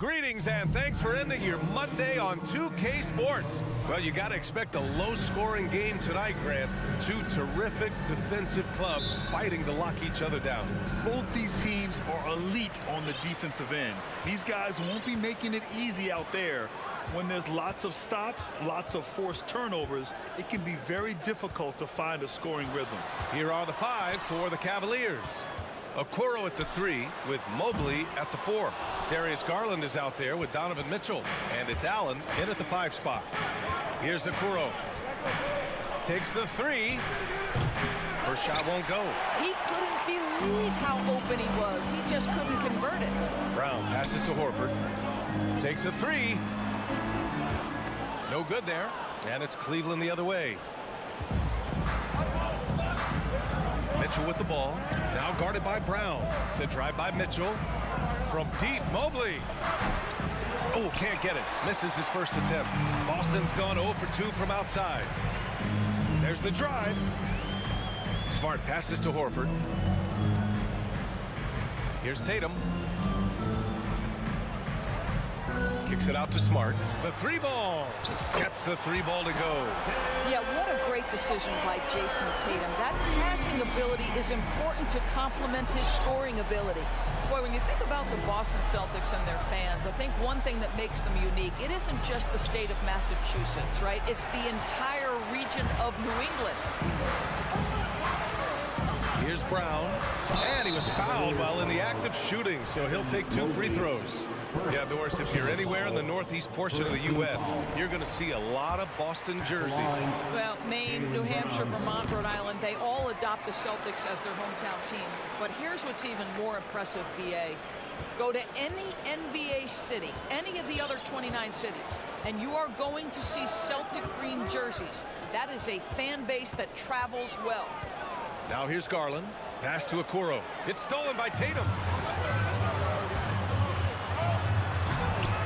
Greetings and thanks for ending your Monday on 2K Sports. Well, you got to expect a low-scoring game tonight, Grant. Two terrific defensive clubs fighting to lock each other down. Both these teams are elite on the defensive end. These guys won't be making it easy out there. When there's lots of stops, lots of forced turnovers, it can be very difficult to find a scoring rhythm. Here are the five for the Cavaliers. Okoro at the 3 with Mobley at the 4. Darius Garland is out there with Donovan Mitchell. And it's Allen in at the 5 spot. Here's Okoro. Takes the 3. First shot won't go. He couldn't believe how open he was. He just couldn't convert it. Brown passes to Horford. Takes a 3. No good there. And it's Cleveland the other way. Mitchell with the ball. Now guarded by Brown. The drive by Mitchell. From deep, Mobley. Oh, can't get it. Misses his first attempt. Boston's gone 0 for 2 from outside. There's the drive. Smart passes to Horford. Here's Tatum. Kicks it out to Smart. The 3-ball. Gets the 3-ball to go. Yeah, what a great decision by Jason Tatum. That passing ability is important to complement his scoring ability. Boy, when you think about the Boston Celtics and their fans, I think one thing that makes them unique, it isn't just the state of Massachusetts, right? It's the entire region of New England. Here's Brown. And he was fouled while in the act of shooting, so he'll take 2 free throws. Yeah, Doris, if you're anywhere in the northeast portion of the U.S., you're going to see a lot of Boston jerseys. Well, Maine, New Hampshire, Vermont, Rhode Island, they all adopt the Celtics as their hometown team. But here's what's even more impressive, B.A. Go to any NBA city, any of the other 29 cities, and you are going to see Celtic green jerseys. That is a fan base that travels well. Now here's Garland. Pass to Okoro. It's stolen by Tatum.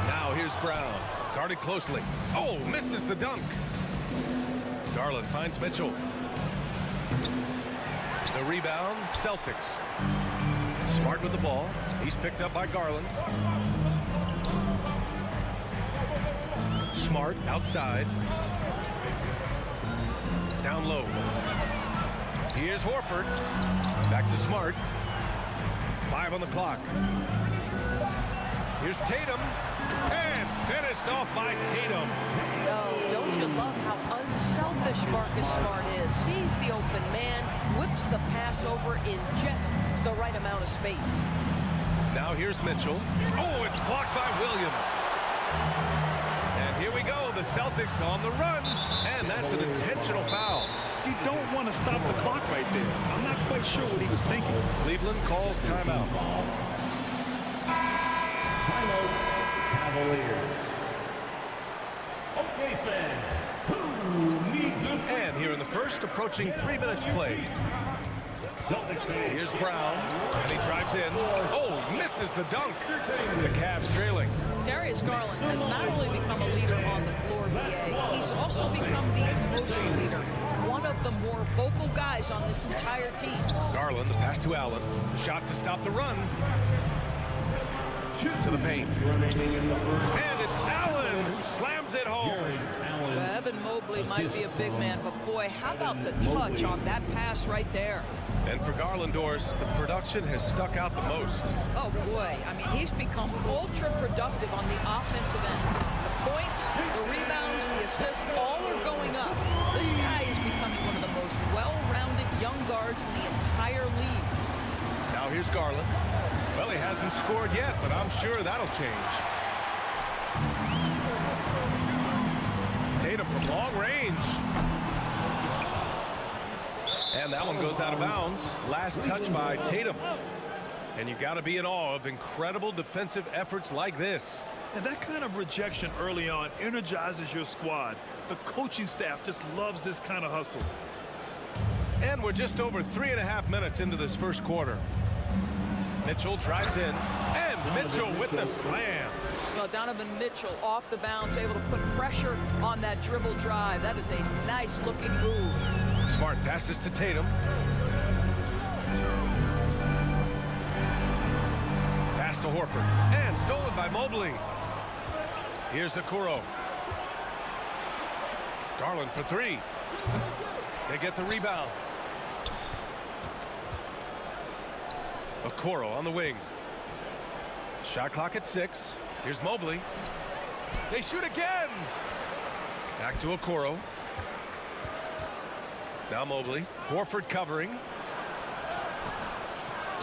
Now here's Brown. Guarded closely. Oh, misses the dunk. Garland finds Mitchell. The rebound, Celtics. Smart with the ball. He's picked up by Garland. Smart outside. Down low. Here's Horford. Back to Smart. 5 on the clock. Here's Tatum. And finished off by Tatum. Oh, don't you love how unselfish Marcus Smart is? Sees the open man, whips the pass over in just the right amount of space. Now here's Mitchell. Oh, it's blocked by Williams. And here we go. The Celtics on the run. And that's an intentional foul. You don't want to stop the clock right there. I'm not quite sure what he was thinking. Cleveland calls timeout. Timeout, Cavaliers. Okay, fans, who needs a... And here in the first, approaching 3 minutes played. Here's Brown, and he drives in. Oh, misses the dunk. The Cavs trailing. Darius Garland has not only become a leader on the floor, BA, he's also become the emotional leader. One of the more vocal guys on this entire team. Garland, the pass to Allen. Shot to stop the run. Shoot to the paint. And it's Allen who slams it home. Evan Mobley might be a big man, but boy, how about the touch on that pass right there? And for Garland, Doris, the production has stuck out the most. Oh, boy. I mean, he's become ultra-productive on the offensive end. The points, the rebounds, the assists, all are going up. This guy is becoming one of the most well-rounded young guards in the entire league. Now here's Garland. Well, he hasn't scored yet, but I'm sure that'll change. Tatum from long range. And that one goes out of bounds. Last touch by Tatum. And you got to be in awe of incredible defensive efforts like this. And that kind of rejection early on energizes your squad. The coaching staff just loves this kind of hustle. And we're just over 3.5 minutes into this first quarter. Mitchell drives in. And Mitchell with the slam. Well, Donovan Mitchell off the bounce, able to put pressure on that dribble drive. That is a nice-looking move. Smart passes to Tatum. Pass to Horford. And stolen by Mobley. Here's Okoro. Garland for three. They get the rebound. Okoro on the wing. Shot clock at 6. Here's Mobley. They shoot again. Back to Okoro. Now Mobley. Horford covering.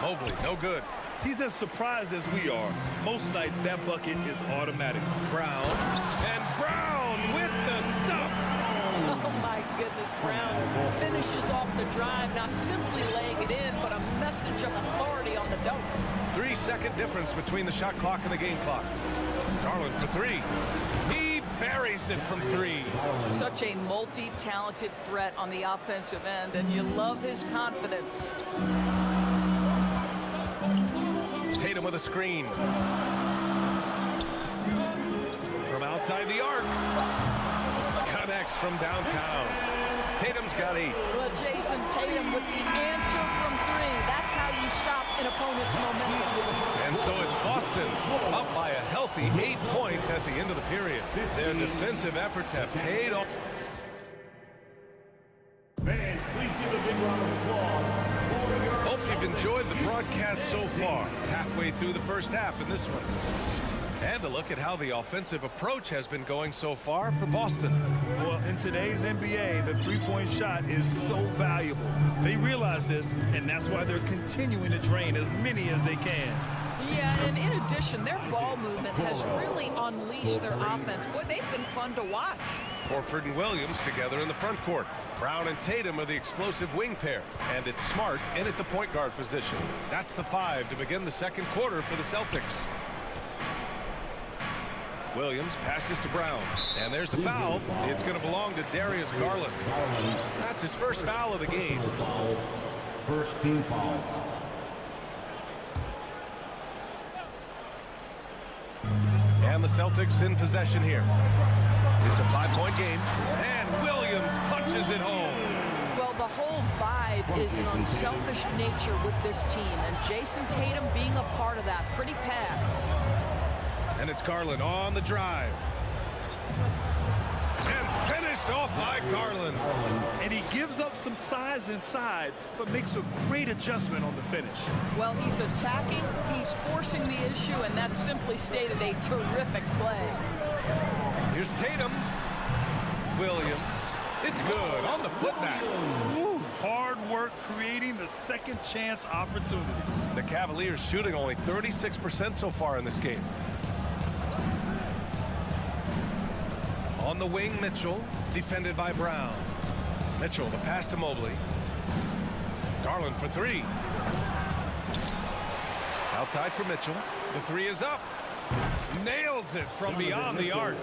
Mobley, no good. He's as surprised as we are. Most nights that bucket is automatic. Brown. And Brown with the stuff. Oh my goodness, Brown finishes off the drive, not simply laying it in, but a message of authority on the dunk. 3-second difference between the shot clock and the game clock. Garland for three. He buries it from three. Such a multi-talented threat on the offensive end, and you love his confidence. Tatum with a screen. From outside the arc. Connects from downtown. Tatum's got 8. Well, Jason Tatum with the answer from 3. That's how you stop an opponent's momentum. And so it's Boston up by a healthy 8 points at the end of the period. Their defensive efforts have paid off. Fans, please give a big round of applause. Hope you've enjoyed the broadcast so far. Halfway through the first half in this one. And a look at how the offensive approach has been going so far for Boston. Well, in today's NBA, the three-point shot is so valuable. They realize this, and that's why they're continuing to drain as many as they can. Yeah, and in addition, their ball movement has really unleashed their offense. Boy, they've been fun to watch. Horford and Williams together in the front court. Brown and Tatum are the explosive wing pair. And it's Smart in at the point guard position. That's the 5 to begin the second quarter for the Celtics. Williams passes to Brown. And there's the foul. It's going to belong to Darius Garland. That's his first foul of the game. First team foul. And the Celtics in possession here. It's a 5-point game. And Williams punches it home. Well, the whole vibe is an unselfish nature with this team, and Jason Tatum being a part of that. Pretty pass. And it's Garland on the drive. And finished off by Garland. And he gives up some size inside, but makes a great adjustment on the finish. Well, he's attacking, he's forcing the issue, and that's simply stated a terrific play. Here's Tatum. Williams. It's good on the putback. Ooh, hard work creating the second chance opportunity. The Cavaliers shooting only 36% so far in this game. On the wing, Mitchell, defended by Brown. Mitchell, the pass to Mobley. Garland for 3. Outside for Mitchell. The 3 is up. Nails it from beyond the arc.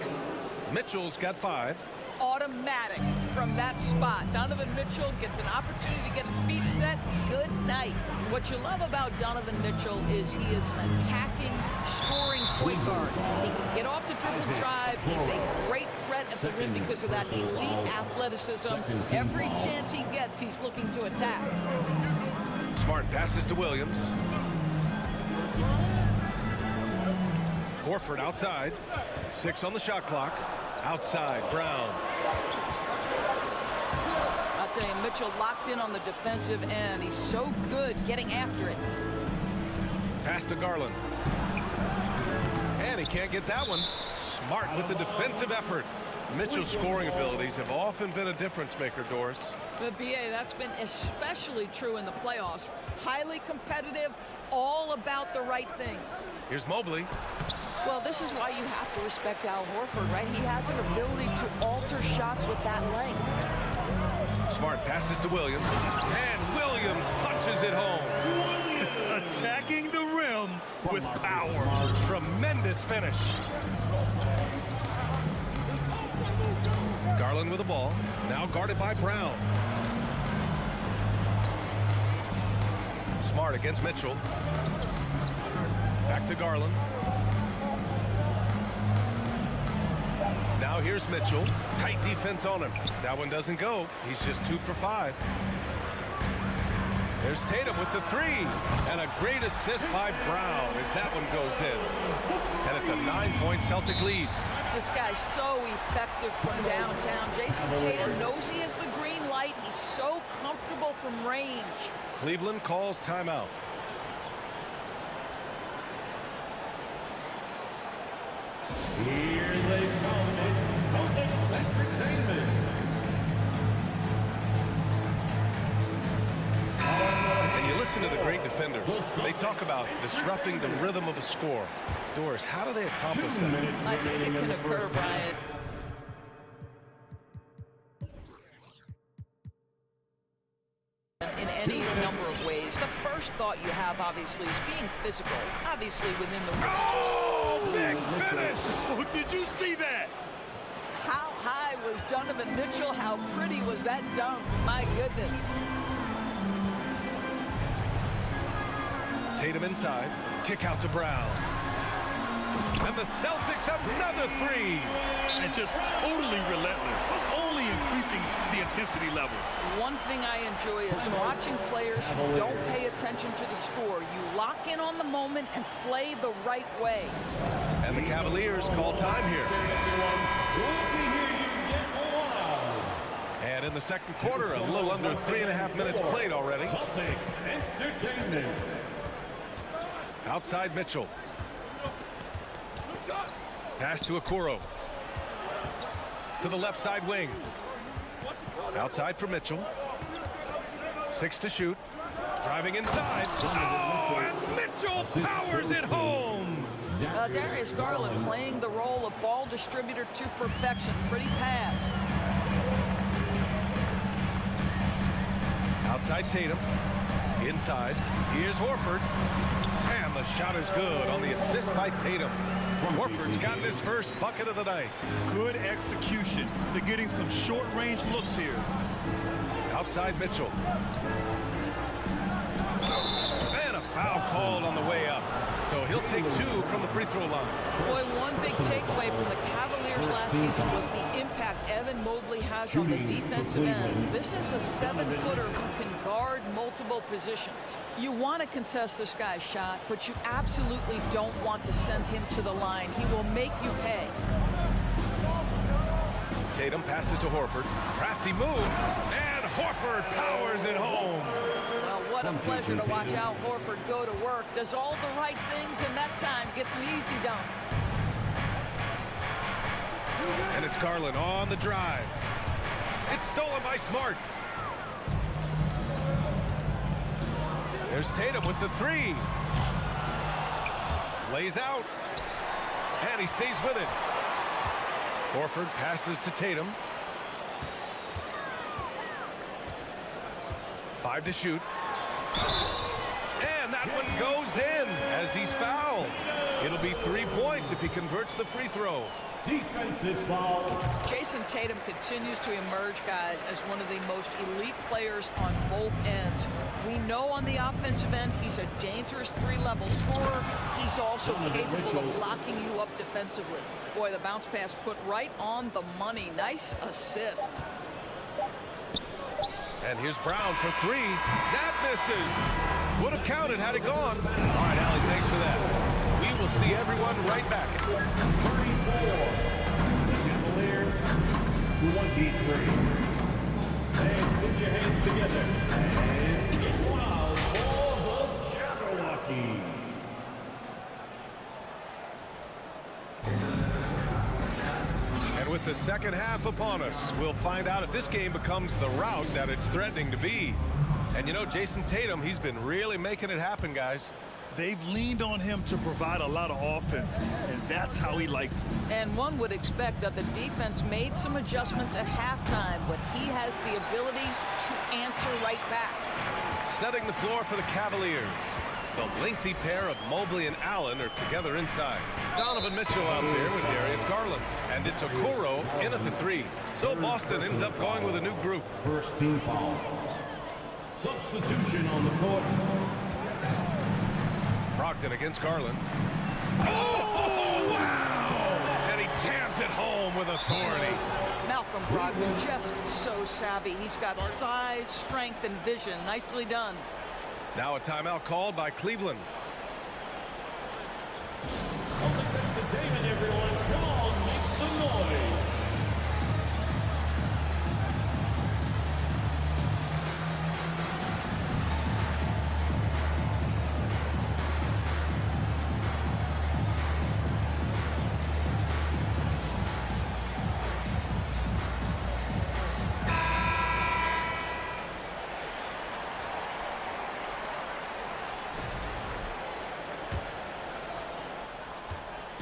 Mitchell's got 5. Automatic from that spot. Donovan Mitchell gets an opportunity to get his feet set. Good night. What you love about Donovan Mitchell is he is an attacking, scoring point guard. He can get off the dribble drive. He's a great threat at the rim because of that elite athleticism. Every chance he gets, he's looking to attack. Smart passes to Williams. Horford outside. 6 on the shot clock. Outside, Brown. I'll tell you, Mitchell locked in on the defensive end. He's so good getting after it. Pass to Garland. And he can't get that one. Smart with the defensive effort. Mitchell's scoring abilities have often been a difference maker, Doris. But BA, that's been especially true in the playoffs. Highly competitive, all about the right things. Here's Mobley. Well, this is why you have to respect Al Horford, right? He has an ability to alter shots with that length. Smart passes to Williams. And Williams punches it home. Attacking the rim with power. Tremendous finish. Garland with the ball. Now guarded by Brown. Smart against Mitchell. Back to Garland. Now here's Mitchell. Tight defense on him. That one doesn't go. He's just 2 for 5. There's Tatum with the three. And a great assist by Brown as that one goes in. And it's a 9-point Celtic lead. This guy's so effective from downtown. Jason Tatum knows he has the green light. He's so comfortable from range. Cleveland calls timeout. Here they come. It's Celtics Entertainment. And you listen to the great defenders. They talk about disrupting the rhythm of a score. Doris, how do they accomplish that? I think it can occur, Brian. In any number of ways. The first thought you have, obviously, is being physical. Obviously, within the... Oh, big finish! Oh, did you see that? How high was Donovan Mitchell? How pretty was that dunk? My goodness. Tatum inside. Kick out to Brown. And the Celtics another three. And just totally relentless. Only increasing the intensity level. One thing I enjoy is watching players who don't pay attention to the score. You lock in on the moment and play the right way. And the Cavaliers call time here. And in the second quarter, a little under 3.5 minutes played already. Outside Mitchell. Pass to Okoro. To the left side wing. Outside for Mitchell. 6 to shoot. Driving inside. Oh, and Mitchell powers it home. Darius Garland playing the role of ball distributor to perfection. Pretty pass. Outside Tatum. Inside. Here's Horford. And the shot is good on the assist by Tatum. Horford's gotten his first bucket of the night. Good execution. They're getting some short-range looks here. Outside Mitchell. And a foul called on the way up. So he'll take 2 from the free throw line. Boy, one big takeaway from the Cavaliers last season was the impact Evan Mobley has on the defensive end. This is a 7-footer who can guard multiple positions. You want to contest this guy's shot, but you absolutely don't want to send him to the line. He will make you pay. Tatum passes to Horford. Crafty move. And Horford powers it home. Well, what a pleasure to watch Al Horford go to work. Does all the right things, and that time gets an easy dunk. And it's Garland on the drive. It's stolen by Smart. There's Tatum with the three. Lays out. And he stays with it. Horford passes to Tatum. 5 to shoot. And that one goes in as he's fouled. It'll be 3 points if he converts the free throw. Defensive foul. Jason Tatum continues to emerge, guys, as one of the most elite players on both ends. We know on the offensive end he's a dangerous 3-level scorer. He's also capable of locking you up defensively. Boy, the bounce pass put right on the money. Nice assist. And here's Brown for 3. That misses. Would have counted had it gone. All right, Allie, thanks for that. We will see everyone right back. 34. The Cavaliers, 23. And put your hands together. And get wild for the Jabberwockies. And with the second half upon us, we'll find out if this game becomes the rout that it's threatening to be. And you know, Jason Tatum, he's been really making it happen, guys. They've leaned on him to provide a lot of offense, and that's how he likes it. And one would expect that the defense made some adjustments at halftime, but he has the ability to answer right back. Setting the floor for the Cavaliers. The lengthy pair of Mobley and Allen are together inside. Donovan Mitchell out there with Darius Garland. And it's Okoro in at the 3. So Boston ends up going with a new group. First team foul. Substitution on the court. Brogdon against Garland. Oh, wow! And he jams it home with authority. Malcolm Brogdon just so savvy. He's got size, strength, and vision. Nicely done. Now a timeout called by Cleveland. Celtics entertainment, everyone. Come on, make some noise.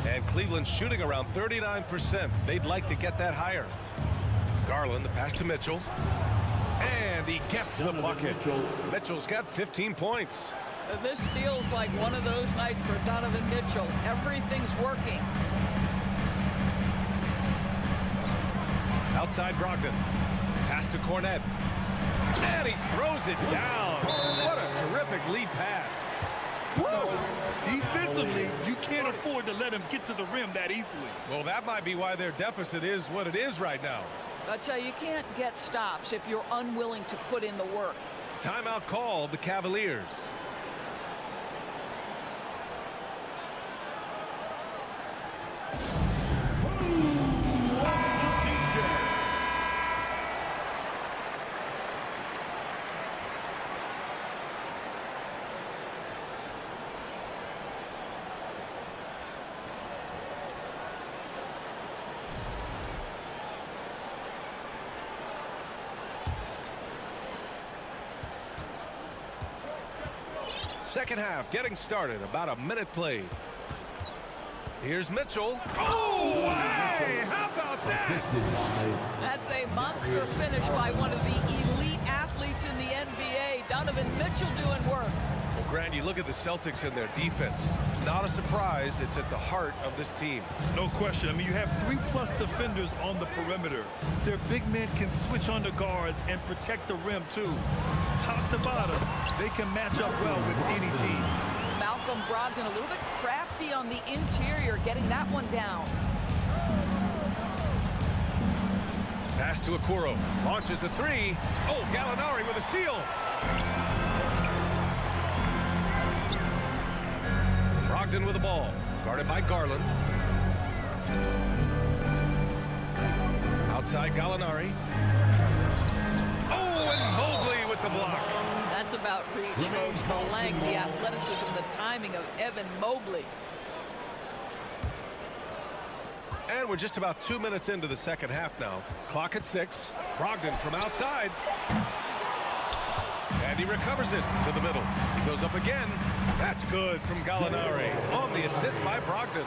And Cleveland's shooting around 39%. They'd like to get that higher. Garland, the pass to Mitchell. And he gets the bucket. Mitchell's got 15 points. This feels like one of those nights for Donovan Mitchell. Everything's working. Outside Brogdon. Pass to Cornet. And he throws it down. What a terrific lead pass. Defensively, you can't afford to let him get to the rim that easily. Well, that might be why their deficit is what it is right now. I tell you, you can't get stops if you're unwilling to put in the work. Timeout called the Cavaliers. Second half getting started. About a minute played. Here's Mitchell. Oh, hey! How about that? That's a monster finish by one of the elite athletes in the NBA. Donovan Mitchell doing work. Well, Grant, you look at the Celtics and their defense. Not a surprise. It's at the heart of this team. No question. I mean, you have 3+ defenders on the perimeter. Their big men can switch on the guards and protect the rim, too. Top to bottom, they can match up well with any team. Malcolm Brogdon a little bit crafty on the interior, getting that one down. Pass to Okoro. Launches a three. Oh, Gallinari with a steal. Brogdon with the ball. Guarded by Garland. Outside Gallinari. Oh, and Mobley with the block. That's about reach, folks. The length, the athleticism, the timing of Evan Mobley. And we're just about 2 minutes into the second half now. Clock at 6. Brogdon from outside. And he recovers it to the middle. He goes up again. That's good from Gallinari on the assist by Brogdon.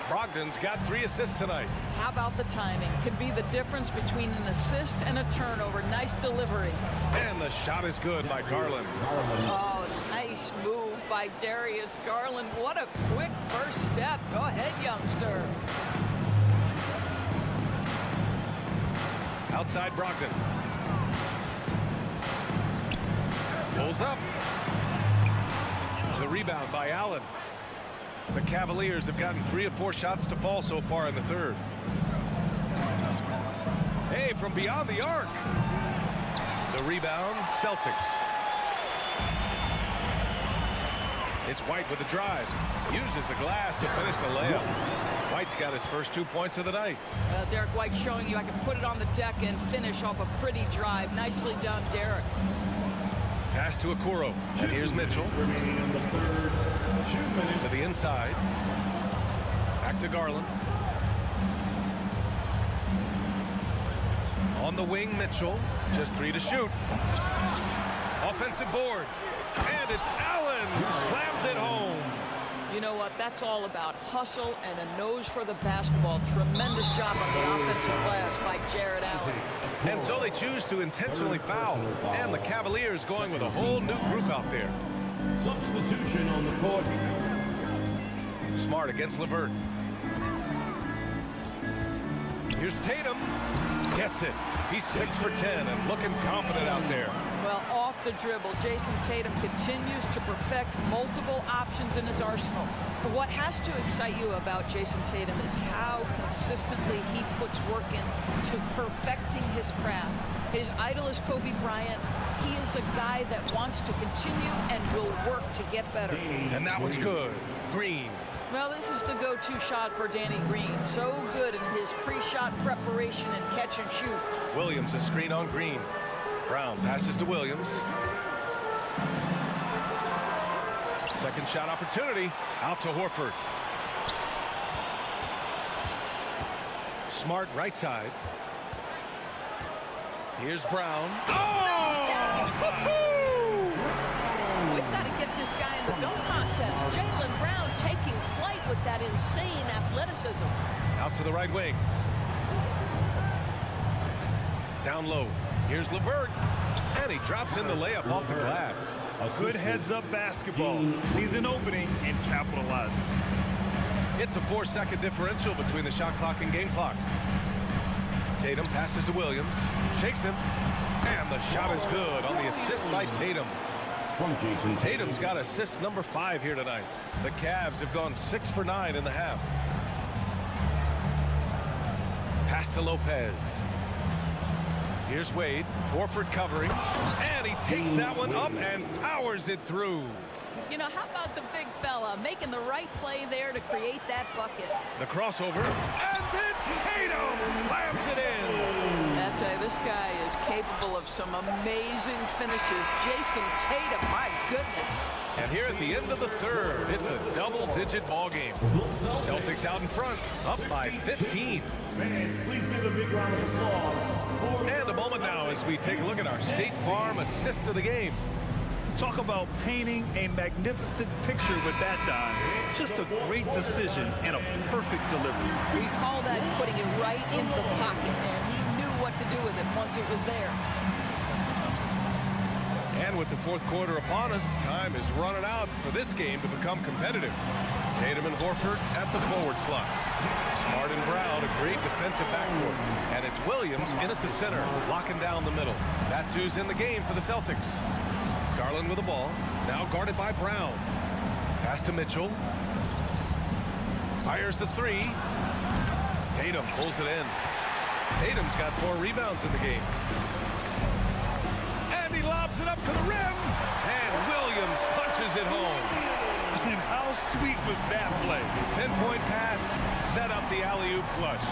Brogdon's got 3 assists tonight. How about the timing? Could be the difference between an assist and a turnover. Nice delivery. And the shot is good by Garland. Oh, nice move by Darius Garland. What a quick first step. Go ahead, youngster. Outside Brogdon. Pulls up. The rebound by Allen. The Cavaliers have gotten 3 of 4 shots to fall so far in the third. Hey, from beyond the arc. The rebound, Celtics. It's White with the drive. Uses the glass to finish the layup. White's got his first 2 points of the night. Derek White showing you I can put it on the deck and finish off a pretty drive. Nicely done, Derek. Pass to Okoro. And here's Mitchell. To the inside. Back to Garland. On the wing, Mitchell. Just 3 to shoot. Offensive board. And it's Allen who slams it home. You know what? That's all about hustle and a nose for the basketball. Tremendous job on the offensive glass by Jared Allen. And so they choose to intentionally foul. And the Cavaliers going with a whole new group out there. Substitution on the court. Smart against LeVert. Here's Tatum. Gets it. He's 6 for 10 and looking confident out there. Well, off the dribble, Jason Tatum continues to perfect multiple options in his arsenal. But what has to excite you about Jason Tatum is how consistently he puts work in to perfecting his craft. His idol is Kobe Bryant. He is a guy that wants to continue and will work to get better. And that one's good. Green. Well, this is the go-to shot for Danny Green. So good in his pre-shot preparation and catch and shoot. Williams a screen on Green. Brown passes to Williams. Second shot opportunity. Out to Horford. Smart right side. Here's Brown. Oh! We've got to get this guy in the dunk contest. Jaylen Brown taking flight with that insane athleticism. Out to the right wing. Down low. Here's LeVert. And he drops in the layup off the glass. Good heads-up basketball. Sees an opening and capitalizes. It's a 4-second differential between the shot clock and game clock. Tatum passes to Williams. Shakes him. And the shot is good on the assist by Tatum. Tatum's got assist number 5 here tonight. The Cavs have gone 6 for 9 in the half. Pass to Lopez. Here's Wade. Horford covering. And he takes that one up and powers it through. You know, how about the big fella making the right play there to create that bucket? The crossover. And then Tatum slams it in. I tell you, this guy is capable of some amazing finishes. Jason Tatum, my goodness. And here at the end of the third, it's a double-digit ball game. Celtics out in front, up by 15. Please give a big round of applause. And a moment now as we take a look at our State Farm assist of the game. Talk about painting a magnificent picture with that dive. Just a great decision and a perfect delivery. We call that putting it right in the pocket, and he knew what to do with it once it was there. And with the fourth quarter upon us, time is running out for this game to become competitive. Tatum and Horford at the forward slots. Smart and Brown, a great defensive backcourt. And it's Williams in at the center, locking down the middle. That's who's in the game for the Celtics. Garland with the ball, now guarded by Brown. Pass to Mitchell. Fires the 3. Tatum pulls it in. Tatum's got 4 rebounds in the game. And he lobs it up to the rim. And Williams punches it home. And how sweet was that play? Pinpoint pass, set up the alley-oop flush.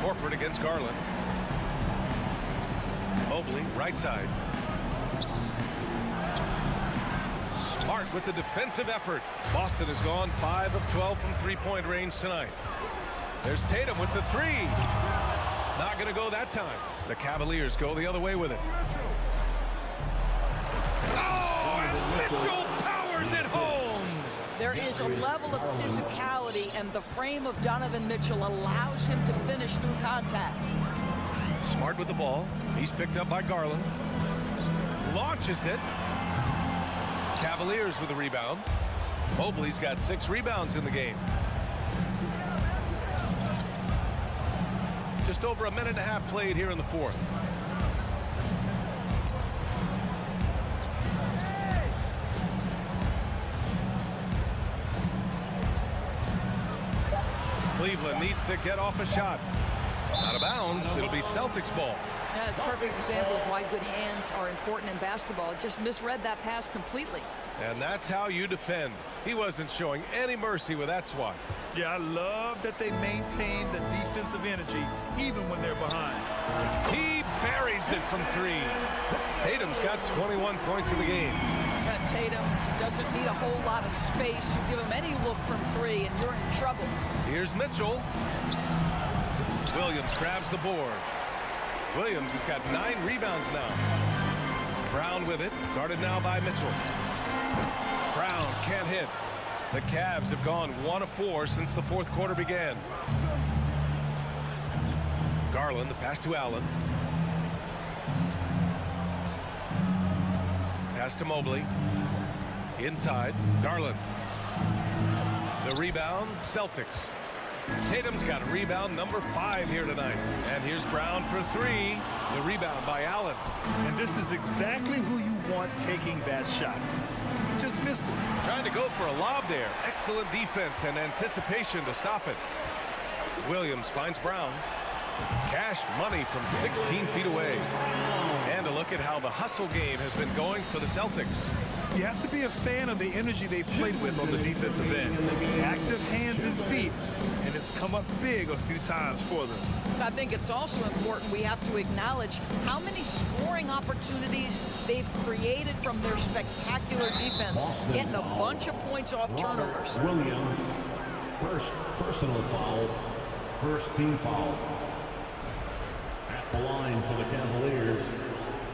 Horford against Garland. Mobley, right side. Smart with the defensive effort. Boston has gone 5 of 12 from three-point range tonight. There's Tatum with the 3. Not going to go that time. The Cavaliers go the other way with it. Oh, and Mitchell powers it home. There is a level of physicality, and the frame of Donovan Mitchell allows him to finish through contact. Smart with the ball. He's picked up by Garland. Launches it. Cavaliers with the rebound. Mobley's got 6 rebounds in the game. Just over a minute and a half played here in the fourth. Cleveland needs to get off a shot. Out of bounds. It'll be Celtics ball. Yeah, a perfect example of why good hands are important in basketball. It just misread that pass completely. And that's how you defend. He wasn't showing any mercy with that swat. Yeah, I love that they maintain the defensive energy even when they're behind. He buries it from 3. Tatum's got 21 points in the game. Tatum doesn't need a whole lot of space. You give him any look from 3 and you're in trouble. Here's Mitchell. Williams grabs the board. Williams has got 9 rebounds now. Brown with it, guarded now by Mitchell. Brown can't hit. The Cavs have gone 1 of 4 since the fourth quarter began. Garland, the pass to Allen. Pass to Mobley. Inside, Garland. The rebound, Celtics. Tatum's got a rebound number 5 here tonight. And here's Brown for 3. The rebound by Allen. And this is exactly who you want taking that shot. He just missed it. Trying to go for a lob there. Excellent defense and anticipation to stop it. Williams finds Brown. Cash money from 16 feet away. And a look at how the hustle game has been going for the Celtics. You have to be a fan of the energy they've played with on the defensive end. Active hands and feet, and it's come up big a few times for them. I think it's also important we have to acknowledge how many scoring opportunities they've created from their spectacular defense, getting a bunch of points off turnovers. Williams, first personal foul, first team foul. At the line for the Cavaliers,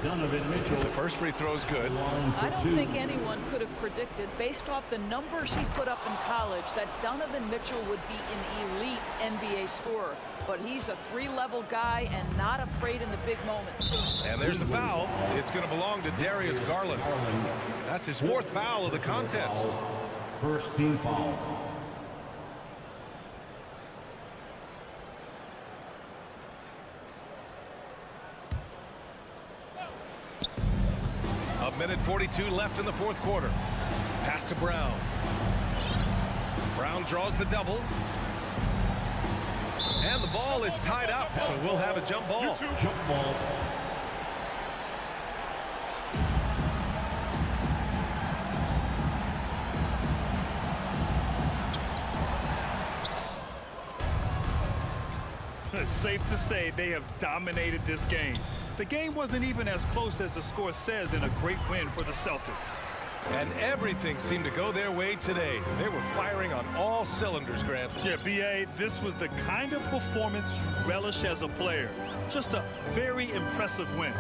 Donovan Mitchell. The first free throw is good. I don't think anyone could have predicted, based off the numbers he put up in college, that Donovan Mitchell would be an elite NBA scorer. But he's a three-level guy and not afraid in the big moments. And there's the foul. It's going to belong to Darius Garland. That's his fourth foul of the contest. First team foul. A minute 42 left in the fourth quarter. Pass to Brown. Brown draws the double. And the ball is tied up, so we'll have a jump ball. Jump ball. It's safe to say they have dominated this game. The game wasn't even as close as the score says in a great win for the Celtics. And everything seemed to go their way today. They were firing on all cylinders, Grant. Yeah, B.A., this was the kind of performance you relish as a player. Just a very impressive win.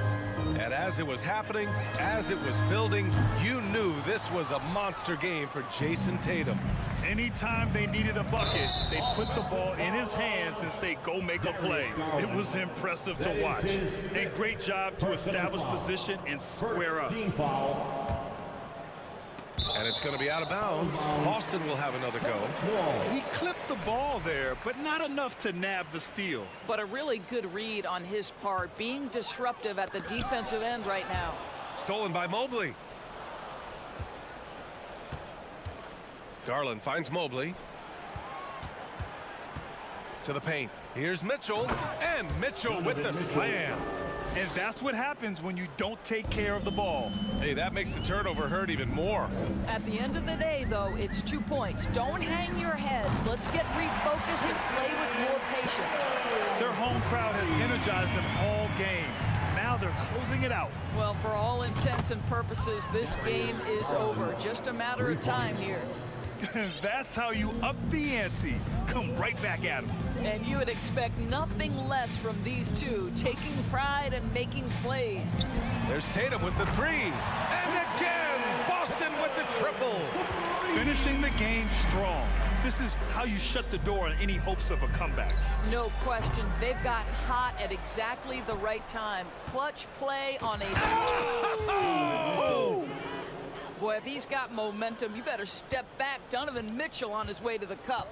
And as it was happening, as it was building, you knew this was a monster game for Jason Tatum. Anytime they needed a bucket, they put the ball in his hands and say, go make a play. It was impressive to watch. A great job to establish position and square up. And it's going to be out of bounds. Boston will have another go. He clipped the ball there, but not enough to nab the steal. But a really good read on his part, being disruptive at the defensive end right now. Stolen by Mobley. Garland finds Mobley. To the paint. Here's Mitchell. And Mitchell with the slam. And that's what happens when you don't take care of the ball. Hey, that makes the turnover hurt even more. At the end of the day, though, it's 2 points. Don't hang your heads. Let's get refocused and play with more patience. Their home crowd has energized them all game. Now they're closing it out. Well, for all intents and purposes, this game is over. Just a matter of time here. That's how you up the ante. Come right back at them. And you would expect nothing less from these two, taking pride and making plays. There's Tatum with the three. And again, Boston with the triple. Finishing the game strong. This is how you shut the door on any hopes of a comeback. No question. They've gotten hot at exactly the right time. Clutch play on a... Oh! Boy, if he's got momentum, you better step back. Donovan Mitchell on his way to the cup.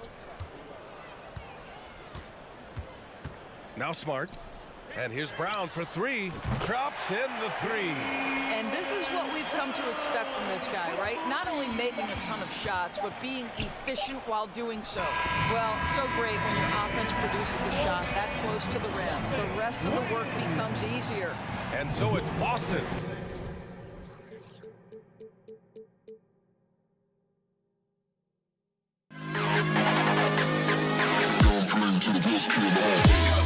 Now Smart. And here's Brown for three. Drops in the three. And this is what we've come to expect from this guy, right? Not only making a ton of shots, but being efficient while doing so. Well, so great when your offense produces a shot that close to the rim. The rest of the work becomes easier. And so it's Boston. To the best kid in the hall.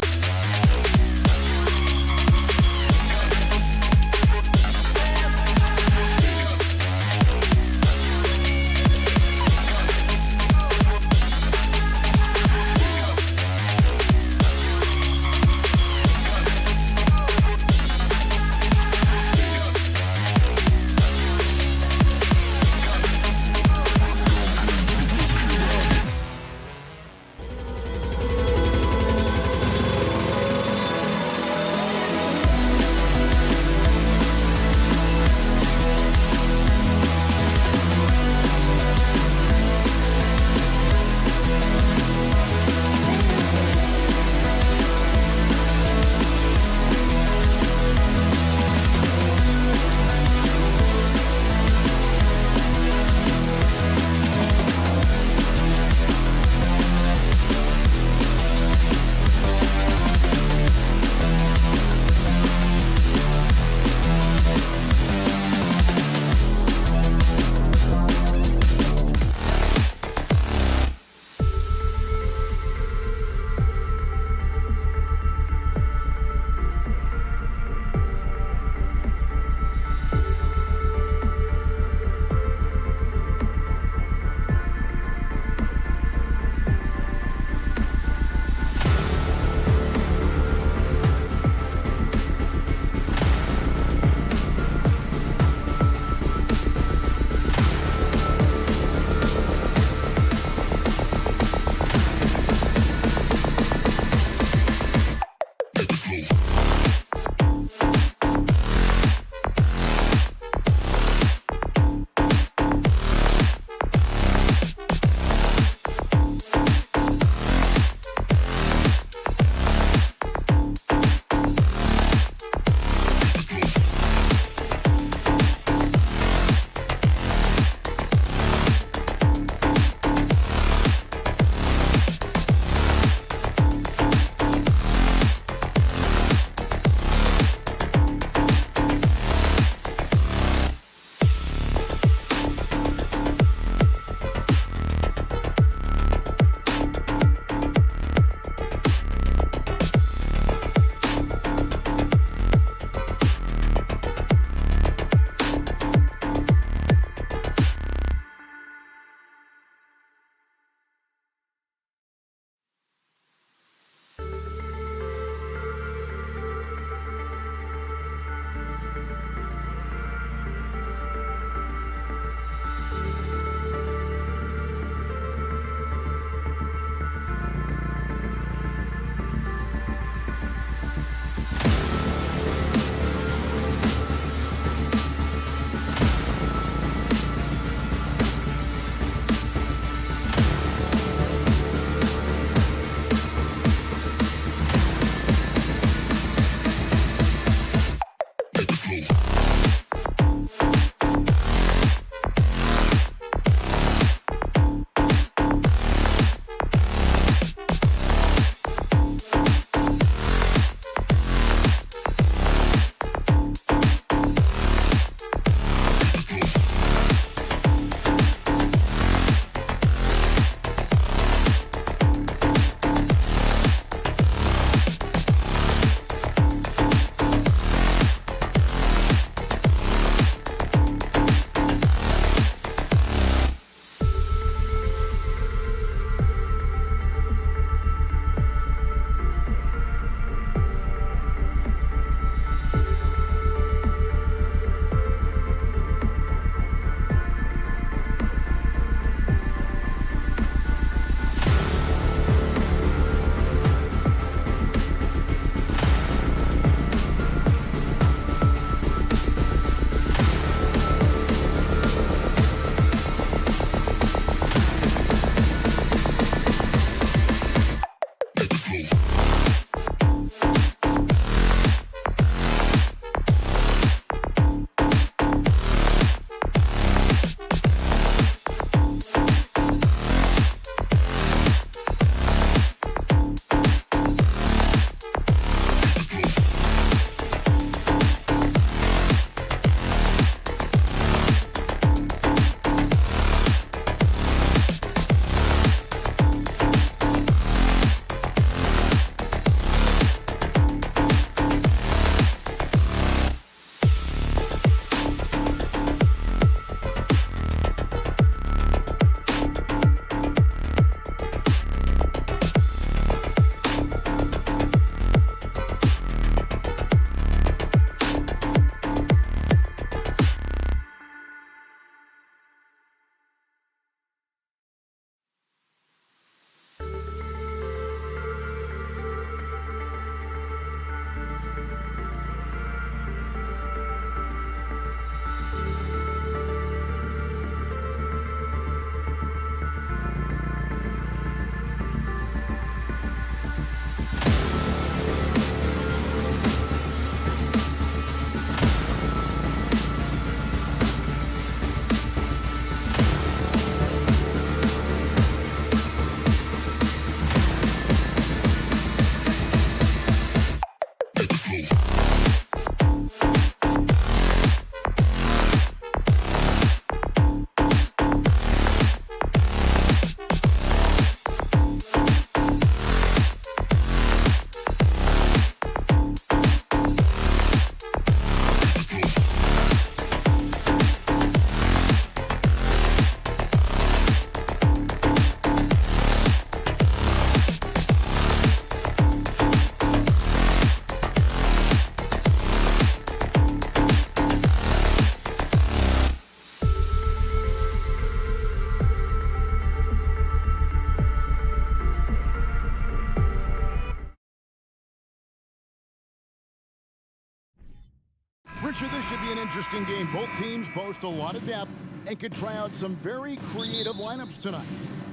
Richard, this should be an interesting game. Both teams boast a lot of depth and could try out some very creative lineups tonight.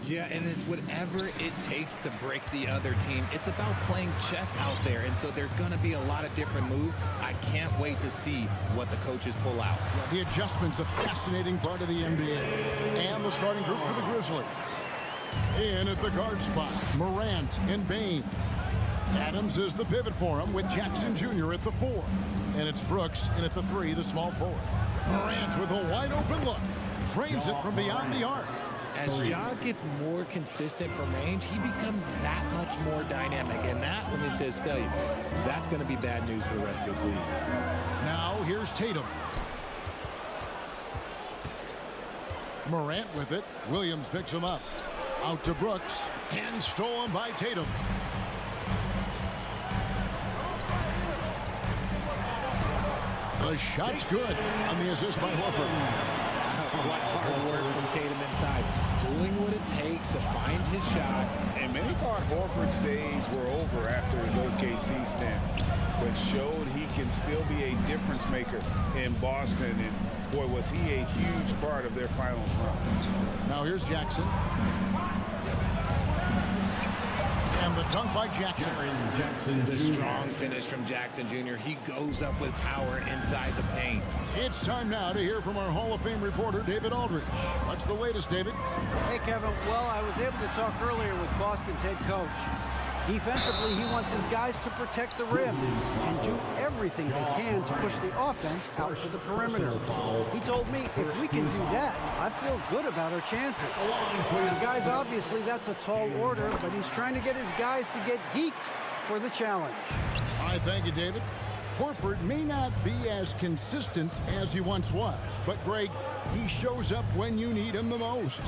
Yeah, and it's whatever it takes to break the other team. It's about playing chess out there, and so there's going to be a lot of different moves. I can't wait to see what the coaches pull out. The adjustment's a fascinating part of the NBA. And the starting group for the Grizzlies. In at the guard spot, Morant and Bane. Adams is the pivot for him with Jackson Jr. at the 4. And it's Brooks in at the 3, the small forward. Morant with a wide open look. Drains it from beyond the arc. As Ja gets more consistent from range, he becomes that much more dynamic. And that, let me just tell you, that's going to be bad news for the rest of this league. Now here's Tatum. Morant with it. Williams picks him up. Out to Brooks. And stolen by Tatum. The shot's good on the assist by Horford. What hard work from Tatum inside. Doing what it takes to find his shot. And many thought Horford's days were over after his OKC stint, but showed he can still be a difference maker in Boston. And boy, was he a huge part of their finals run. Now here's Jackson. And the dunk by Jackson. The strong finish from Jackson Jr. He goes up with power inside the paint. It's time now to hear from our Hall of Fame reporter, David Aldridge. What's the latest, David? Hey, Kevin. Well, I was able to talk earlier with Boston's head coach. Defensively, he wants his guys to protect the rim and do everything they can to push the offense out to the perimeter. He told me if we can do that, I feel good about our chances. The guys, obviously, that's a tall order, but he's trying to get his guys to get geeked for the challenge. All right, thank you, David. Horford may not be as consistent as he once was, but, Greg, he shows up when you need him the most.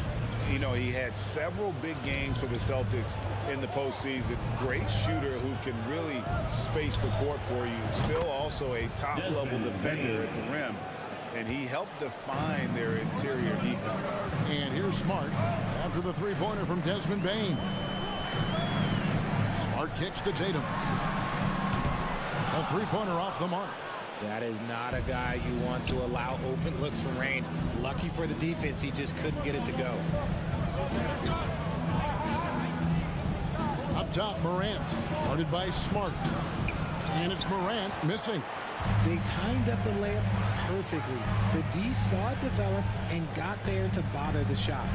You know, he had several big games for the Celtics in the postseason. Great shooter who can really space the court for you. Still also a top-level defender at the rim. And he helped define their interior defense. And here's Smart after the three-pointer from Desmond Bane. Smart kicks to Tatum. A three-pointer off the mark. That is not a guy you want to allow open looks from range. Lucky for the defense, he just couldn't get it to go. Up top, Morant, guarded by Smart. And it's Morant missing. They timed up the layup perfectly. The D saw it develop and got there to bother the shot.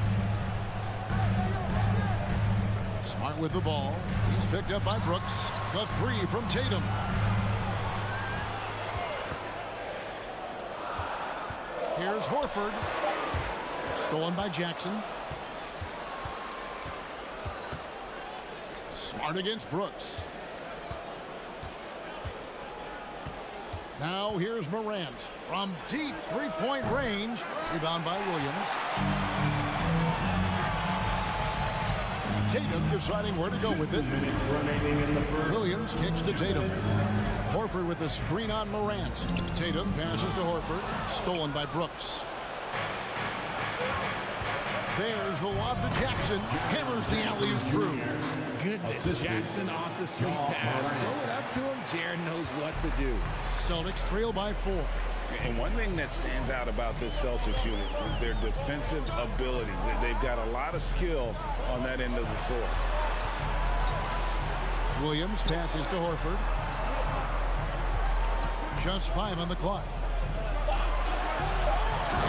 Smart with the ball. He's picked up by Brooks. The three from Tatum. Here's Horford. Stolen by Jackson. Smart against Brooks. Now here's Morant from deep three-point range. Rebound by Williams. Tatum deciding where to go with it. Williams kicks to Tatum. Horford with the screen on Morant. Tatum passes to Horford. Stolen by Brooks. There's the lob to Jackson. Hammers the alley-oop through. Goodness, Jackson off the sweet pass. Throw it up to him. Jared knows what to do. Celtics trail by 4. And one thing that stands out about this Celtics unit is their defensive abilities. They've got a lot of skill on that end of the floor. Williams passes to Horford. Just 5 on the clock.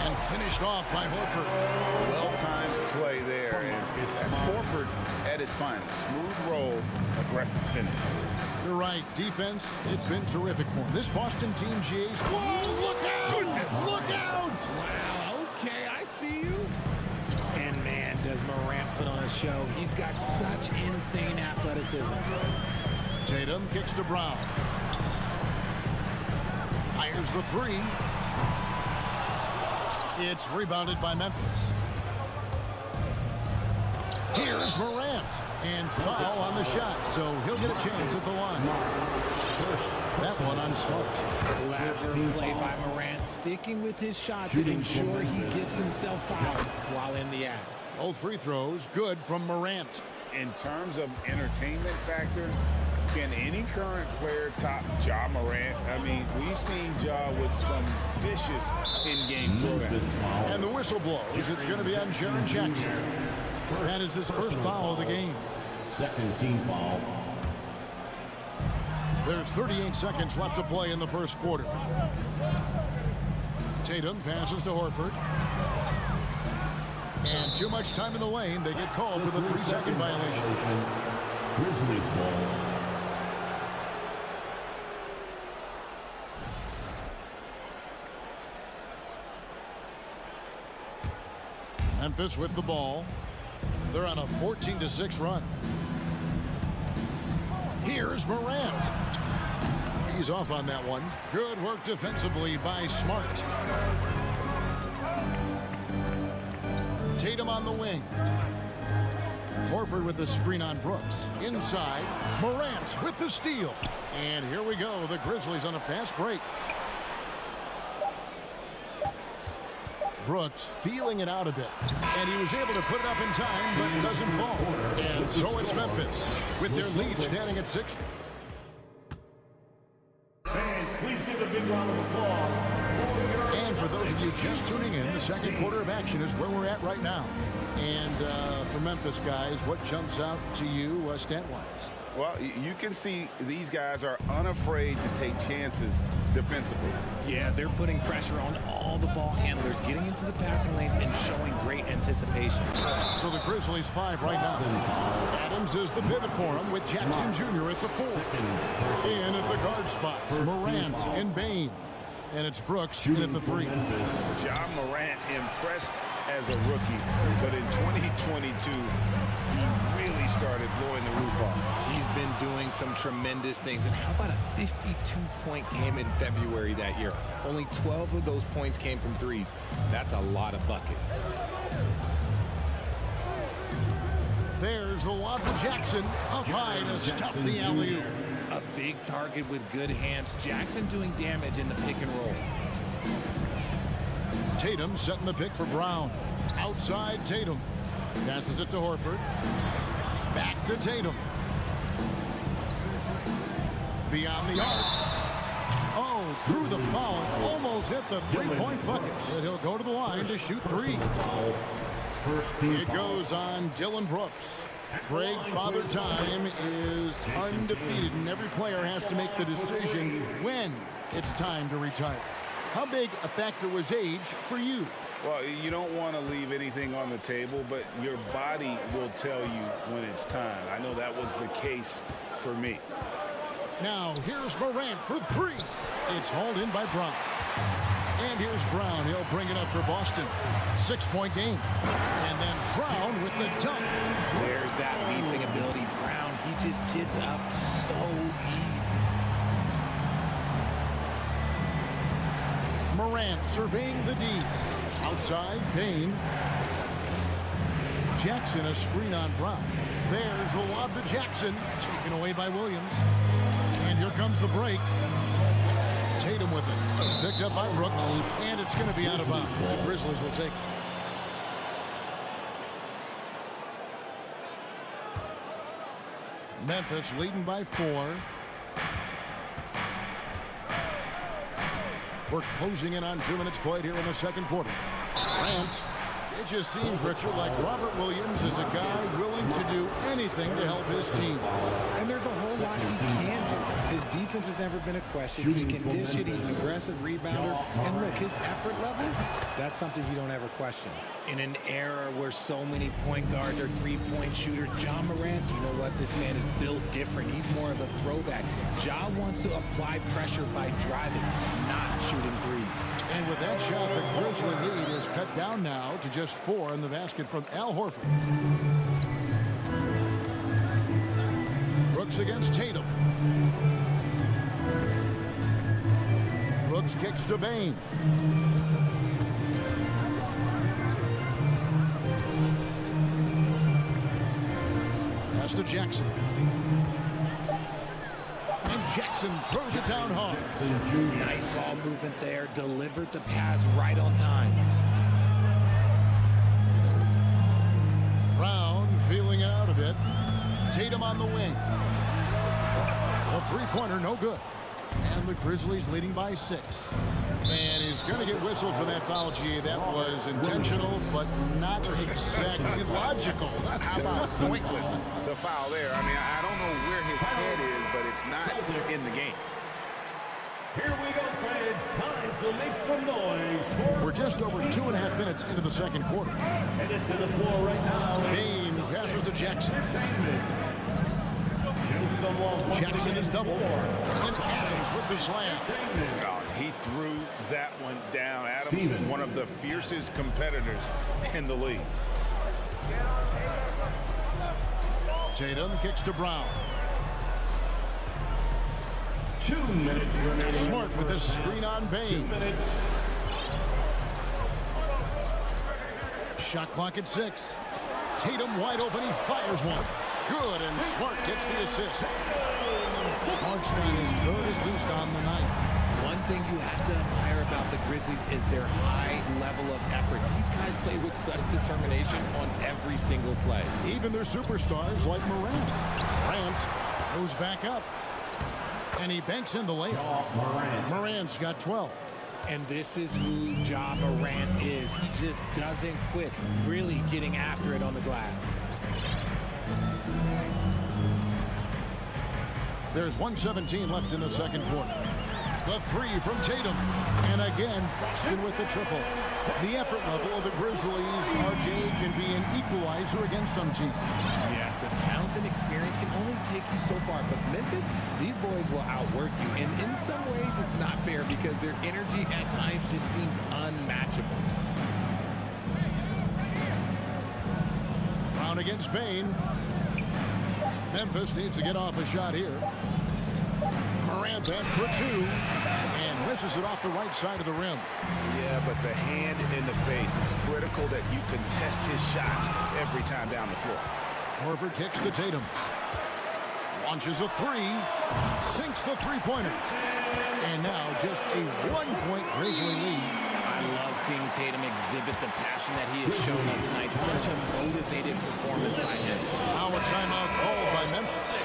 And finished off by Horford. Well-timed play there. And that's Horford at his finest. Smooth roll, aggressive finish. You're right. Defense, it's been terrific for him. This Boston team, Jays. Whoa, look out! Goodness. Look out! Wow, okay, I see you. And man, does Morant put on a show. He's got such insane athleticism. Tatum kicks to Brown. Fires the three. It's rebounded by Memphis. Here's Morant. And foul on the shot, so he'll get a chance at the line. That one on Smart. Clever play by Morant, sticking with his shot to ensure he gets himself fouled while in the act. Both free throws good from Morant. In terms of entertainment factor, Can any current player top Ja Morant? I mean, we've seen Ja with some vicious in-game throwdowns. And the whistle blows. It's going to be on Jaren Jackson. That is his first foul of the game. Second team foul. There's 38 seconds left to play in the first quarter. Tatum passes to Horford. And too much time in the lane. They get called for the 3-second violation. Grizzlies ball. Memphis with the ball. They're on a 14-6 run. Here's Morant. He's off on that one. Good work defensively by Smart. Tatum on the wing. Horford with the screen on Brooks. Inside, Morant with the steal. And here we go, the Grizzlies on a fast break. Brooks feeling it out a bit. And he was able to put it up in time, but it doesn't fall. And so it's Memphis with their lead standing at 6. Fans, please give a big round of applause. And for those of you just tuning in, the second quarter of action is where we're at right now. And for Memphis, guys, what jumps out to you stat-wise? Well, you can see these guys are unafraid to take chances defensively. Yeah, they're putting pressure on all the ball handlers, getting into the passing lanes and showing great anticipation. So the Grizzlies 5 right now. Adams is the pivot for him with Jackson Jr. at the 4. In at the guard spot, Morant and Bane. And it's Brooks in at the 3. Ja Morant impressed as a rookie, but in 2022, he really started blowing the roof off. He's been doing some tremendous things. And how about a 52-point game in February that year? Only 12 of those points came from threes. That's a lot of buckets. There's the lob to Jackson. Up high to stuff the alley-oop. A big target with good hands. Jackson doing damage in the pick and roll. Tatum setting the pick for Brown. Outside Tatum. Passes it to Horford. Back to Tatum. Beyond the arc. Oh, drew the foul. Almost hit the three-point bucket. But he'll go to the line to shoot 3. It goes on Dylan Brooks. Greg, Father Time is undefeated, and every player has to make the decision when it's time to retire. How big a factor was age for you? Well, you don't want to leave anything on the table, but your body will tell you when it's time. I know that was the case for me. Now, here's Morant for 3. It's hauled in by Brown. And here's Brown. He'll bring it up for Boston. 6-point game. And then Brown with the dunk. There's that leaping ability. Brown, he just gets up so easy. Morant surveying the D. Outside, Payne. Jackson, a screen on Brown. There's the lob to Jackson. Taken away by Williams. And here comes the break. Tatum with it. It's picked up by Brooks. And it's going to be out of bounds. The Grizzlies will take it. Memphis leading by 4. We're closing in on 2 minutes played here in the second quarter. Grant, it just seems, Richard, like Robert Williams is a guy willing to do anything to help his team. And there's a whole lot he can do. His defense has never been a question. He can dish it. He's an aggressive rebounder. And look, his effort level, that's something you don't ever question. In an era where so many point guards are three-point shooters, Ja Morant, you know what? This man is built different. He's more of a throwback. Ja wants to apply pressure by driving, not shooting threes. And with that shot, the Grizzly lead is cut down now to just 4 in the basket from Al Horford. Brooks against Tatum. Brooks kicks to Bane. Pass to Jackson. And Jackson throws it down hard. Nice ball movement there. Delivered the pass right on time. Brown feeling it out a bit. Tatum on the wing. The three-pointer, no good. And the Grizzlies leading by 6. And he's going to get whistled for that foul, G. That was intentional, but not exactly logical. How about pointless to foul there? I mean, I don't know where his head is, but it's not in the game. Here we go, fans. Time to make some noise. We're just over 2.5 minutes into the second quarter. Headed to the floor right now. Bain passes to Jackson. Jackson is double. And Adams with the slam. Oh, he threw that one down. Adams is one of the fiercest competitors in the league. Tatum kicks to Brown. 2 minutes remaining. Smart with this screen on Bain. 2 minutes. Shot clock at 6. Tatum wide open. He fires one. Good, and Smart gets the assist. Smart's got his 3rd assist on the night. One thing you have to admire about the Grizzlies is their high level of effort. These guys play with such determination on every single play. Even their superstars like Morant. Morant goes back up. And he banks in the layup. Morant's got 12. And this is who Ja Morant is. He just doesn't quit, really getting after it on the glass. There's 1:17 left in the second quarter. The 3 from Tatum. And again, Boston with the triple. The effort level of the Grizzlies, RJ, can be an equalizer against some teams. Yes, the talent and experience can only take you so far. But Memphis, these boys will outwork you. And in some ways, it's not fair because their energy at times just seems unmatchable. Brown against Bain. Memphis needs to get off a shot here. Morant then for 2. And misses it off the right side of the rim. Yeah, but the hand in the face. It's critical that you contest his shots every time down the floor. Horford kicks to Tatum. Launches a 3. Sinks the three-pointer. And now just a 1-point Grizzly lead. I love seeing Tatum exhibit the passion that he has shown us tonight. Such a motivated performance by him. Now a timeout called by Memphis.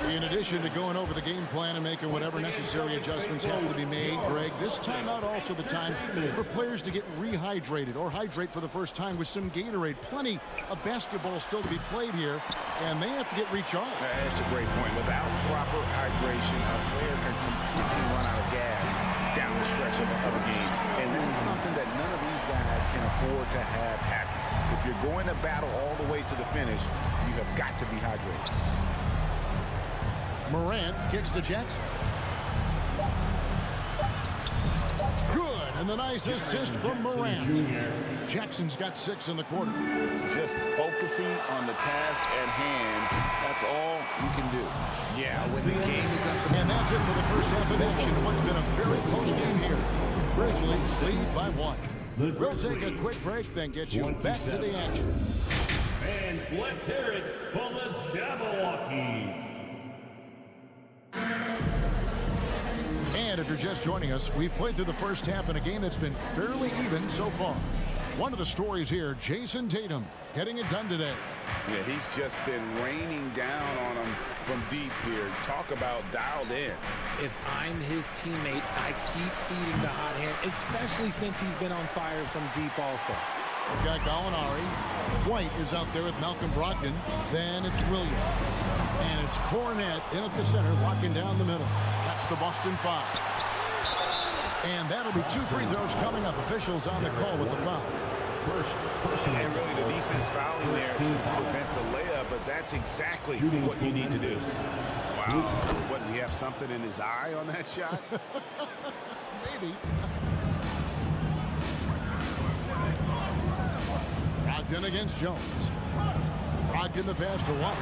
In addition to going over the game plan and making whatever necessary adjustments have to be made, Greg, this timeout also the time for players to get rehydrated or hydrate for the first time with some Gatorade. Plenty of basketball still to be played here, and they have to get recharged. That's a great point. Without proper hydration, a player can completely run out of gas down the stretch of a game. And that's something that none of these guys can afford to have happen. If you're going to battle all the way to the finish, you have got to be hydrated. Morant kicks to Jackson. Good, and the nice assist from Morant. Jackson's got 6 in the quarter. Just focusing on the task at hand, that's all you can do. Yeah, when the game is up. And that's it for the first half of action. What's been a very close game here. Grizzlies lead by 1. We'll take a quick break, then get you back to the action. And let's hear it for the Jabberwockies. And if you're just joining us, we've played through the first half in a game that's been fairly even so far. One of the stories here, Jason Tatum, getting it done today. Yeah, he's just been raining down on him from deep here. Talk about dialed in. If I'm his teammate, I keep feeding the hot hand, especially since he's been on fire from deep also. We've got Gallinari. White is out there with Malcolm Brogdon. Then it's Williams. And it's Cornette in at the center, walking down the middle. That's the Boston 5. And that'll be 2 free throws coming up. Officials on the call with the foul. And really the defense fouling there to prevent the layup, but that's exactly what you need to do. Wow. What, did he have something in his eye on that shot? Maybe. Brogdon against Jones. Brogdon the pass to White.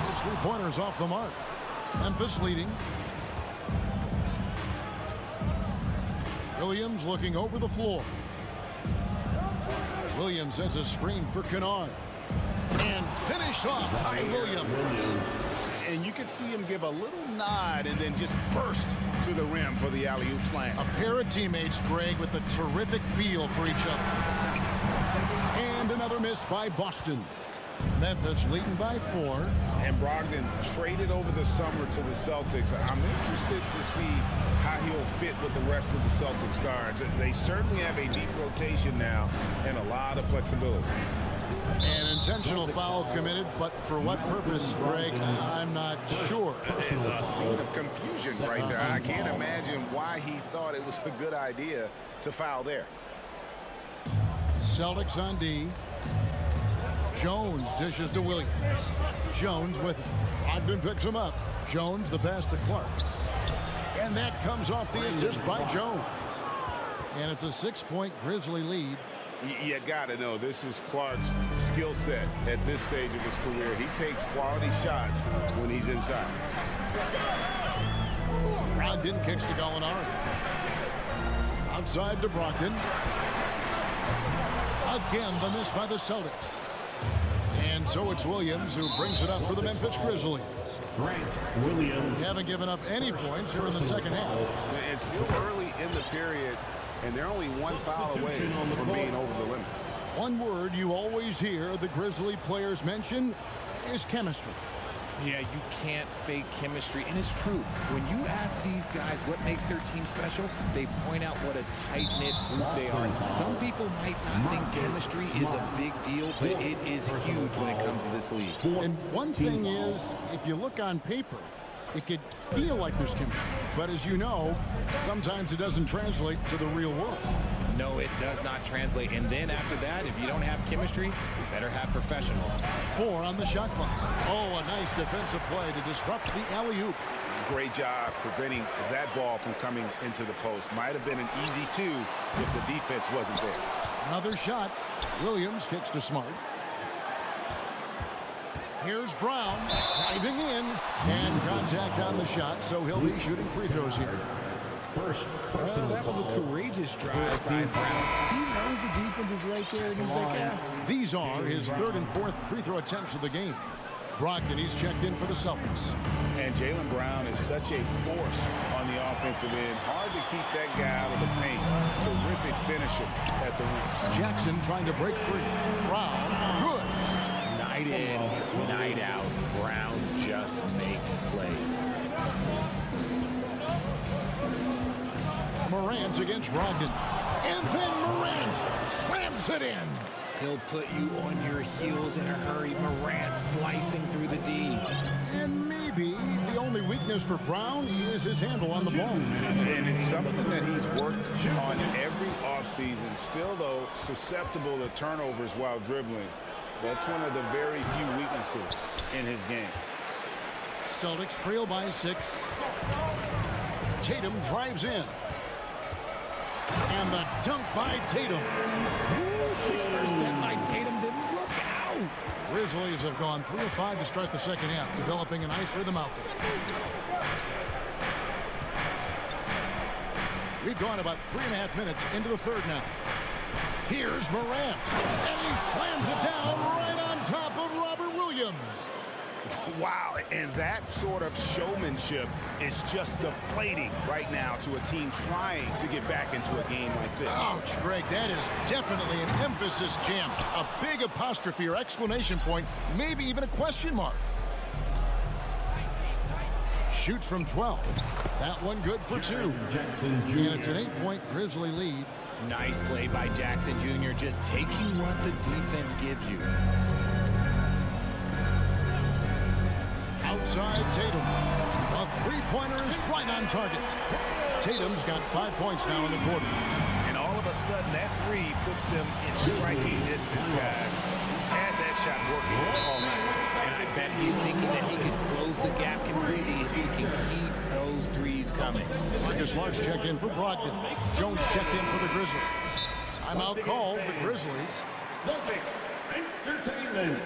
His three-pointers off the mark. Memphis leading. Williams looking over the floor. Williams sends a screen for Kennard. And finished off by Williams. And you can see him give a little nod and then just burst to the rim for the alley-oop slam. A pair of teammates, Greg, with a terrific feel for each other. And another miss by Boston. Memphis leading by 4. And Brogdon traded over the summer to the Celtics. I'm interested to see how he'll fit with the rest of the Celtics guards. They certainly have a deep rotation now and a lot of flexibility. An intentional foul committed, but for what purpose, Greg, I'm not sure. A scene of confusion right there. I can't imagine why he thought it was a good idea to foul there. Celtics on D. Jones dishes to Williams. Jones with it. Brogdon picks him up. Jones the pass to Clark. And that comes off the assist by Jones. And it's a 6-point Grizzly lead. You got to know, this is Clark's skill set at this stage of his career. He takes quality shots when he's inside. Brogdon kicks to Gallinari. Outside to Brogdon. Again, the miss by the Celtics. And so it's Williams who brings it up for the Memphis Grizzlies. Williams. They haven't given up any points here in the second half. It's still early in the period, and they're only one foul away from being over the limit. One word you always hear the Grizzly players mention is chemistry. Yeah, you can't fake chemistry, and it's true. When you ask these guys what makes their team special, they point out what a tight-knit group they are. Some people might not think chemistry is a big deal, but it is huge when it comes to this league. And one thing is, if you look on paper, it could feel like there's chemistry. But as you know, sometimes it doesn't translate to the real world. No, it does not translate. And then after that, if you don't have chemistry, you better have professionals. 4 on the shot clock. Oh, a nice defensive play to disrupt the alley-oop. Great job preventing that ball from coming into the post. Might have been an easy 2 if the defense wasn't there. Another shot. Williams kicks to Smart. Here's Brown driving in, and contact on the shot, so he'll be shooting free throws here. That was a courageous drive by Brown. He knows the defense is right there, and he's like, yeah. These are his 3rd and 4th free throw attempts of the game. Brogdon, he's checked in for the Celtics. And Jaylen Brown is such a force on the offensive end. Hard to keep that guy out of the paint. Terrific finisher at the rim. Jackson trying to break free. Brown, good. Night in, night out, Brown just makes plays. Morant against Brogdon. And then Morant slams it in. He'll put you on your heels in a hurry. Morant slicing through the D. And maybe the only weakness for Brown is his handle on the ball. And it's something that he's worked on every offseason. Still, though, susceptible to turnovers while dribbling. That's one of the very few weaknesses in his game. Celtics trail by 6. Tatum drives in. And the dunk by Tatum. First step by Tatum, then look out. Grizzlies have gone 3 of 5 to start the second half, developing a nice rhythm out there. We've gone about 3.5 minutes into the third now. Here's Morant, and he slams it down right on top of Robert Williams. Wow, and that sort of showmanship is just deflating right now to a team trying to get back into a game like this. Ouch, Greg, that is definitely an emphasis jam. A big apostrophe or exclamation point, maybe even a question mark. Shoots from 12. That one good for 2. And it's an 8-point Grizzly lead. Nice play by Jackson Jr. Just taking what the defense gives you. Outside Tatum. A 3-pointer is right on target. Tatum's got 5 points now in the quarter. And all of a sudden, that 3 puts them in striking distance, guys. He's had that shot working all night. And I bet he's thinking that he can close the gap completely if he can keep those 3s coming. Marcus Smart's checked in for Brogdon. Jones checked in for the Grizzlies. Timeout called the Grizzlies. Celtics Entertainment.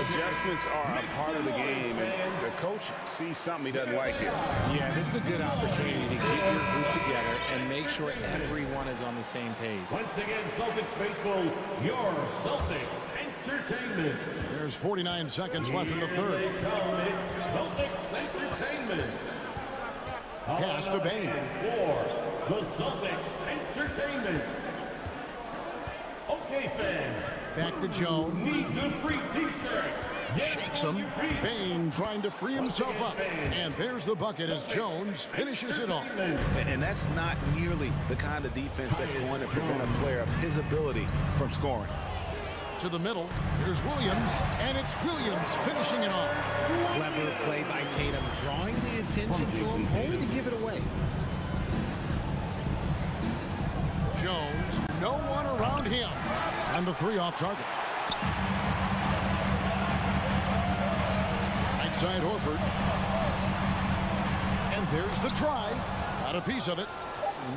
Adjustments are a part of the game, and the coach sees something he doesn't like here. Yeah, this is a good opportunity to get your group together and make sure everyone is on the same page. Once again, Celtics faithful, your Celtics Entertainment. There's 49 seconds left in the third. Celtics Entertainment. Pass to Bain. For the Celtics Entertainment. Okay. Back to Jones. Shakes him. Bain trying to free himself up. And there's the bucket as Jones finishes it off. And that's not nearly the kind of defense that's going to prevent a player of his ability from scoring. To the middle, here's Williams, and it's Williams finishing it off. Clever play by Tatum, drawing the attention to him, only to give it away. Jones, no one around him. And the three off target. Right side Horford. And there's the drive. Got a piece of it.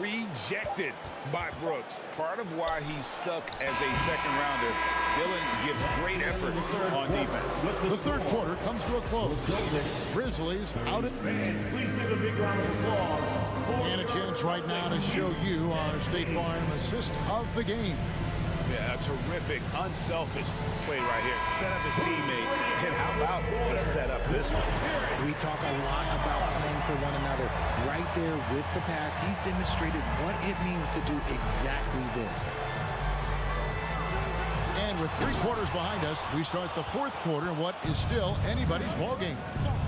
Rejected by Brooks. Part of why he's stuck as a second rounder. Dillon gives great effort on defense. The third quarter comes to a close. Grizzlies out at Please give a big round of applause. and a chance right now to show you our State Farm assist of the game. Yeah, a terrific, unselfish play right here. Set up his teammate. And how about the setup this one? We talk a lot about playing for one another. Right there with the pass, he's demonstrated what it means to do exactly this. And with 3 quarters behind us, we start the fourth quarter in what is still anybody's ball game.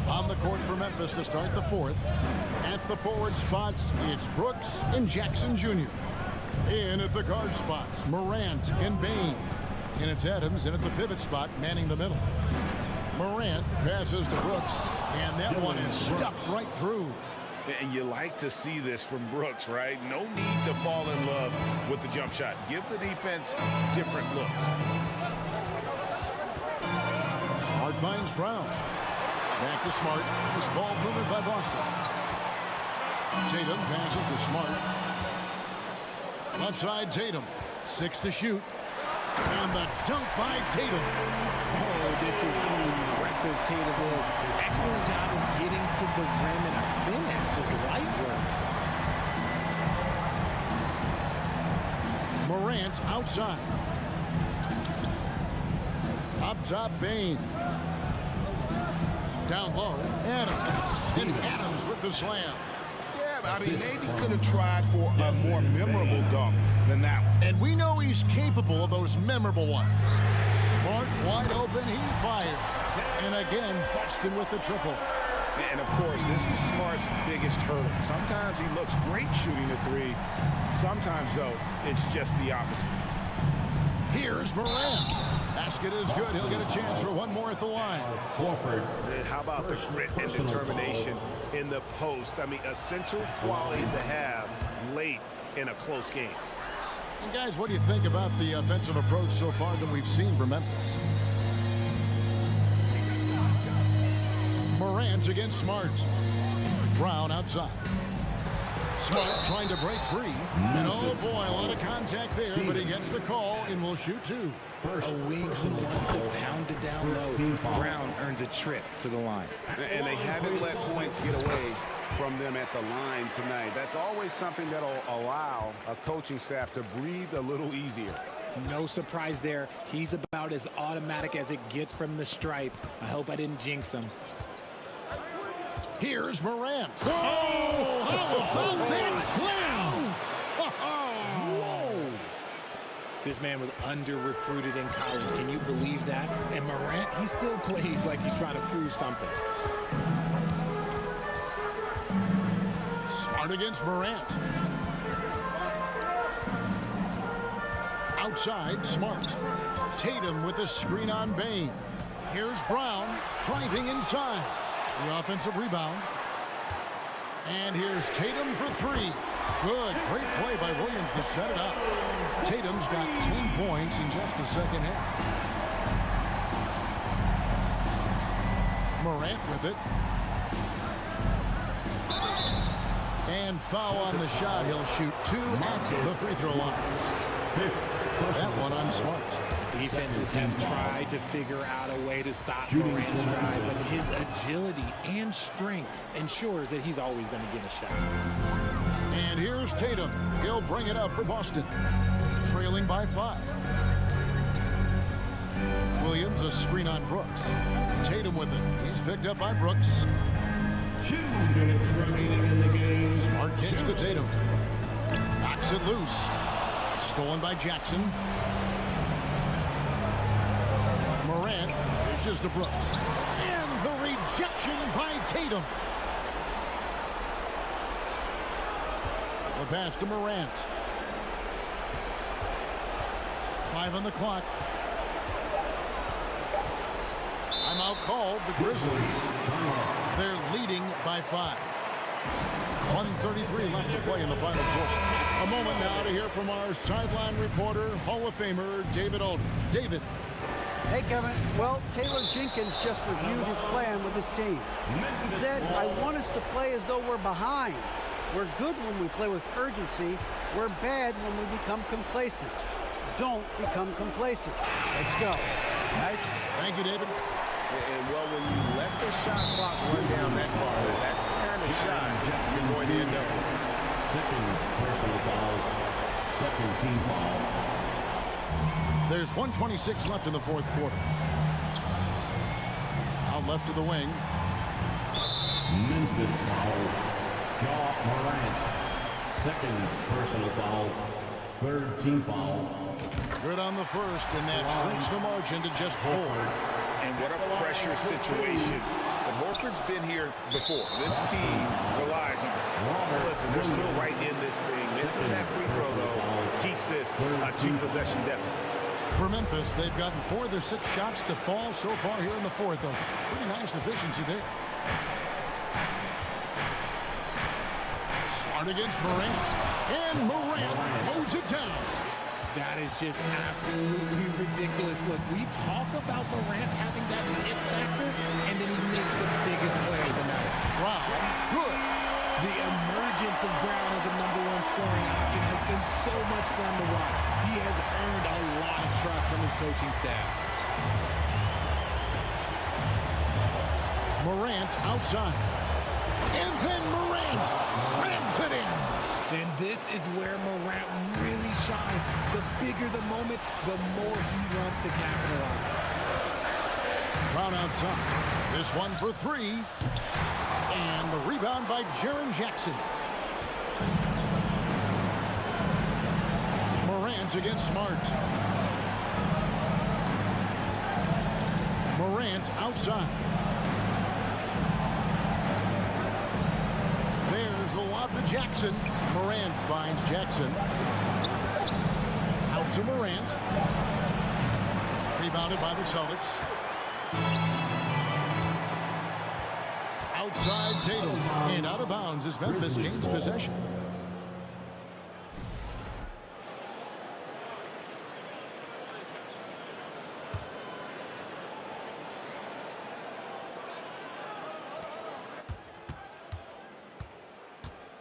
On the court for Memphis to start the fourth. At the forward spots, it's Brooks and Jackson Jr. In at the guard spots, Morant and Bain. And it's Adams in at the pivot spot, manning the middle. Morant passes to Brooks, and that one is stuffed right through. And you like to see this from Brooks, right? No need to fall in love with the jump shot. Give the defense different looks. Smart finds Brown. Back to Smart. This ball moved by Boston. Tatum passes to Smart. Left side Tatum. 6 to shoot. And the dunk by Tatum. Oh, this is how aggressive Tatum is. Excellent job of getting to the rim and a finish. Just light work. Morant outside. Up top, Bain. Down low, Adams. And Adams with the slam. Yeah, I mean, maybe could have tried for a more memorable dunk than that one. And we know he's capable of those memorable ones. Smart, wide open, he fires. And again, Boston with the triple. And, of course, this is Smart's biggest hurdle. Sometimes he looks great shooting the three. Sometimes, though, it's just the opposite. Here's Morant. Basket is good. He'll get a chance for one more at the line. How about the grit and determination in the post? I mean, essential qualities to have late in a close game. And guys, what do you think about the offensive approach so far that we've seen from Memphis? Morant against Smart. Brown outside. Smart trying to break free. And oh boy, a lot of contact there, but he gets the call and will shoot 2. A wing who wants to pound it down low. Brown earns a trip to the line. And they haven't let points get away from them at the line tonight. That's always something that'll allow a coaching staff to breathe a little easier. No surprise there. He's about as automatic as it gets from the stripe. I hope I didn't jinx him. Here's Morant. Oh, how about that slam? Whoa. This man was under-recruited in college. Can you believe that? And Morant, he still plays like he's trying to prove something. Smart against Morant. Outside, Smart. Tatum with a screen on Bain. Here's Brown driving inside. The offensive rebound. And here's Tatum for 3. Good. Great play by Williams to set it up. Tatum's got 10 points in just the second half. Morant with it. And foul on the shot. He'll shoot 2 at the free throw line. That one on Smart. Defenses have tried to figure out a way to stop Morant's drive, but his agility and strength ensures that he's always going to get a shot. And here's Tatum. He'll bring it up for Boston. Trailing by 5. Williams a screen on Brooks. Tatum with it. He's picked up by Brooks. 2 minutes remaining in the game. Smart kicks to Tatum. Knocks it loose. Stolen by Jackson. Dishes to Brooks. And the rejection by Tatum. The pass to Morant. 5 on the clock. Timeout called. The Grizzlies. They're leading by 5. 1:33 left to play in the final quarter. A moment now to hear from our sideline reporter, Hall of Famer David Aldridge. David. Hey, Kevin. Well, Taylor Jenkins just reviewed his plan with his team. He said, I want us to play as though we're behind. We're good when we play with urgency. We're bad when we become complacent. Don't become complacent. Let's go. Nice. Thank you, David. And well, when you let the shot clock run down that far, that's the kind of shot you're going to end up with. Second personal foul. Second team foul. There's 1:26 left in the fourth quarter. Out left of the wing. Memphis foul. Morant. Second personal foul. Third team foul. Good on the first, and that shrinks the margin to just 4. And what a pressure situation. But Horford's been here before. This team relies on him. Listen, they're still right in this thing. Missing that free throw, though, keeps this a 2-possession deficit. For Memphis, they've gotten 4 of their 6 shots to fall so far here in the fourth. A pretty nice efficiency there. Smart against Morant. And Morant mows it down. That is just absolutely ridiculous. Look, we talk about Morant having that it factor, and then he makes the biggest play of the night. Wow, good. The emergence of Brown as a #1 scoring option has been so much fun to watch. He has earned a lot of trust from his coaching staff. Morant outside. And then Morant slams it in. And this is where Morant really shines. The bigger the moment, the more he wants to capitalize. Brown outside. This one for 3. And the rebound by Jaren Jackson. Morant against Smart. Morant outside. There's the lob to Jackson. Morant finds Jackson. Out to Morant. Rebounded by the Celtics. Outside Tatum. And out of bounds as Memphis gains possession.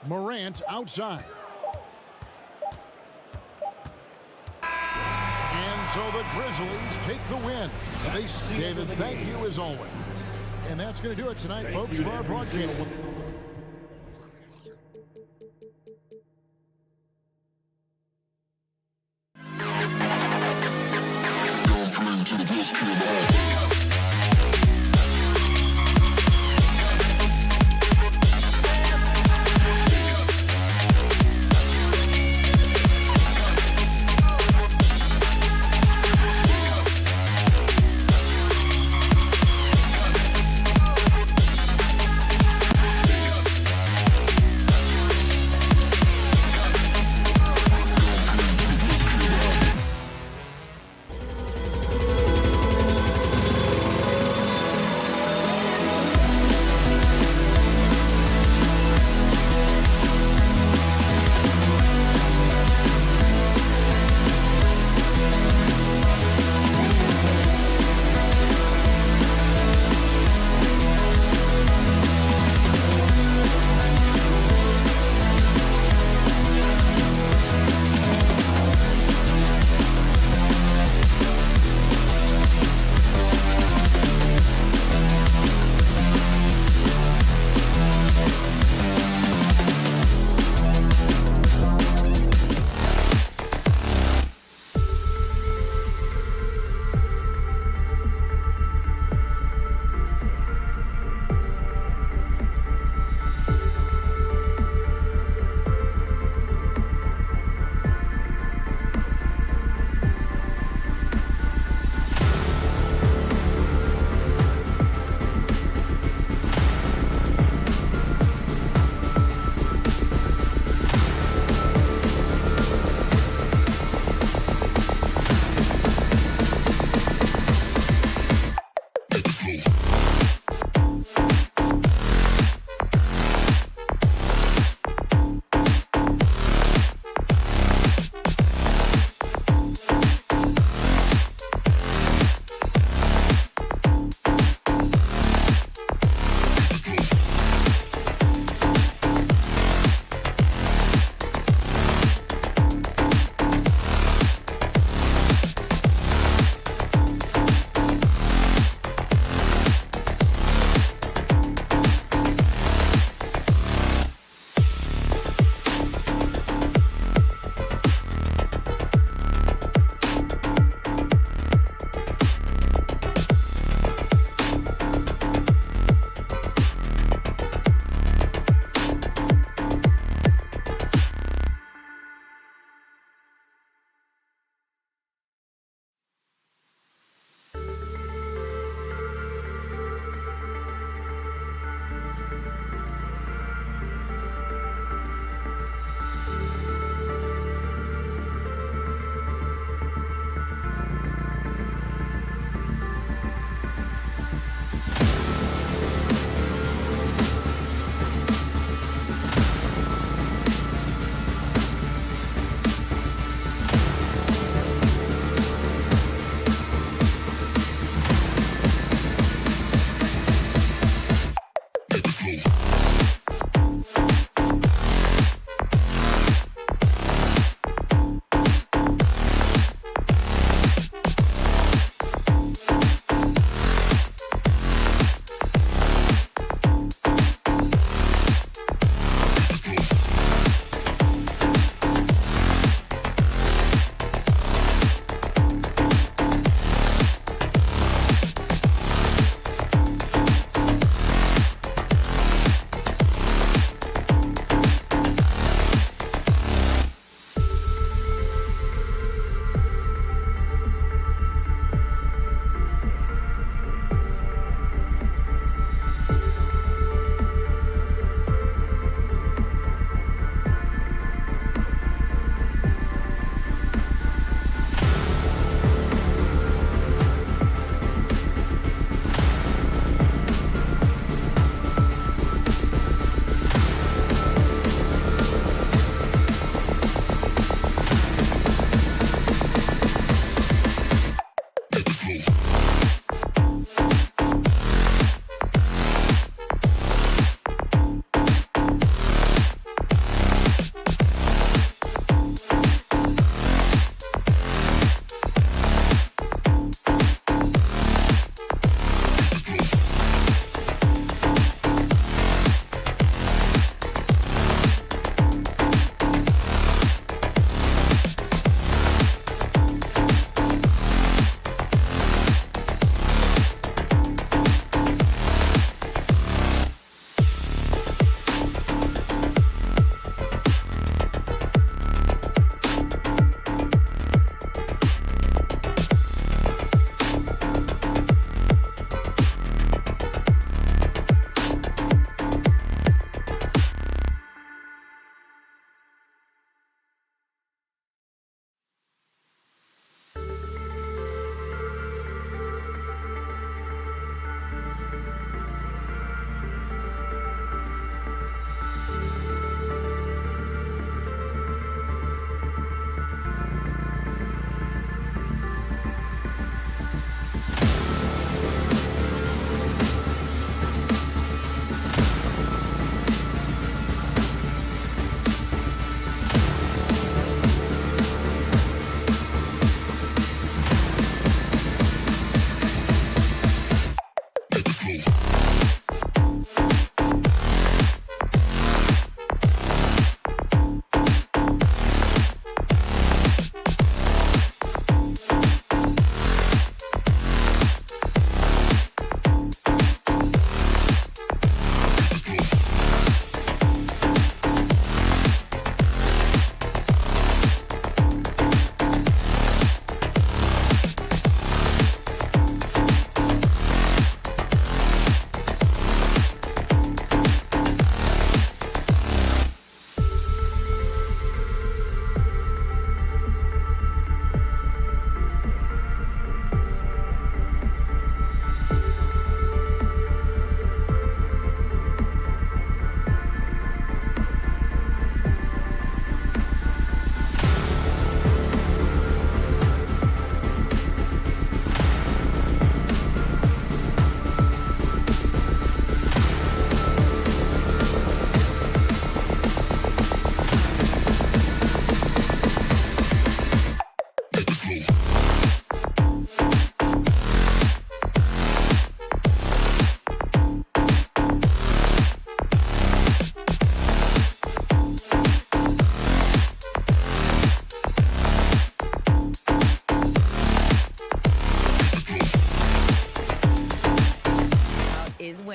Morant outside. And so the Grizzlies take the win. David, thank you as always. And that's going to do it tonight, folks, for our broadcast.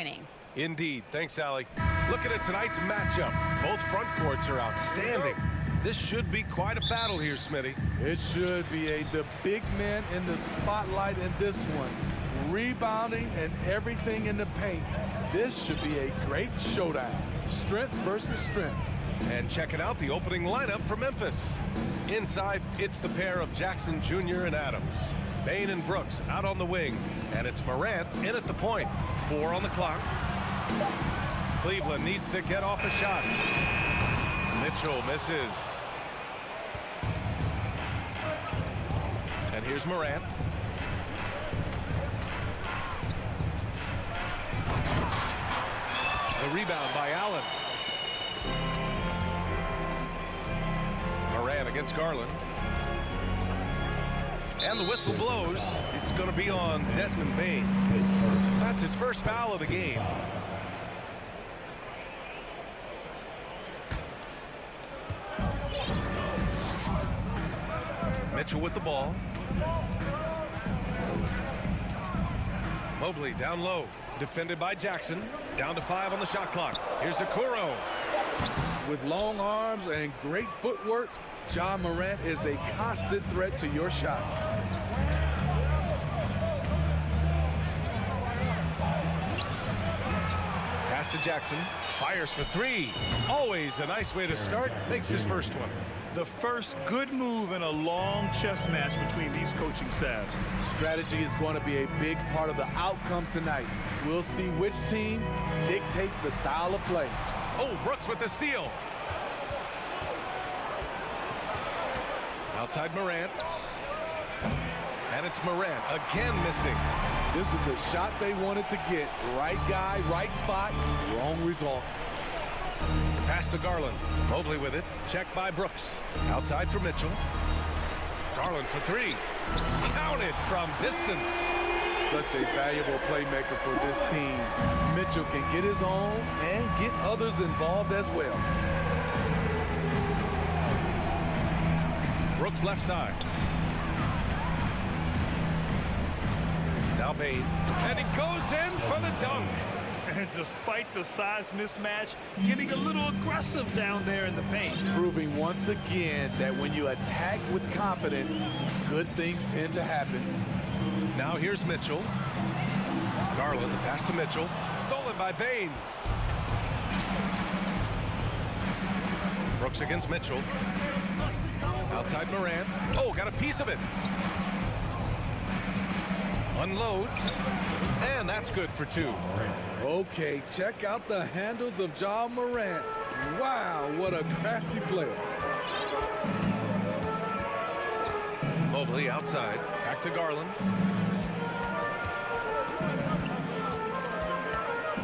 winning. Indeed. Thanks, Allie. Looking at tonight's matchup, both front courts are outstanding. This should be quite a battle here, Smitty. It should be. The big men in the spotlight in this one. Rebounding and everything in the paint. This should be a great showdown. Strength versus strength. And checking out the opening lineup for Memphis. Inside, it's the pair of Jackson Jr. and Adams. Bain and Brooks out on the wing. And it's Morant in at the point. 4 on the clock. Cleveland needs to get off a shot. Mitchell misses. And here's Morant. The rebound by Allen. Morant against Garland. And the whistle blows. It's going to be on Desmond Bain. That's his first foul of the game. Mitchell with the ball. Mobley down low. Defended by Jackson. Down to 5 on the shot clock. Here's Okoro. With long arms and great footwork, Ja Morant is a constant threat to your shot. Pass to Jackson. Fires for 3. Always a nice way to start. Makes his first one. The first good move in a long chess match between these coaching staffs. Strategy is going to be a big part of the outcome tonight. We'll see which team dictates the style of play. Oh, Brooks with the steal. Outside Morant. And it's Morant again missing. This is the shot they wanted to get. Right guy, right spot, wrong result. Pass to Garland. Mobley with it. Checked by Brooks. Outside for Mitchell. Garland for 3. Counted from distance. Such a valuable playmaker for this team. Mitchell can get his own and get others involved as well. Brooks left side. Now Bain. And he goes in for the dunk. And despite the size mismatch, getting a little aggressive down there in the paint. Proving once again that when you attack with confidence, good things tend to happen. Now here's Mitchell. Garland, the pass to Mitchell. Stolen by Bain. Brooks against Mitchell. Outside Morant. Oh, got a piece of it. Unloads. And that's good for 2. Okay, check out the handles of Ja Morant. Wow, what a crafty player. Mobley outside. Back to Garland.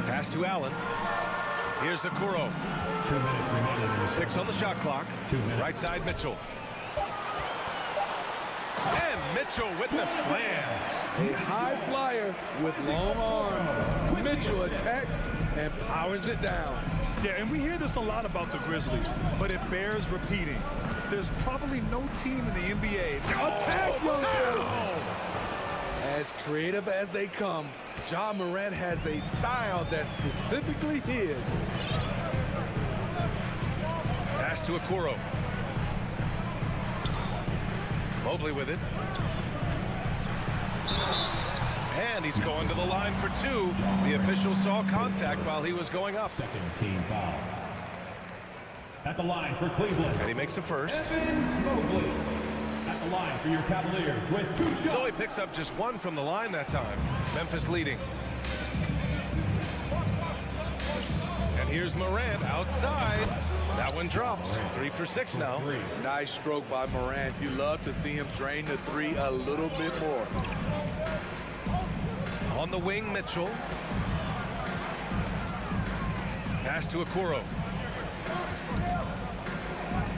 Pass to Allen. Here's Okoro. 2 minutes remaining. 6 on the shot clock. 2 minutes. Right side Mitchell. And Mitchell with the slam. A high flyer with long arms. Mitchell attacks and powers it down. Yeah, and we hear this a lot about the Grizzlies, but it bears repeating. There's probably no team in the NBA. Attack, young fellow! As creative as they come, Ja Morant has a style that's specifically his. Pass to Okoro. Mobley with it. And he's going to the line for 2. The official saw contact while he was going up. Second team foul. At the line for Cleveland. And he makes a first. Mobley. At the line for your Cavaliers with 2 shots. So he picks up just 1 from the line that time. Memphis leading. And here's Morant outside. That one drops. 3 for 6 now. Nice stroke by Morant. You love to see him drain the 3 a little bit more. On the wing, Mitchell. Pass to Okoro.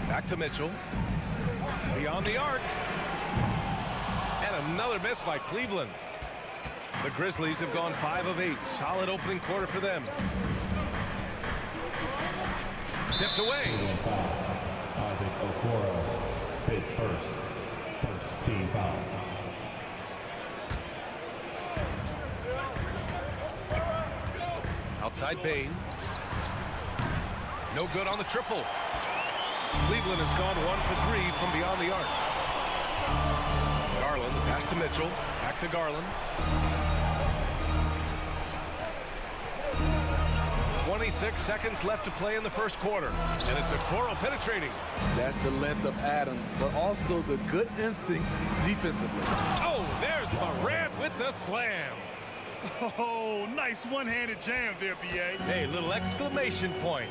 Back to Mitchell. Beyond the arc. And another miss by Cleveland. The Grizzlies have gone 5 of 8. Solid opening quarter for them. Tipped away. Isaac Okoro, his first team foul. Outside Bain. No good on the triple. Cleveland has gone 1 for 3 from beyond the arc. Garland, the pass to Mitchell. Back to Garland. 26 seconds left to play in the first quarter. And it's Okoro penetrating. That's the length of Adams, but also the good instincts defensively. Oh, there's Morant with the slam. Oh, nice one-handed jam there, B.A. Hey, little exclamation point.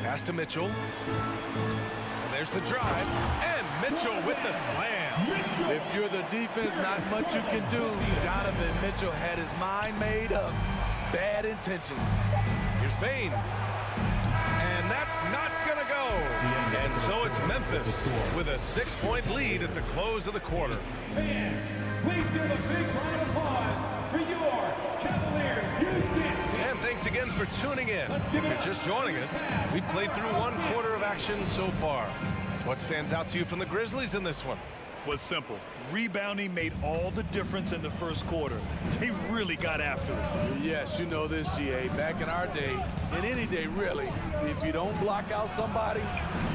Pass to Mitchell. And there's the drive. And Mitchell with the slam. If you're the defense, not much you can do. Donovan Mitchell had his mind made up. Bad intentions. Here's Bain. And that's not going to go. And so it's Memphis with a 6-point lead at the close of the quarter. Fans, please give a big round of applause for your Cavaliers. And thanks again for tuning in. If you're just joining us, we've played through 1 quarter of action so far. What stands out to you from the Grizzlies in this one? Was simple. Rebounding made all the difference in the first quarter. They really got after it. Yes, you know this, GA. Back in our day, in any day really, if you don't block out somebody,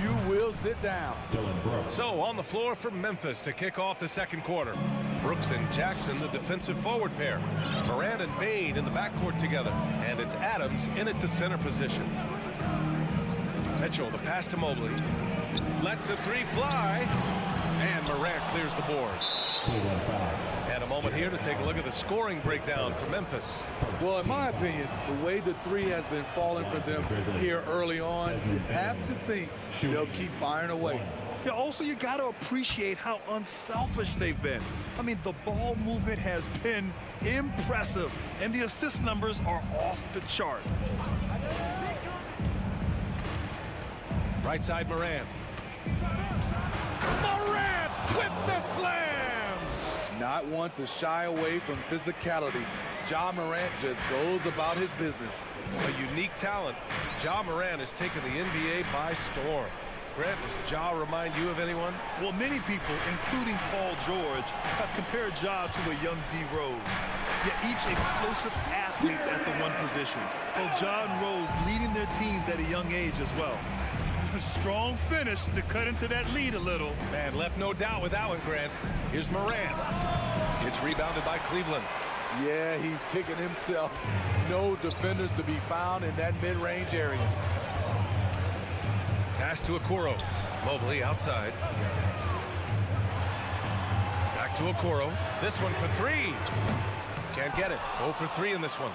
you will sit down. So on the floor for Memphis to kick off the second quarter. Brooks and Jackson, the defensive forward pair. Morant and Bain in the backcourt together. And it's Adams in at the center position. Mitchell, the pass to Mobley. Lets the three fly. And Morant clears the board. And a moment here to take a look at the scoring breakdown for Memphis. Well, in my opinion, the way the three has been falling for them here early on, you have to think they'll keep firing away. Yeah, also, you got to appreciate how unselfish they've been. I mean, the ball movement has been impressive, and the assist numbers are off the chart. Right side, Morant. Morant with the slam! Not one to shy away from physicality. Ja Morant just goes about his business. A unique talent. Ja Morant has taken the NBA by storm. Grant, does Ja remind you of anyone? Well, many people, including Paul George, have compared Ja to a young D. Rose. Yet each explosive athletes at the one position. Well, Ja and Rose leading their teams at a young age as well. A strong finish to cut into that lead a little. Man, left no doubt with that one, Grant. Here's Morant. It's rebounded by Cleveland. Yeah, he's kicking himself. No defenders to be found in that mid-range area. Pass to Okoro. Mobley outside. Back to Okoro. This one for three. Can't get it. 0 for 3 in this one.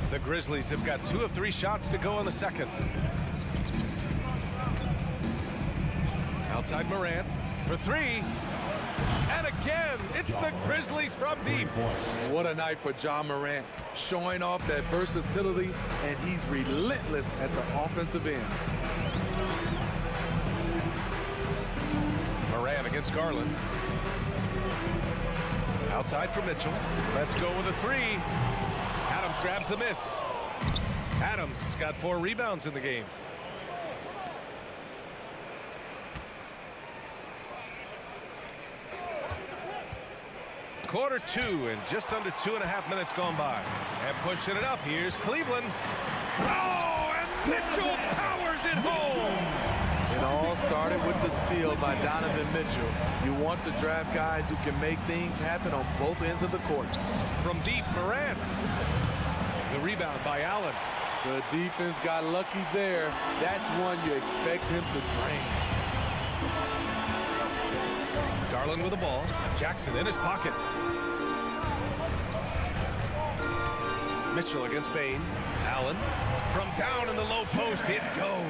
The Grizzlies have got 2 of 3 shots to go in the second. Outside Morant for 3. And again, it's the Grizzlies from deep. What a night for Ja Morant, showing off that versatility, and he's relentless at the offensive end. Morant against Garland. Outside for Mitchell. Let's go with a 3. Adams grabs the miss. Adams has got 4 rebounds in the game. Quarter 2 and just under 2.5 minutes gone by. And pushing it up, here's Cleveland. Oh, and Mitchell powers it home. It all started with the steal by Donovan Mitchell. You want to draft guys who can make things happen on both ends of the court. From deep, Morant. The rebound by Allen. The defense got lucky there. That's one you expect him to drain. Garland with the ball. Jackson in his pocket. Mitchell against Bain. Allen. From down in the low post, it goes.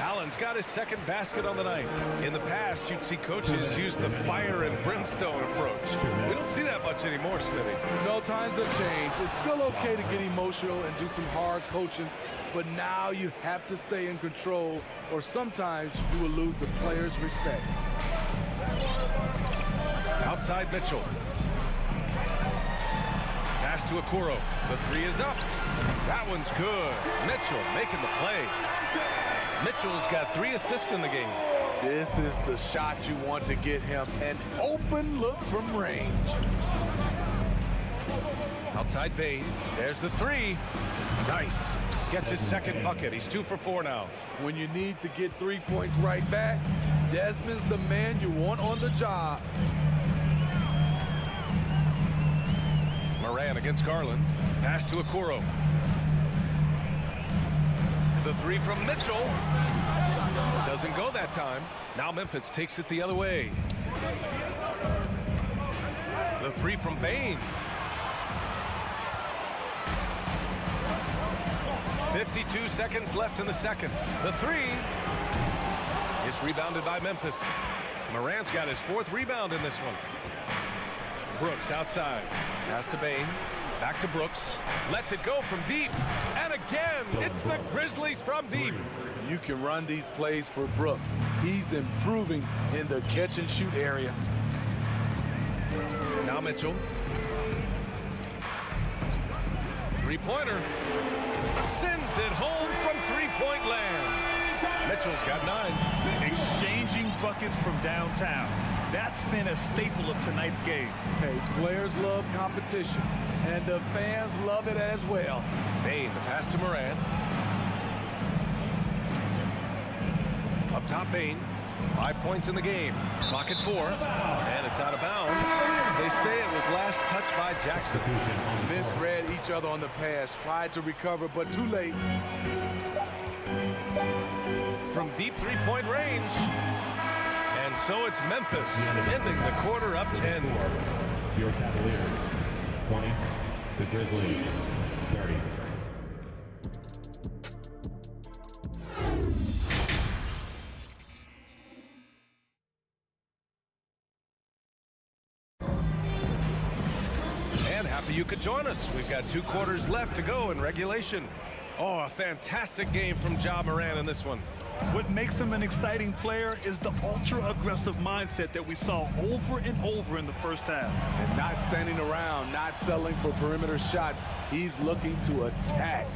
Allen's got his second basket on the night. In the past, you'd see coaches use the fire and brimstone approach. We don't see that much anymore, Smithy. No, times have changed. It's still okay to get emotional and do some hard coaching, but now you have to stay in control, or sometimes you will lose the players' respect. Outside Mitchell. Pass to Okoro. The 3 is up. That one's good. Mitchell making the play. Mitchell's got 3 assists in the game. This is the shot you want to get him. An open look from range. Outside Bain. There's the three. Nice. Gets his second bucket. He's 2 for 4 now. When you need to get 3 points right back, Desmond's the man you want on the job. Moran against Garland. Pass to Okoro. The three from Mitchell. Doesn't go that time. Now Memphis takes it the other way. The three from Bain. 52 seconds left in the second. The three. It's rebounded by Memphis. Morant's got his 4th rebound in this one. Brooks outside. Pass to Bain. Back to Brooks. Lets it go from deep. And again, it's the Grizzlies from deep. You can run these plays for Brooks. He's improving in the catch-and-shoot area. Now Mitchell. Three-pointer. Sends it home from three-point land. Mitchell's got 9. Exchanging buckets from downtown. That's been a staple of tonight's game. Hey, players love competition, and the fans love it as well. Bain, the pass to Moran. Up top, Bain. 5 points in the game. Clock at 4. And it's out of bounds. They say it was last touched by Jackson. Misread each other on the pass. Tried to recover, but too late. From deep three-point range. And so it's Memphis ending the quarter up 10. Your Cavaliers, 20. The Grizzlies, 30. And happy you could join us. We've got 2 quarters left to go in regulation. Oh, a fantastic game from Ja Morant in this one. What makes him an exciting player is the ultra-aggressive mindset that we saw over and over in the first half. And not standing around, not settling for perimeter shots. He's looking to attack.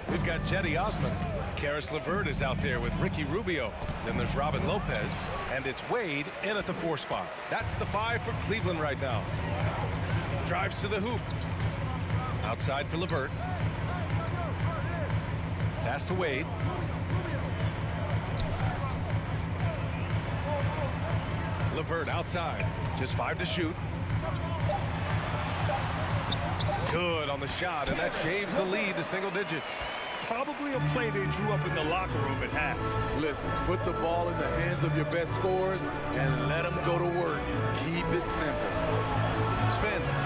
We've got Jetty Osman. Karis LeVert is out there with Ricky Rubio. Then there's Robin Lopez. And it's Wade in at the 4 spot. That's the 5 for Cleveland right now. Drives to the hoop. Outside for LeVert. Pass to Wade. LeVert outside. Just 5 to shoot. Good on the shot, and that shaves the lead to single digits. Probably a play they drew up in the locker room at half. Listen, put the ball in the hands of your best scorers and let them go to work. Keep it simple. Spins.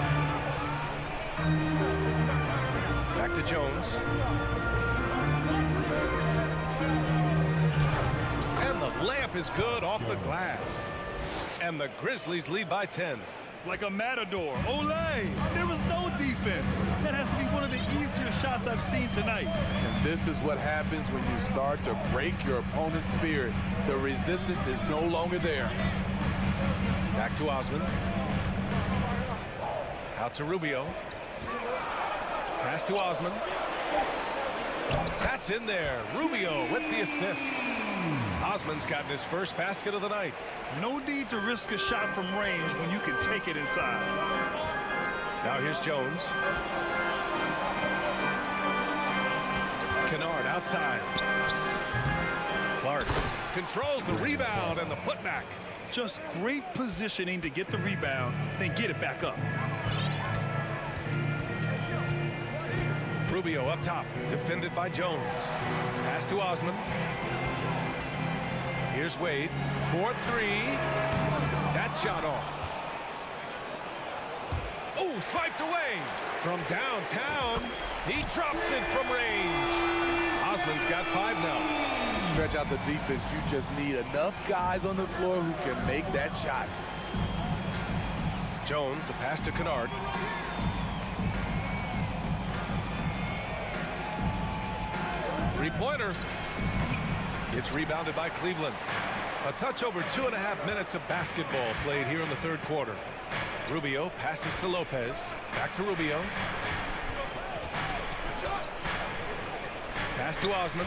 Back to Jones. And the layup is good off the glass. And the Grizzlies lead by 10. Like a matador. Olay! There was no defense. That has to be one of the easier shots I've seen tonight. And this is what happens when you start to break your opponent's spirit. The resistance is no longer there. Back to Osman. Out to Rubio. Pass to Osman. That's in there. Rubio with the assist. Osman's gotten his first basket of the night. No need to risk a shot from range when you can take it inside. Now here's Jones. Kennard outside. Clark controls the rebound and the putback. Just great positioning to get the rebound, then get it back up. Rubio up top, defended by Jones. Pass to Osman. Here's Wade. 4-3. That shot off. Oh, swiped away. From downtown, he drops it from range. Osman's got 5 now. Stretch out the defense. You just need enough guys on the floor who can make that shot. Jones, the pass to Kennard. Three-pointer. It's rebounded by Cleveland. A touch over 2.5 minutes of basketball played here in the third quarter. Rubio passes to Lopez. Back to Rubio. Pass to Osman.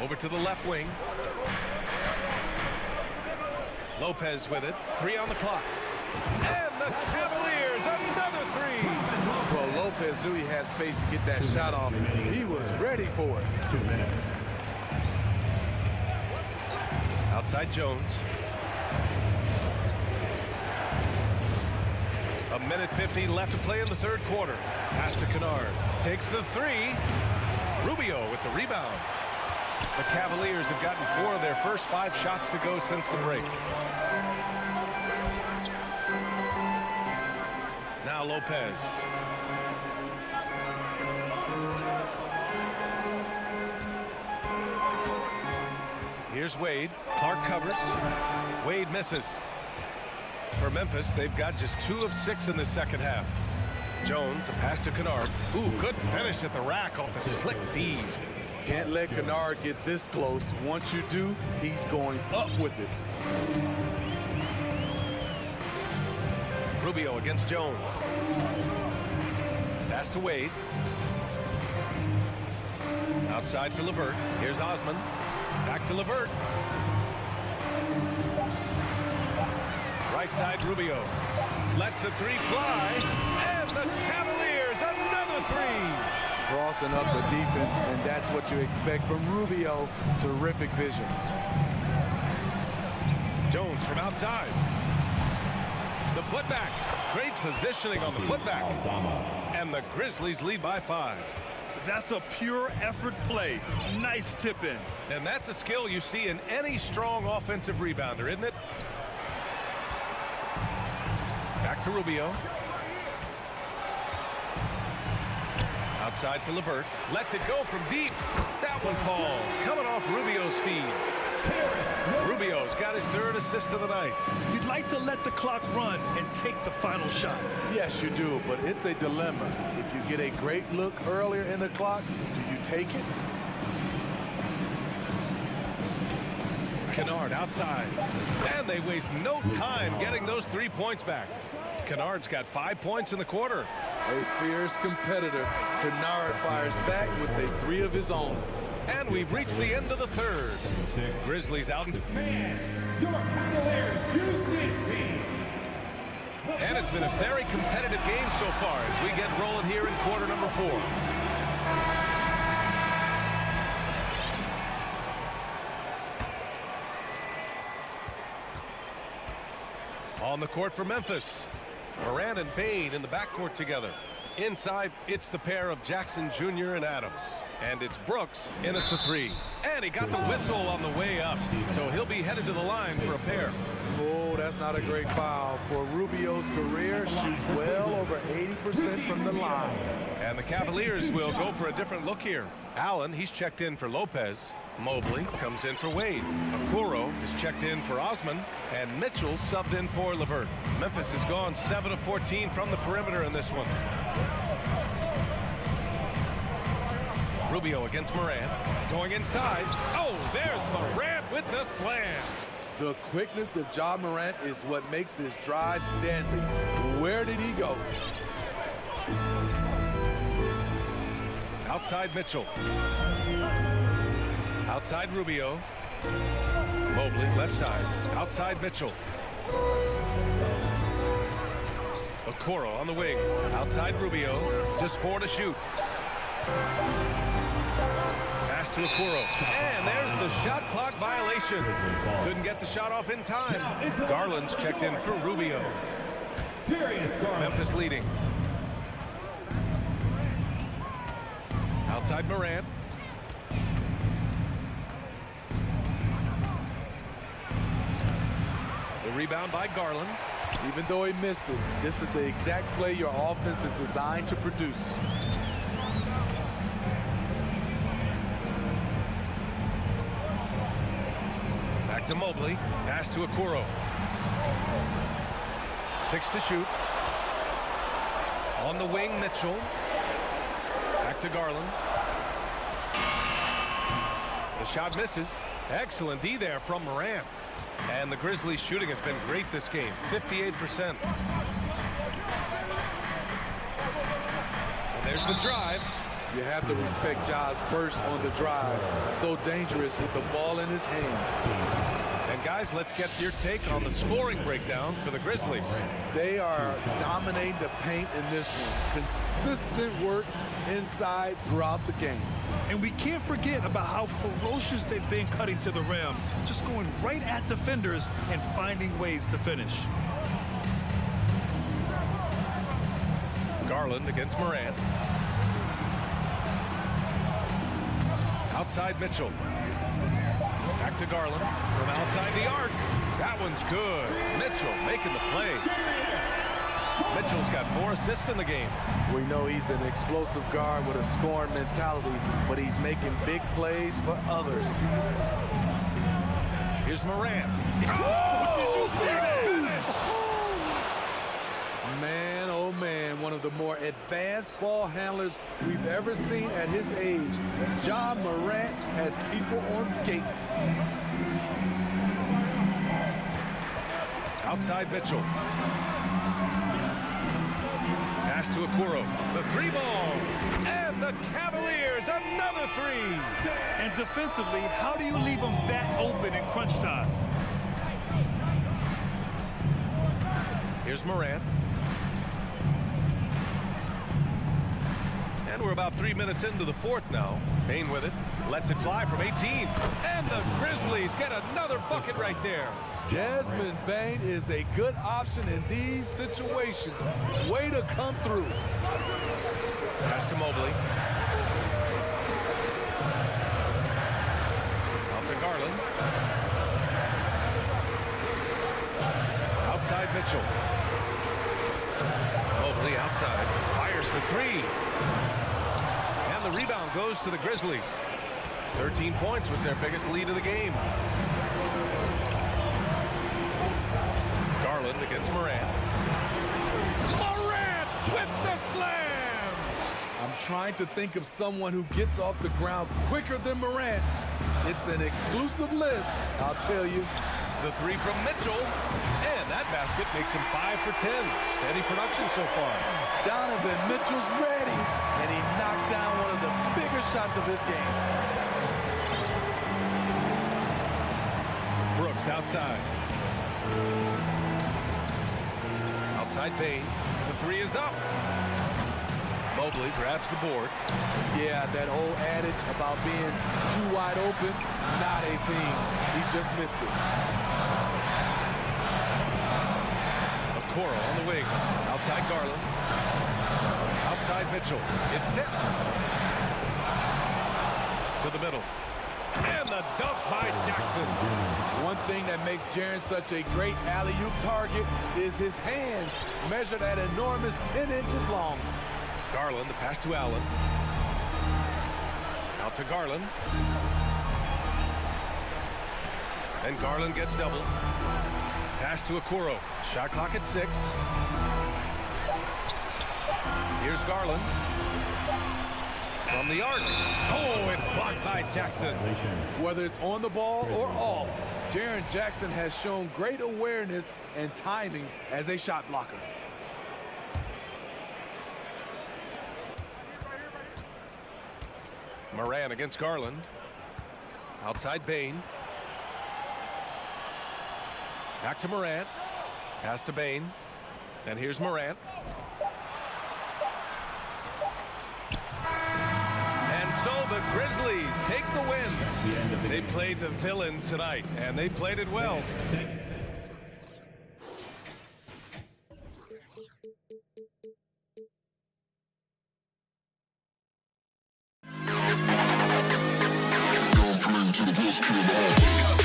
Over to the left wing. Lopez with it. 3 on the clock. And the Cavaliers, another 3. Lopez knew he had space to get that shot off. He was ready for it. 2 minutes. Outside Jones. A minute 50 left to play in the third quarter. Pass to Kennard. Takes the three. Rubio with the rebound. The Cavaliers have gotten 4 of their first 5 shots to go since the break. Now Lopez. Here's Wade. Clark covers. Wade misses. For Memphis, they've got just 2 of 6 in the second half. Jones, the pass to Kennard. Ooh, good finish at the rack off the slick feed. Can't let Kennard get this close. Once you do, he's going up with it. Rubio against Jones. Pass to Wade. Outside for LeVert. Here's Osman. Back to LeVert. Right side, Rubio. Lets the three fly. And the Cavaliers, another three. Crossing up the defense, and that's what you expect from Rubio. Terrific vision. Jones from outside. The putback. Great positioning on the putback. And the Grizzlies lead by 5. That's a pure effort play. Nice tip in. And that's a skill you see in any strong offensive rebounder, isn't it? Back to Rubio. Outside for LeVert. Lets it go from deep. That one falls. Coming off Rubio's feed. Rubio's got his 3rd assist of the night. You'd like to let the clock run and take the final shot. Yes, you do, but it's a dilemma. If you get a great look earlier in the clock, do you take it? Kennard outside. And they waste no time getting those 3 points back. Kennard's got 5 points in the quarter. A fierce competitor. Kennard fires back with a 3 of his own. And we've reached the end of the third. Grizzlies out in... And it's been a very competitive game so far as we get rolling here in quarter number 4. On the court for Memphis. Morant and Bane in the backcourt together. Inside, it's the pair of Jackson Jr. and Adams. And it's Brooks in at the 3. And he got the whistle on the way up. So he'll be headed to the line for a pair. Oh, that's not a great foul. For Rubio's career, shoots well over 80% from the line. And the Cavaliers will go for a different look here. Allen, he's checked in for Lopez. Mobley comes in for Wade. Okoro is checked in for Osman. And Mitchell subbed in for LeVert. Memphis has gone 7 of 14 from the perimeter in this one. Rubio against Morant. Going inside. Oh, there's Morant with the slam. The quickness of Ja Morant is what makes his drives deadly. Where did he go? Outside Mitchell. Outside Rubio. Mobley left side. Outside Mitchell. Okoro on the wing. Outside Rubio. Just 4 to shoot. Pass to Okoro. And there's the shot clock violation. Couldn't get the shot off in time. Garland's checked in for Rubio. Memphis leading. Outside Morant. The rebound by Garland. Even though he missed it, this is the exact play your offense is designed to produce. Back to Mobley. Pass to Okoro. 6 to shoot. On the wing, Mitchell. Back to Garland. The shot misses. Excellent D there from Morant. And the Grizzlies shooting has been great this game. 58%. And there's the drive. You have to respect Ja's burst on the drive. So dangerous with the ball in his hands. And guys, let's get your take on the scoring breakdown for the Grizzlies. They are dominating the paint in this one. Consistent work inside throughout the game. And we can't forget about how ferocious they've been cutting to the rim, just going right at defenders and finding ways to finish. Garland against Morant. Outside Mitchell. Back to Garland from outside the arc. That one's good. Mitchell making the play. Mitchell's got 4 assists in the game. We know he's an explosive guard with a scoring mentality, but he's making big plays for others. Here's Morant. Oh, did you see that finish? Man, oh man, one of the more advanced ball handlers we've ever seen at his age. Ja Morant has people on skates. Outside Mitchell. Pass to Okoro. The 3-ball. And the Cavaliers, another 3. And defensively, how do you leave them that open in crunch time? Here's Morant. And we're about 3 minutes into the fourth now. Bane with it. Lets it fly from 18. And the Grizzlies get another bucket right there. Desmond Bane is a good option in these situations. Way to come through. Pass to Mobley. Out to Garland. Outside Mitchell. Mobley outside. Fires for 3. And the rebound goes to the Grizzlies. 13 points was their biggest lead of the game. Garland against Morant. Morant with the slam! I'm trying to think of someone who gets off the ground quicker than Morant. It's an exclusive list, I'll tell you. The 3 from Mitchell. And that basket makes him 5 for 10. Steady production so far. Donovan Mitchell's ready, and he knocked down one of the bigger shots of his game. Brooks outside. Outside Bane. The 3 is up. Mobley grabs the board. Yeah, that old adage about being too wide open, not a thing. He just missed it. Okoro on the wing. Outside Garland. Outside Mitchell. It's tipped. To the middle. And the dunk by Jackson. One thing that makes Jaren such a great alley-oop target is his hands, measured at enormous 10 inches long. Garland, the pass to Allen. Out to Garland. And Garland gets doubled. Pass to Okoro. Shot clock at 6. Here's Garland. From the arc. Oh, it's blocked by Jackson. Whether it's on the ball or off, Jaren Jackson has shown great awareness and timing as a shot blocker. Moran against Garland. Outside Bane. Back to Morant. Pass to Bane. And here's Morant. And so the Grizzlies take the win. They played the villain tonight, and they played it well. To the best kid in the hall.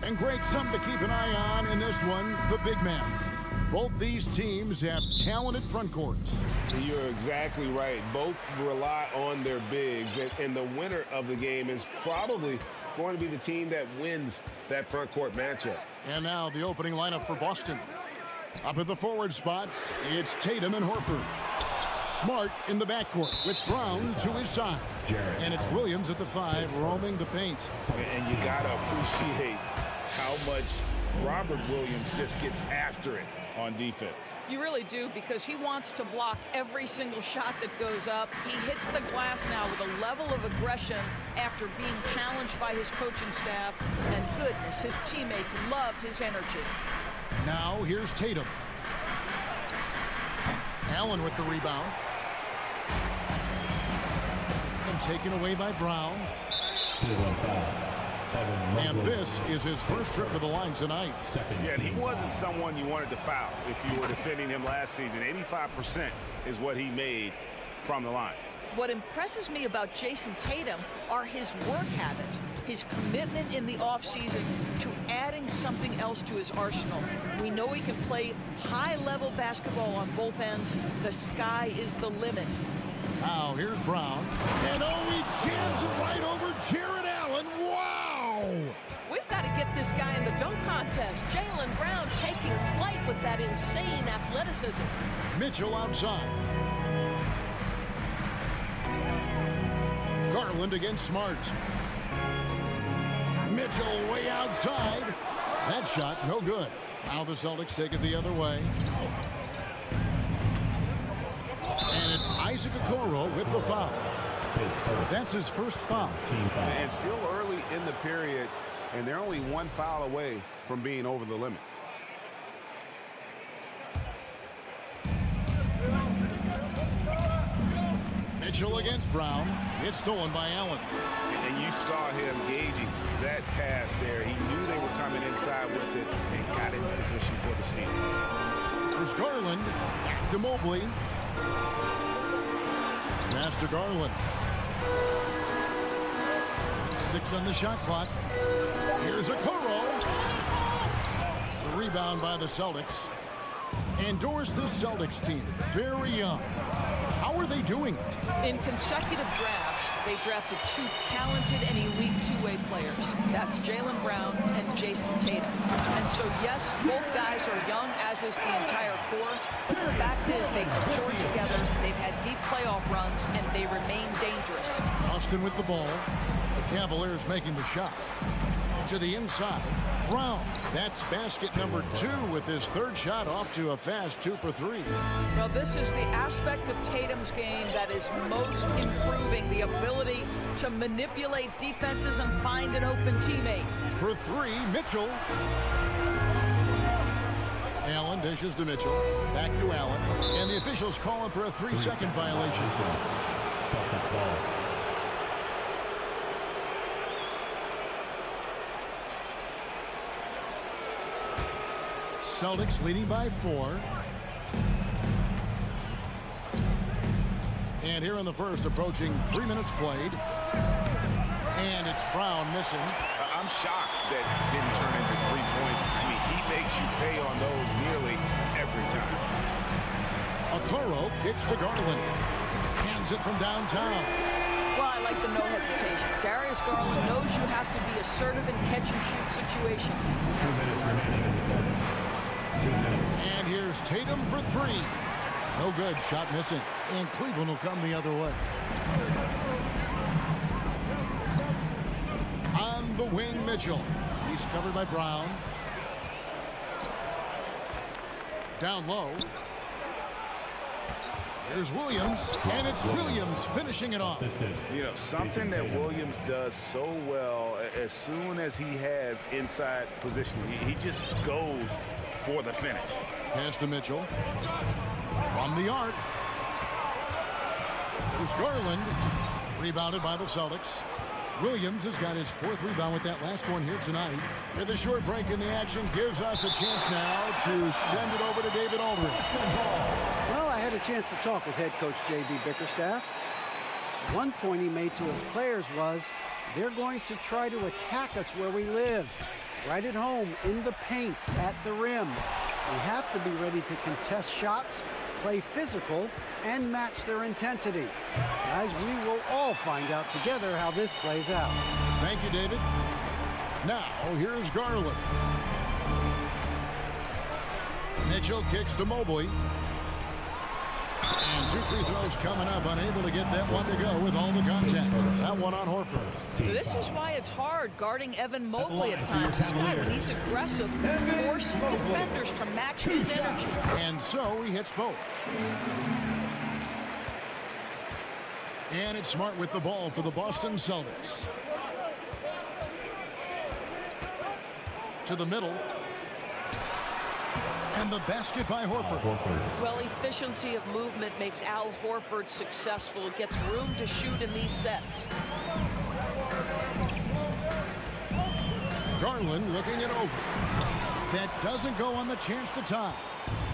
And great, something to keep an eye on in this one, the big man. Both these teams have talented front courts. You're exactly right. Both rely on their bigs, and the winner of the game is probably going to be the team that wins that front court matchup. And now the opening lineup for Boston. Up at the forward spots, it's Tatum and Horford. Smart in the backcourt with Brown to his side. And it's Williams at the 5 roaming the paint. And you got to appreciate how much Robert Williams just gets after it on defense. You really do, because he wants to block every single shot that goes up. He hits the glass now with a level of aggression after being challenged by his coaching staff. And goodness, his teammates love his energy. Now here's Tatum. Allen with the rebound. And taken away by Brown. And this is his first trip to the line tonight. Yeah, and he wasn't someone you wanted to foul if you were defending him last season. 85% is what he made from the line. What impresses me about Jason Tatum are his work habits, his commitment in the offseason to adding something else to his arsenal. We know he can play high-level basketball on both ends. The sky is the limit. Now here's Brown. And he jams it right over Jared Allen. Wow! We've got to get this guy in the dunk contest. Jaylen Brown taking flight with that insane athleticism. Mitchell outside. Garland against Smart. Mitchell way outside. That shot no good. Now the Celtics take it the other way. And it's Isaac Okoro with the foul. That's his first foul. And still early in the period, and they're only one foul away from being over the limit. Mitchell against Brown. It's stolen by Allen. And you saw him gauging that pass there. He knew they were coming inside with it and got in position for the steal. There's Garland. Back to Mobley. Pass to Garland. 6 on the shot clock. Here's Okoro. The rebound by the Celtics. Endorse this Celtics team. Very young. How are they doing it? In consecutive drafts, they drafted 2 talented and elite two-way players. That's Jaylen Brown and Jason Tatum. And so, yes, both guys are young, as is the entire core. But the fact is, they've matured together, they've had deep playoff runs, and they remain dangerous. Austin with the ball. The Cavaliers making the shot. To the inside. Brown. That's basket number 2 with his third shot off to a fast 2 for 3. Well, this is the aspect of Tatum's game that is most improving, the ability to manipulate defenses and find an open teammate. For 3, Mitchell. Allen dishes to Mitchell. Back to Allen. And the officials calling for a 3-second violation. Second foul. Celtics leading by 4. And here in the first, approaching 3 minutes played. And it's Brown missing. I'm shocked that didn't turn into 3 points. I mean, he makes you pay on those nearly every time. Okoro kicks to Garland. Hands it from downtown. Well, I like the no hesitation. Darius Garland knows you have to be assertive in catch-and-shoot situations. 2 minutes remaining in the quarter. 2 minutes. And here's Tatum for 3. No good. Shot missing. And Cleveland will come the other way. On the wing, Mitchell. He's covered by Brown. Down low. Here's Williams. And it's Williams finishing it off. You know, something that Williams does so well, as soon as he has inside position, he just goes for the finish. Pass to Mitchell. From the arc. There's Garland. Rebounded by the Celtics. Williams has got his 4th rebound with that last one here tonight. With a short break in the action, gives us a chance now to send it over to David Aldridge. Well, I had a chance to talk with head coach J.B. Bickerstaff. One point he made to his players was, they're going to try to attack us where we live. right at home, in the paint, at the rim. We have to be ready to contest shots, play physical, and match their intensity. Guys, we will all find out together how this plays out. Thank you, David. Now, here's Garland. Mitchell kicks to Mobley. And 2 free throws coming up, unable to get that one to go with all the contact. That one on Horford. This is why it's hard guarding Evan Mobley at times. This guy, when he's aggressive, forcing defenders to match his energy. And so he hits both. And it's Smart with the ball for the Boston Celtics. To the middle. And the basket by Horford. Well, efficiency of movement makes Al Horford successful. It gets room to shoot in these sets. Garland looking it over. That doesn't go on the chance to tie.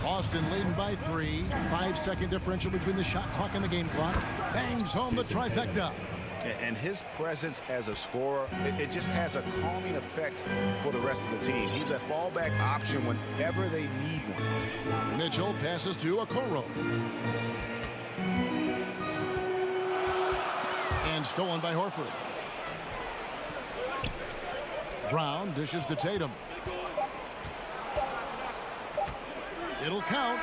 Boston leading by 3. 5-second differential between the shot clock and the game clock. Bangs home the trifecta. And his presence as a scorer, it just has a calming effect for the rest of the team. He's a fallback option whenever they need one. Mitchell passes to Okoro. And stolen by Horford. Brown dishes to Tatum. It'll count.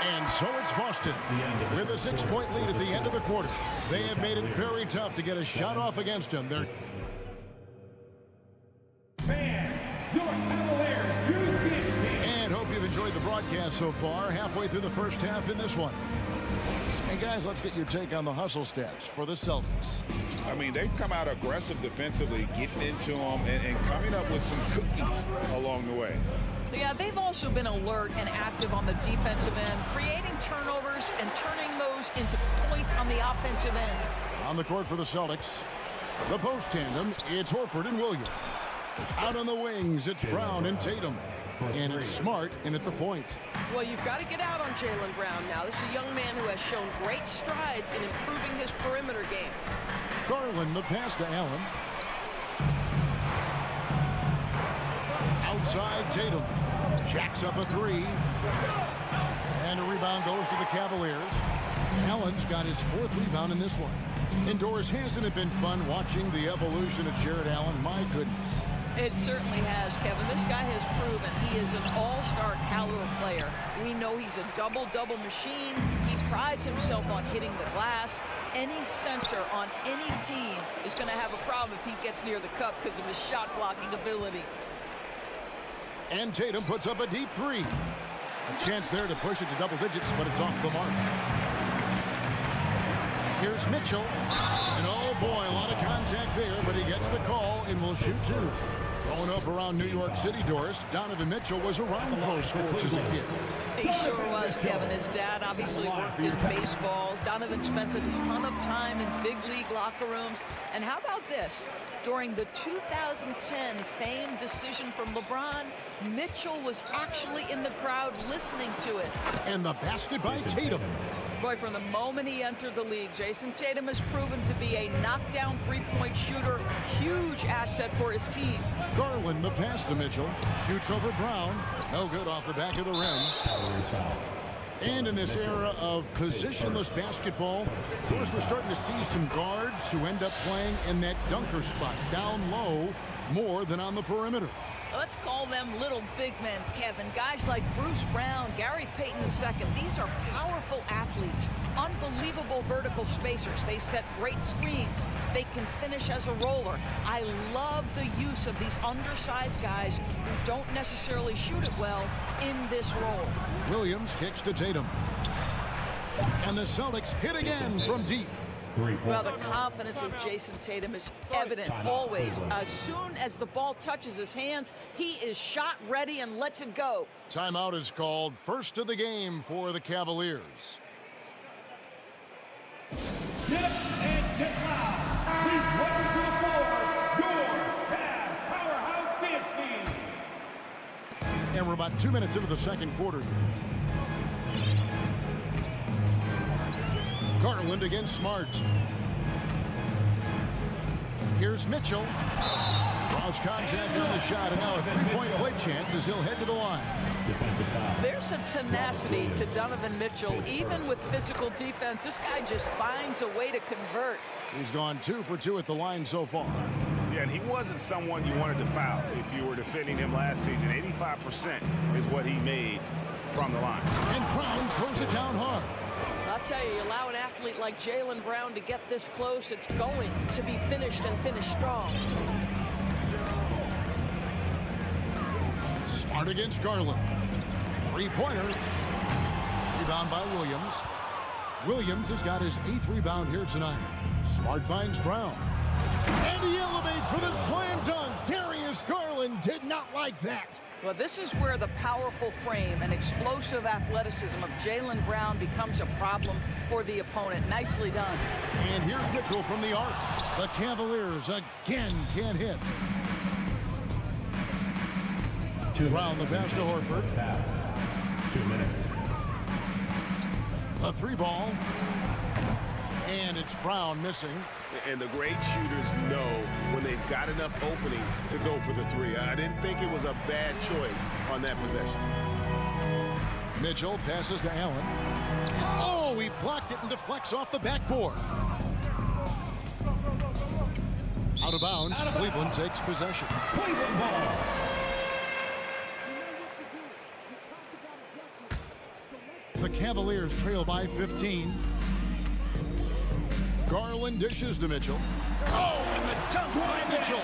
And so it's Boston with a 6-point lead at the end of the quarter. They have made it very tough to get a shot off against them. They're and hope you've enjoyed the broadcast so far. Halfway through the first half in this one. Hey guys, let's get your take on the hustle stats for the Celtics. I mean, they've come out aggressive defensively, getting into them and coming up with some cookies along the way. Yeah, they've also been alert and active on the defensive end, creating turnovers and turning those into points on the offensive end. On the court for the Celtics, the post tandem, it's Horford and Williams. Out on the wings, it's Brown and Tatum. And it's Smart in at the point. Well, you've got to get out on Jaylen Brown now. This is a young man who has shown great strides in improving his perimeter game. Garland, the pass to Allen. Outside Tatum. Jacks up a 3. And a rebound goes to the Cavaliers. Allen's got his 4th rebound in this one. Indoors, hasn't it been fun watching the evolution of Jared Allen? My goodness. It certainly has, Kevin. This guy has proven he is an all-star caliber player. We know he's a double-double machine. He prides himself on hitting the glass. Any center on any team is going to have a problem if he gets near the cup because of his shot-blocking ability. And Tatum puts up a deep 3. A chance there to push it to double digits, but it's off the mark. Here's Mitchell. And oh boy, a lot of contact there, but he gets the call and will shoot 2. Growing up around New York City, Doris, Donovan Mitchell was around pro sports as a kid. He sure was, Kevin. His dad obviously worked in baseball. Donovan spent a ton of time in big league locker rooms. And how about this? During the 2010 famed decision from LeBron, Mitchell was actually in the crowd listening to it. And the basket by Tatum. Boy, from the moment he entered the league, Jason Tatum has proven to be a knockdown three-point shooter. Huge asset for his team. Garland, the pass to Mitchell. Shoots over Brown. No good off the back of the rim. And in this era of positionless basketball, of course, we're starting to see some guards who end up playing in that dunker spot, down low, more than on the perimeter. Let's call them little big men, Kevin. Guys like Bruce Brown, Gary Payton II. These are powerful athletes, unbelievable vertical spacers. They set great screens. They can finish as a roller. I love the use of these undersized guys who don't necessarily shoot it well in this role. Williams kicks to Tatum. And the Celtics hit again from deep. Well, the confidence of Jason Tatum is evident always. As soon as the ball touches his hands, he is shot ready and lets it go. Timeout is called. First of the game for the Cavaliers. Sit and get loud. Please welcome to the floor your Cavs powerhouse dance team. And we're about 2 minutes into the second quarter. Garland against Smart. Here's Mitchell. Cross contact on the shot, and now a three-point play chance as he'll head to the line. There's a tenacity to Donovan Mitchell. Even with physical defense, this guy just finds a way to convert. He's gone 2 for 2 at the line so far. Yeah, and he wasn't someone you wanted to foul if you were defending him last season. 85% is what he made from the line. And Brown throws it down hard. I'll tell you, allow an athlete like Jaylen Brown to get this close, it's going to be finished and finished strong. Smart against Garland. Three-pointer. Rebound by Williams. Williams has got his 8th rebound here tonight. Smart finds Brown. And he elevates for the slam dunk. Darius Garland did not like that. Well, this is where the powerful frame and explosive athleticism of Jaylen Brown becomes a problem for the opponent. Nicely done. And here's Mitchell from the arc. The Cavaliers again can't hit. Brown the pass to Horford. 2 minutes. A 3-ball. And it's Brown missing. And the great shooters know when they've got enough opening to go for the 3. I didn't think it was a bad choice on that possession. Mitchell passes to Allen. Oh, he blocked it and deflects off the backboard. Out of bounds. Cleveland takes possession. Cleveland ball. The Cavaliers trail by 15. Garland dishes to Mitchell. Oh, and the dunk by Mitchell.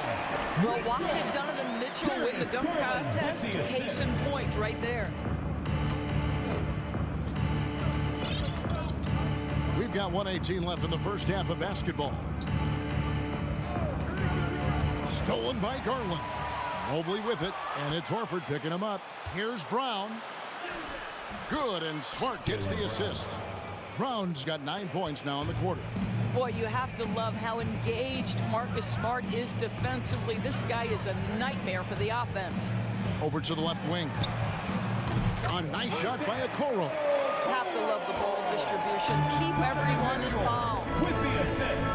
Well, why did Donovan Mitchell win the dunk contest? Case in point right there. We've got 1:18 left in the first half of basketball. Stolen by Garland. Mobley with it, and it's Horford picking him up. Here's Brown. Good, and Smart gets the assist. Brown's got 9 points now in the quarter. Boy, you have to love how engaged Marcus Smart is defensively. This guy is a nightmare for the offense. Over to the left wing. A nice shot by Okoro. Have to love the ball distribution. Keep everyone involved. With the assist.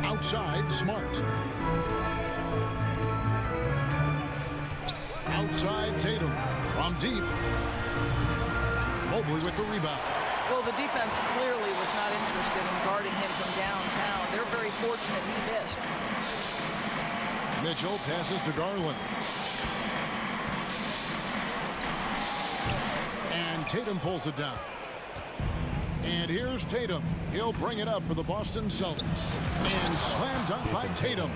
Outside, Smart. Outside, Tatum. From deep. Mobley with the rebound. Well, the defense clearly was not interested in guarding him from downtown. They're very fortunate he missed. Mitchell passes to Garland. And Tatum pulls it down. And here's Tatum. He'll bring it up for the Boston Celtics. And slam dunk by Tatum.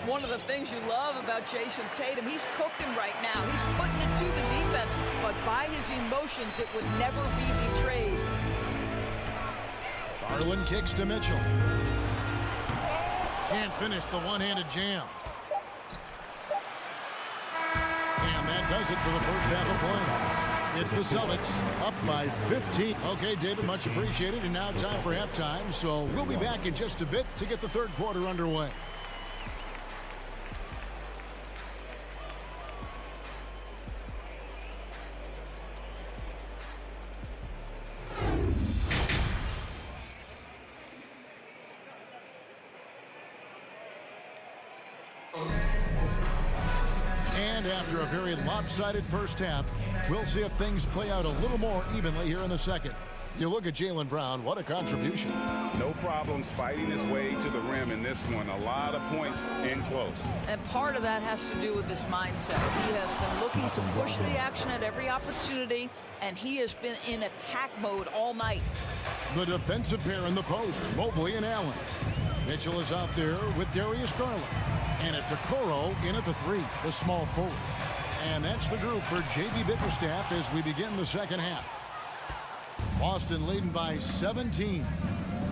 One of the things you love about Jason Tatum, he's cooking right now. He's putting it to the defense, but by his emotions, it would never be betrayed. Garland kicks to Mitchell. Can't finish the one-handed jam. And that does it for the first half of play. It's the Celtics up by 15. Okay, David, much appreciated. And now time for halftime. So we'll be back in just a bit to get the third quarter underway. And after a very lopsided first half, we'll see if things play out a little more evenly here in the second. You look at Jaylen Brown, what a contribution. No problems fighting his way to the rim in this one. A lot of points in close. And part of that has to do with his mindset. He has been looking to push the action at every opportunity, and he has been in attack mode all night. The defensive pair in the post, Mobley and Allen. Mitchell is out there with Darius Garland. And it's Okoro in at the 3, the small forward. And that's the group for J.B. Bickerstaff as we begin the second half. Boston leading by 17.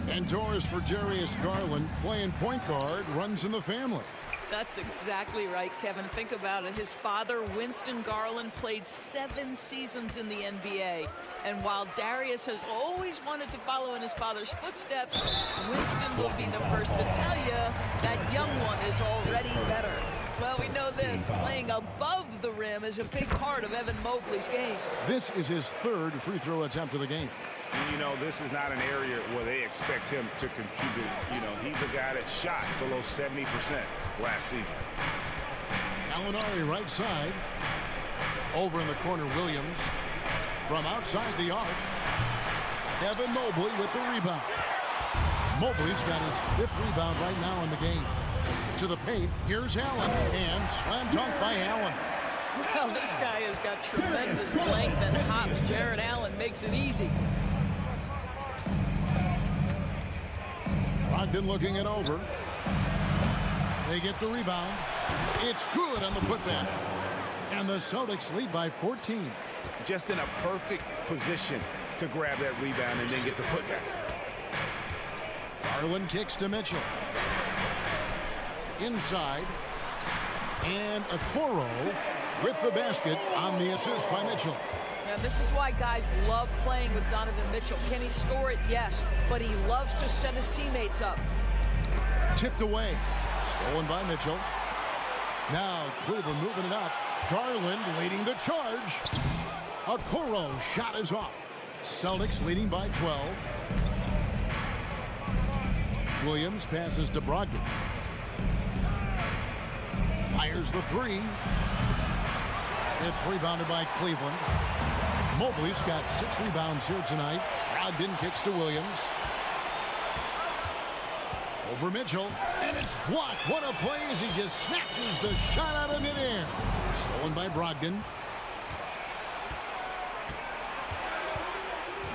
And Torres for Darius Garland playing point guard, runs in the family. That's exactly right, Kevin. Think about it. His father, Winston Garland, played 7 seasons in the NBA. And while Darius has always wanted to follow in his father's footsteps, Winston will be the first to tell you that young one is already better. Well, we know this. Playing above the rim is a big part of Evan Mobley's game. This is his 3rd free throw attempt of the game. And, you know, this is not an area where they expect him to contribute. You know, he's a guy that shot below 70% last season. Gallinari right side. Over in the corner, Williams. From outside the arc, Evan Mobley with the rebound. Mobley's got his 5th rebound right now in the game. To the paint, here's Allen, and slam dunk by Allen. Well, this guy has got tremendous length and hops. Jared Allen makes it easy. Brogdon looking it over. They get the rebound. It's good on the putback. And the Celtics lead by 14. Just in a perfect position to grab that rebound and then get the putback. Garland kicks to Mitchell. Inside. And Okoro with the basket on the assist by Mitchell. Yeah, this is why guys love playing with Donovan Mitchell. Can he score it? Yes. But he loves to set his teammates up. Tipped away. Stolen by Mitchell. Now Cleveland moving it up. Garland leading the charge. Okoro shot is off. Celtics leading by 12. Williams passes to Brogdon. Fires the 3. It's rebounded by Cleveland. Mobley's got 6 rebounds here tonight. Brogdon kicks to Williams. Over Mitchell, and it's blocked. What a play as he just snatches the shot out of midair. Stolen by Brogdon.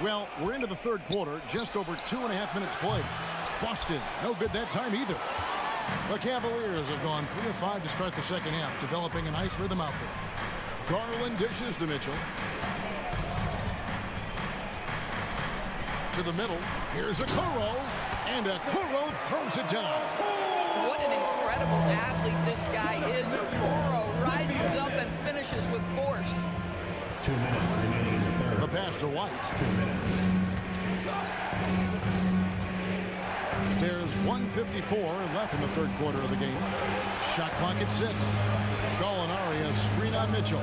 Well, we're into the 3rd quarter, just over 2.5 minutes played. Boston, no good that time either. The Cavaliers have gone 3 of 5 to start the 2nd half, developing a nice rhythm out there. Garland dishes to Mitchell. To the middle, here's Okoro. And Okoro throws it down. What an incredible athlete this guy is. Okoro rises up and finishes with force. 2 minutes remaining in the 3rd. The pass to White. 2 minutes. There's 1:54 left in the 3rd quarter of the game. Shot clock at 6. Gallinari a screen on Mitchell.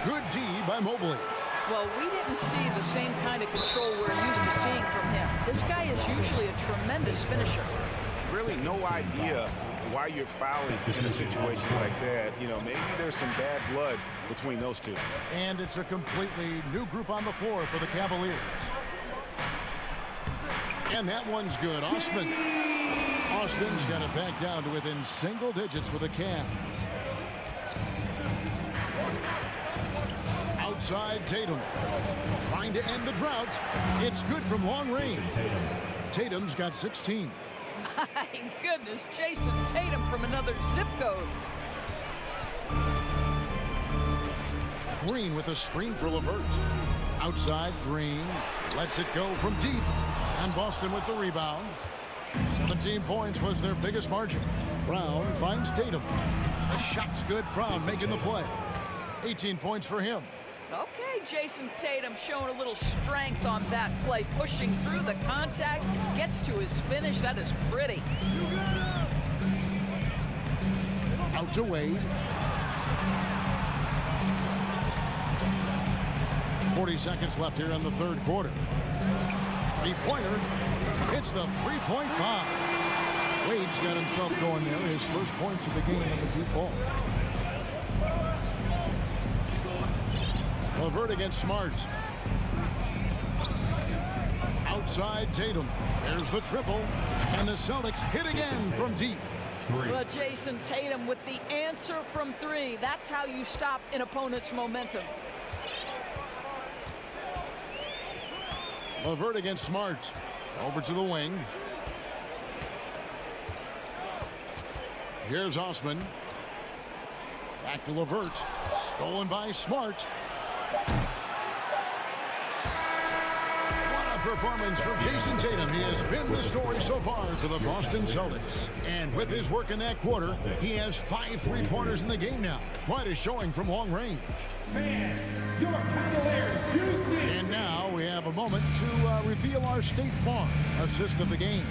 Good D by Mobley. Well, we didn't see the same kind of control we're used to seeing from him. This guy is usually a tremendous finisher. Really no idea why you're fouling in a situation like that. You know, maybe there's some bad blood between those two. And it's a completely new group on the floor for the Cavaliers. And that one's good. Osman. Osman's got it back down to within single digits with the Cavs. Outside Tatum. Trying to end the drought. It's good from long range. Tatum's got 16. My goodness, Jason Tatum from another zip code. Green with a screen for LeVert. Outside, Green lets it go from deep. And Boston with the rebound. 17 points was their biggest margin. Brown finds Tatum. The shot's good. Brown making the play. 18 points for him. Okay, Jason Tatum showing a little strength on that play, pushing through the contact, gets to his finish. That is pretty. Out to Wade. 40 seconds left here in the 3rd quarter. Three-pointer. It's the three-point bomb. Wade's got himself going there. His first points of the game on the deep ball. LeVert against Smart. Outside Tatum. There's the triple. And the Celtics hit again from deep. Well, Jason Tatum with the answer from 3. That's how you stop an opponent's momentum. LeVert against Smart. Over to the wing. Here's Osman. Back to LeVert. Stolen by Smart. What a performance for Jason Tatum. He has been the story so far for the Boston Celtics. And with his work in that quarter, he has 5 three-pointers in the game now. Quite a showing from long range. And now we have a moment to reveal our State Farm assist of the game.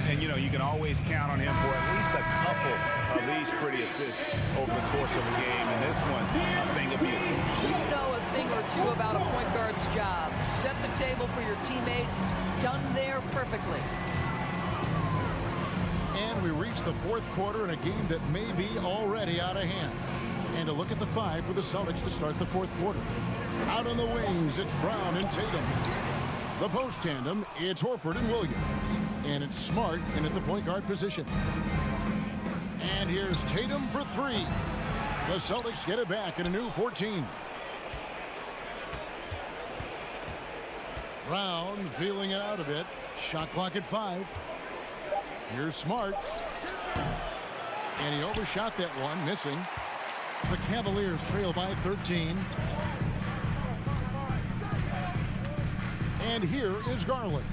And, you know, you can always count on him for at least a couple of these pretty assists over the course of a game. And this one, a thing of beauty. You know a thing or two about a point guard's job. Set the table for your teammates. Done there perfectly. And we reach the fourth quarter in a game that may be already out of hand. And a look at the five for the Celtics to start the fourth quarter. Out on the wings, it's Brown and Tatum. The post tandem, it's Horford and Williams. And it's Smart in at the point guard position. And here's Tatum for three. The Celtics get it back in a new 14. Brown feeling it out a bit. Shot clock at 5. Here's Smart. And he overshot that one, missing. The Cavaliers trail by 13. And here is Garland.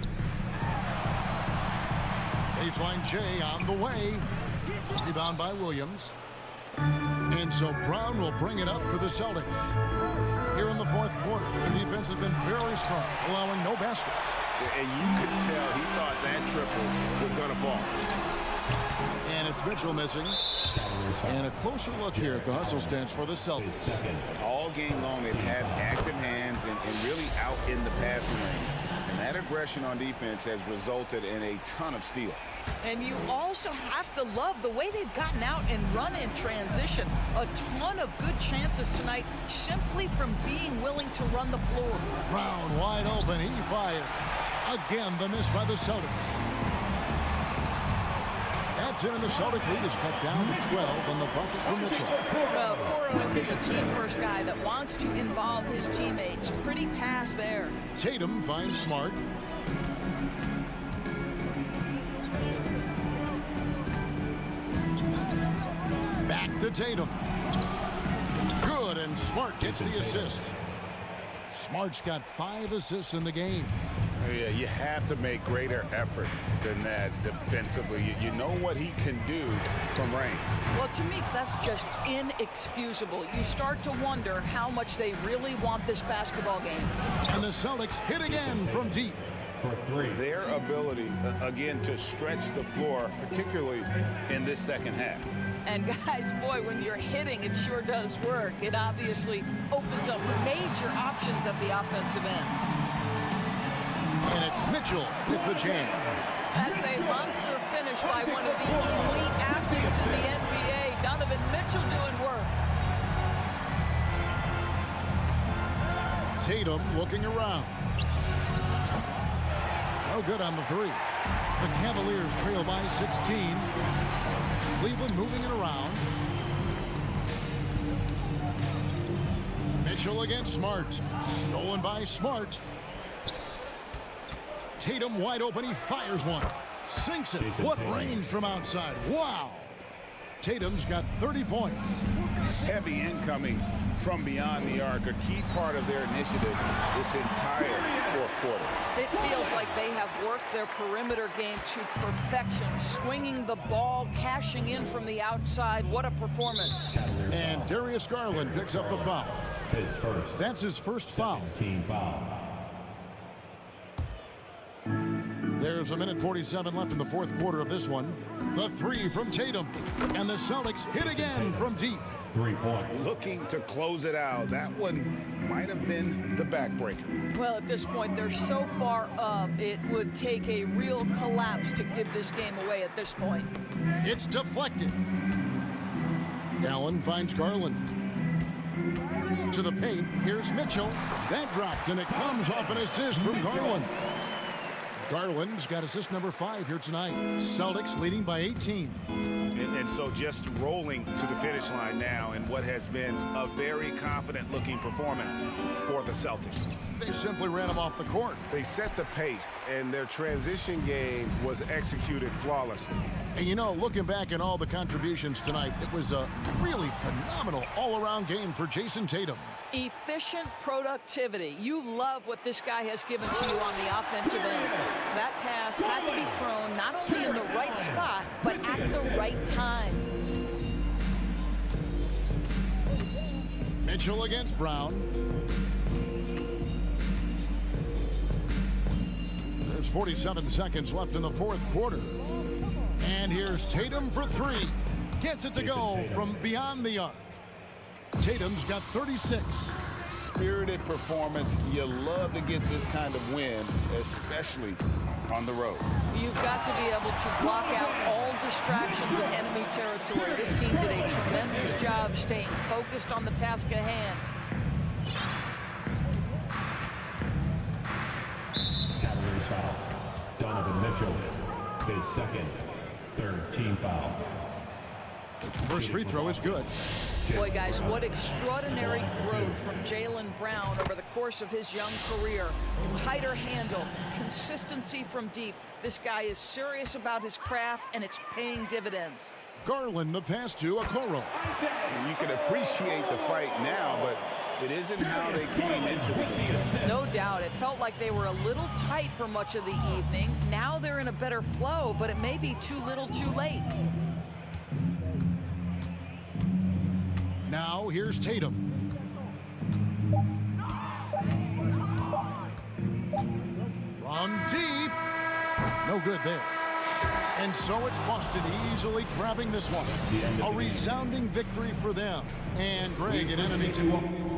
Baseline J on the way. Rebound by Williams. And so Brown will bring it up for the Celtics. Here in the fourth quarter, the defense has been very strong, allowing no baskets. And you could tell he thought that triple was going to fall. And it's Mitchell missing. And a closer look here at the hustle stance for the Celtics. All game long, they've had active hands and really out in the passing lanes. And that aggression on defense has resulted in a ton of steals. And you also have to love the way they've gotten out and run in transition. A ton of good chances tonight simply from being willing to run the floor. Brown wide open. He fires. Again, the miss by the Celtics. That's in, and the Celtic lead is cut down to 12 on the bucket for Mitchell. Porro is a team-first guy that wants to involve his teammates. Pretty pass there. Tatum finds Smart. Back to Tatum. Good, and Smart gets the assist. Smart's got 5 assists in the game. Yeah, you have to make greater effort than that defensively. You know what he can do from range. Well, to me, that's just inexcusable. You start to wonder how much they really want this basketball game. And the Celtics hit again from deep. Their ability, again, to stretch the floor, particularly in this second half. And guys, boy, when you're hitting, it sure does work. It obviously opens up major options at the offensive end. And it's Mitchell with the jam. That's a monster finish by one of the elite athletes in the NBA. Donovan Mitchell doing work. Tatum looking around. No good on the three. The Cavaliers trail by 16. Cleveland moving it around. Mitchell against Smart. Stolen by Smart. Tatum wide open. He fires one. Sinks it. What range from outside. Wow. Tatum's got 30 points. Heavy incoming from beyond the arc, a key part of their initiative this entire fourth quarter. It feels like they have worked their perimeter game to perfection, swinging the ball, cashing in from the outside. What a performance. And Darius Garland picks up the foul. That's his first foul. There's a minute 47 left in the fourth quarter of this one. The three from Tatum. And the Celtics hit again from deep. 3 points. Looking to close it out. That one might have been the backbreaker. Well, at this point, they're so far up, it would take a real collapse to give this game away at this point. It's deflected. Allen finds Garland. To the paint. Here's Mitchell. That drops, and it comes off an assist from Garland. Garland's got assist number 5 here tonight. Celtics leading by 18. And so just rolling to the finish line now in what has been a very confident-looking performance for the Celtics. They simply ran them off the court. They set the pace, and their transition game was executed flawlessly. And you know, looking back at all the contributions tonight, it was a really phenomenal all-around game for Jason Tatum. Efficient productivity. You love what this guy has given to you on the offensive end. That pass had to be thrown not only in the right spot, but at the right time. Mitchell against Brown. There's 47 seconds left in the fourth quarter. And here's Tatum for three. Gets it to go from beyond the arc. Tatum's got 36. Spirited performance. You love to get this kind of win, especially on the road. You've got to be able to block out all distractions in enemy territory. This team did a tremendous job staying focused on the task at hand. Cavaliers foul. Donovan Mitchell, his second, third team foul. First free throw is good. Boy, guys, what extraordinary growth from Jaylen Brown over the course of his young career. Tighter handle, consistency from deep. This guy is serious about his craft, and it's paying dividends. Garland the pass to Okoro. You can appreciate the fight now, but it isn't how they came into the game. No doubt. It felt like they were a little tight for much of the evening. Now they're in a better flow, but it may be too little too late. Now here's Tatum. From deep. No good there. And so it's Boston easily grabbing this one. A resounding victory for them. And Greg and enemy team.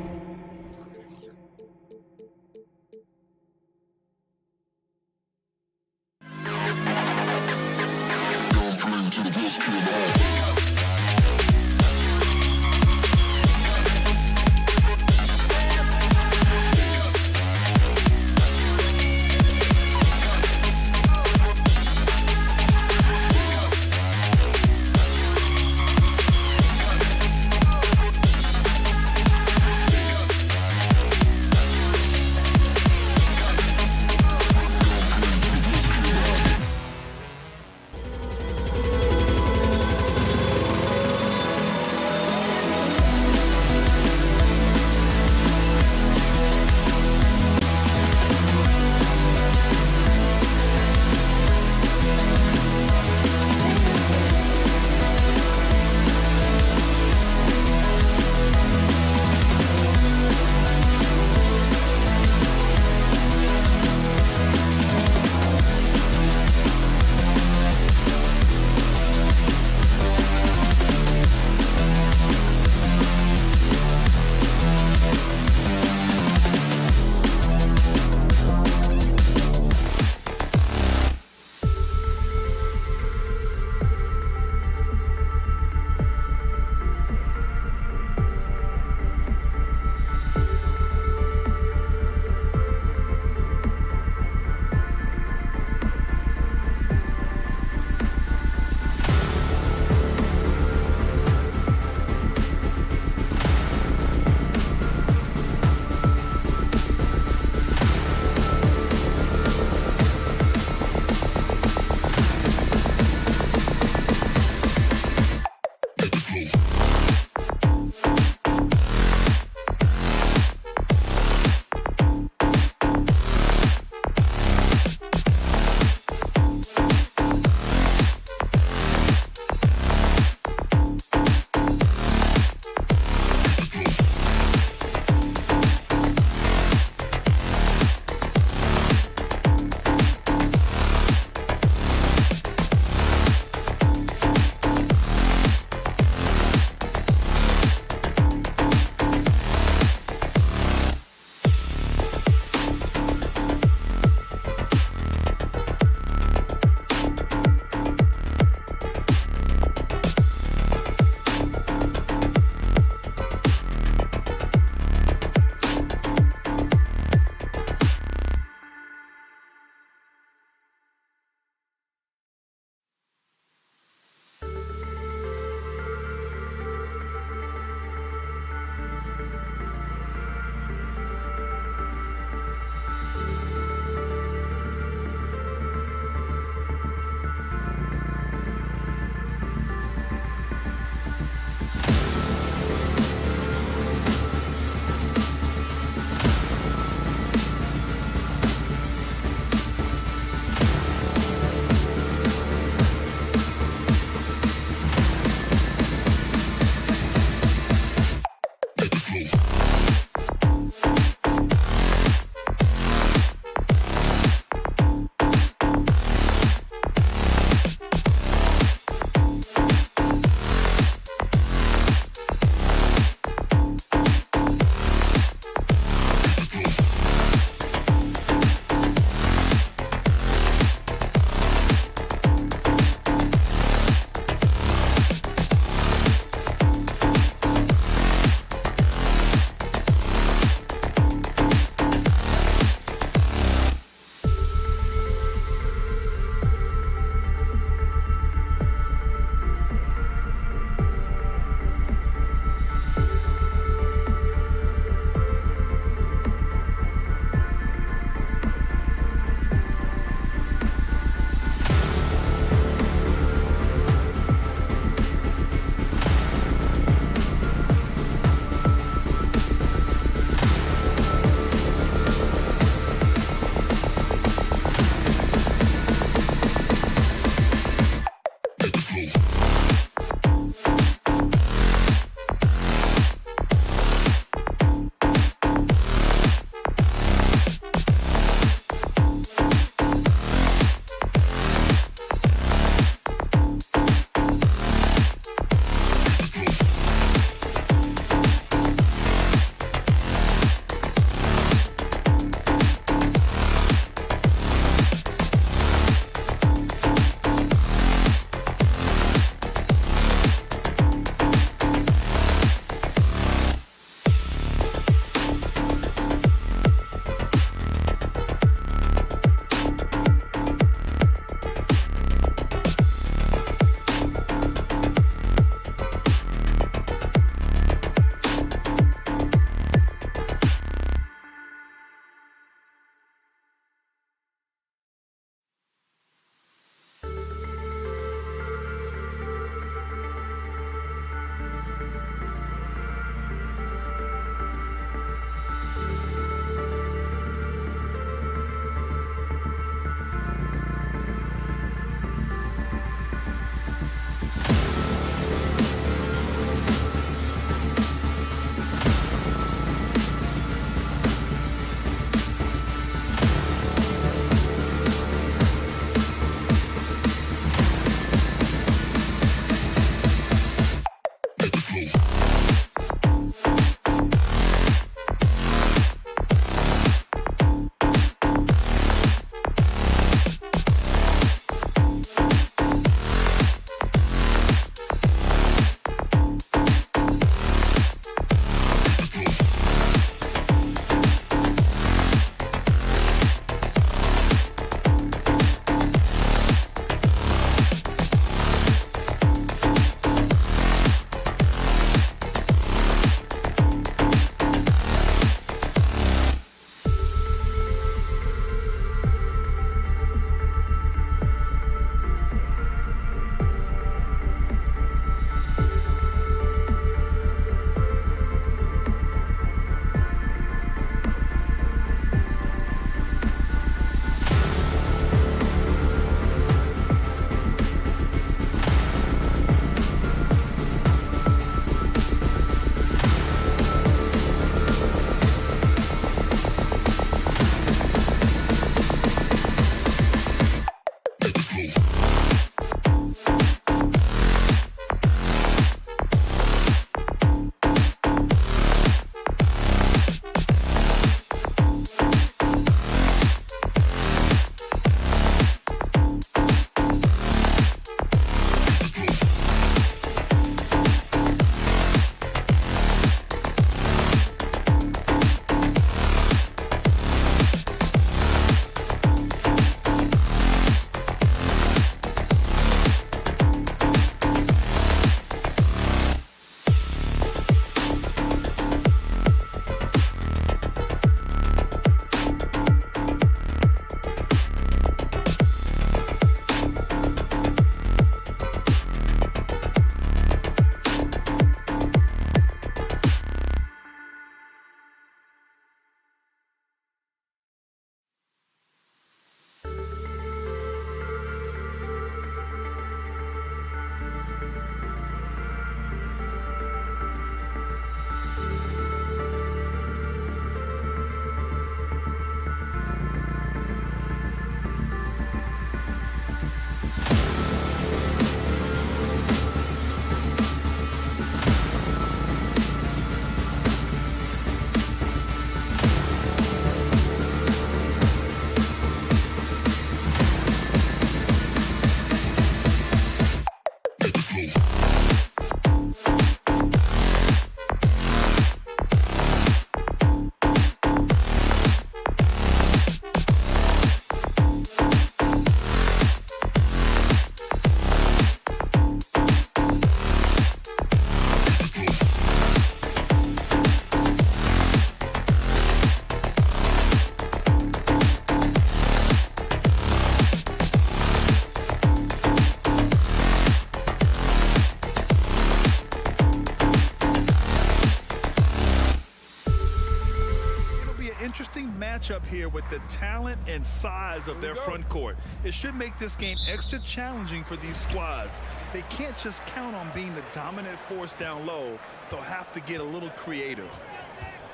matchup here with the talent and size of their front court. It should make this game extra challenging for these squads. They can't just count on being the dominant force down low. They'll have to get a little creative.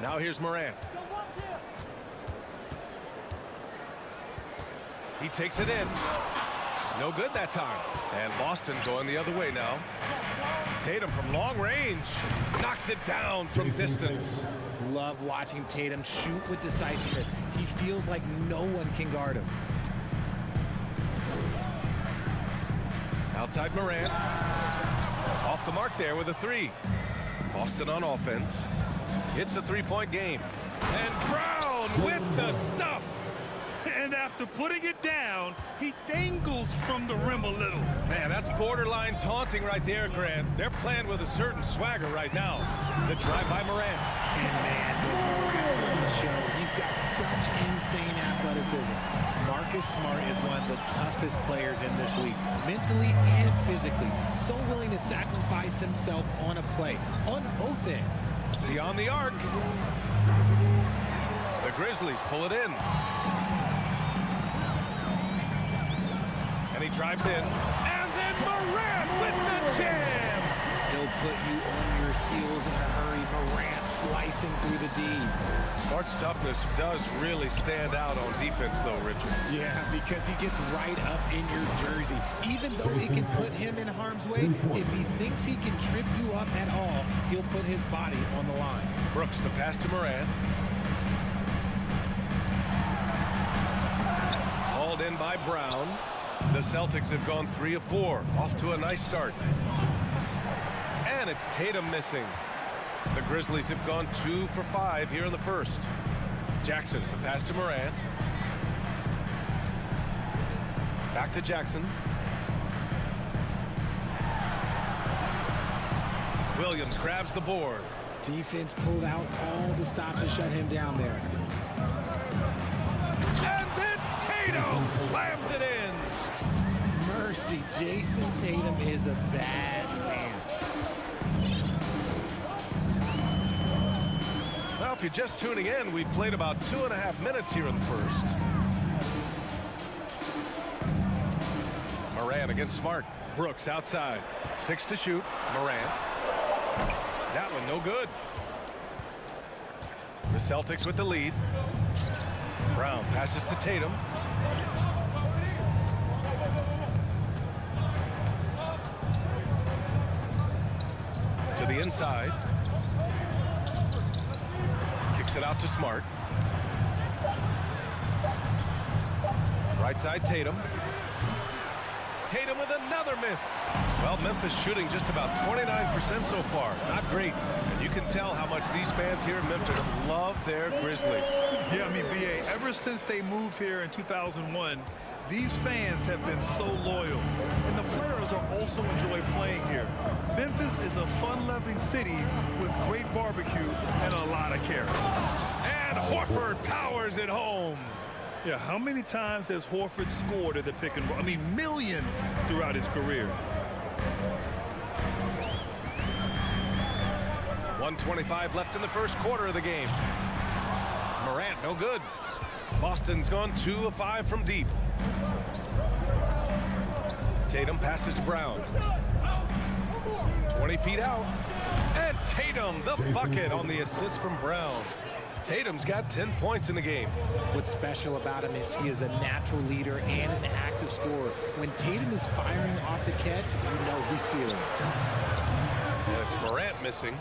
Now here's Morant. He takes it in. No good that time. And Boston going the other way now. Tatum from long range. Knocks it down from distance. Love watching Tatum shoot with decisiveness. He feels like no one can guard him. Outside Morant. Off the mark there with a three. Boston on offense. It's a three-point game. And Brown with the stuff. And after putting it down, he dangles from the rim a little. Man, that's borderline taunting right there, Grant. They're playing with a certain swagger right now. The drive by Morant. And man, does Morant really show. He's got such insane athleticism. Marcus Smart is one of the toughest players in this league, mentally and physically. So willing to sacrifice himself on a play, on both ends. Beyond the arc. The Grizzlies pull it in. And he drives in. And then Morant with the jam. He'll put you on your heels in a hurry. Morant slicing through the D. Smart's toughness does really stand out on defense, though, Richard. Yeah, because he gets right up in your jersey. Even though it can put him in harm's way, if he thinks he can trip you up at all, he'll put his body on the line. Brooks, the pass to Morant. Hauled in by Brown. The Celtics have gone 3 of 4. Off to a nice start. And it's Tatum missing. The Grizzlies have gone 2 for 5 here in the first. Jackson, the pass to Morant. Back to Jackson. Williams grabs the board. Defense pulled out all the stop to shut him down there. And then Tatum slams it in. Mercy, Jason Tatum is a bad man. Well, if you're just tuning in, we've played about 2.5 minutes here in the first. Morant against Smart. Brooks outside. 6 to shoot. Morant. That one no good. The Celtics with the lead. Brown passes to Tatum. To the inside. Kicks it out to Smart. Right side Tatum. Tatum with another miss. Well, Memphis shooting just about 29% so far. Not great. And you can tell how much these fans here in Memphis love their Grizzlies. Yeah, I mean, BA, ever since they moved here in 2001, these fans have been so loyal. And the players are also enjoy playing here. Memphis is a fun-loving city with great barbecue and a lot of character. And Horford powers it home. Yeah, how many times has Horford scored at the pick and roll? I mean, millions throughout his career. 1:25 left in the first quarter of the game. Morant, no good. Boston's gone 2 of 5 from deep. Tatum passes to Brown. 20 feet out. And Tatum, the bucket on the assist from Brown. Tatum's got 10 points in the game. What's special about him is he is a natural leader and an active scorer. When Tatum is firing off the catch, you know he's feeling it. And it's Morant missing.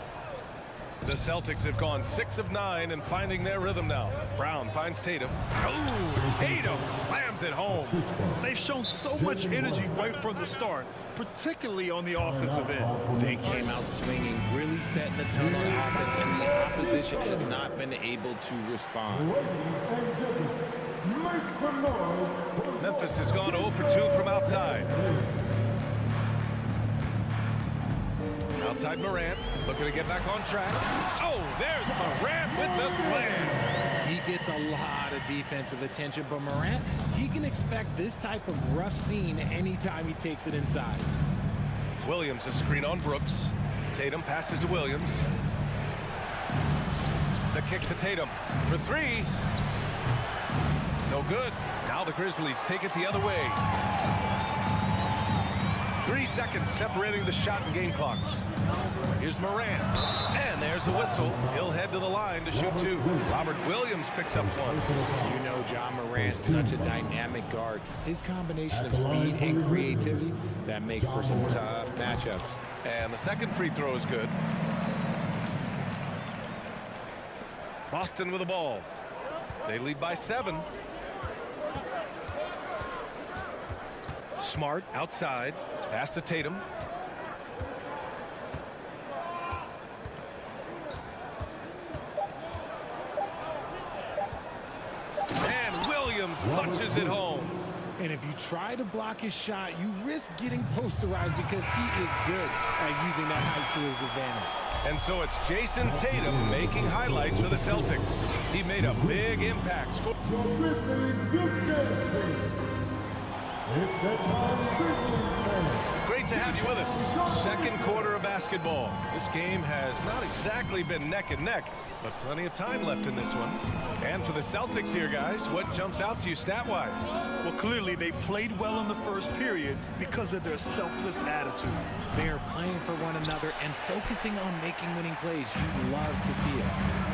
The Celtics have gone 6 of 9 and finding their rhythm now. Brown finds Tatum. Oh, Tatum slams it home. They've shown so much energy right from the start, particularly on the offensive end. They came out swinging, really setting the tone on offense, and the opposition has not been able to respond. Memphis has gone 0 for 2 from outside. Outside Morant, looking to get back on track. Oh, there's Morant with the slam. He gets a lot of defensive attention, but Morant, he can expect this type of rough scene anytime he takes it inside. Williams, a screen on Brooks. Tatum passes to Williams. The kick to Tatum for 3. No good. Now the Grizzlies take it the other way. 3 seconds separating the shot and game clocks. Here's Morant. And there's a whistle. He'll head to the line to shoot 2. Robert Williams picks up 1. You know John Morant's such a dynamic guard. His combination of speed and creativity, that makes for some tough matchups. And the second free throw is good. Boston with the ball. They lead by 7. Smart outside. Pass to Tatum. And Williams punches it home. And if you try to block his shot, you risk getting posterized because he is good at using that height to his advantage. And so it's Jason Tatum making highlights for the Celtics. He made a big impact. Great to have you with us. Second quarter of basketball. This game has not exactly been neck and neck, but plenty of time left in this one. And for the Celtics here, guys, what jumps out to you stat-wise? Well, clearly they played well in the first period because of their selfless attitude. They are playing for one another and focusing on making winning plays. You love to see it.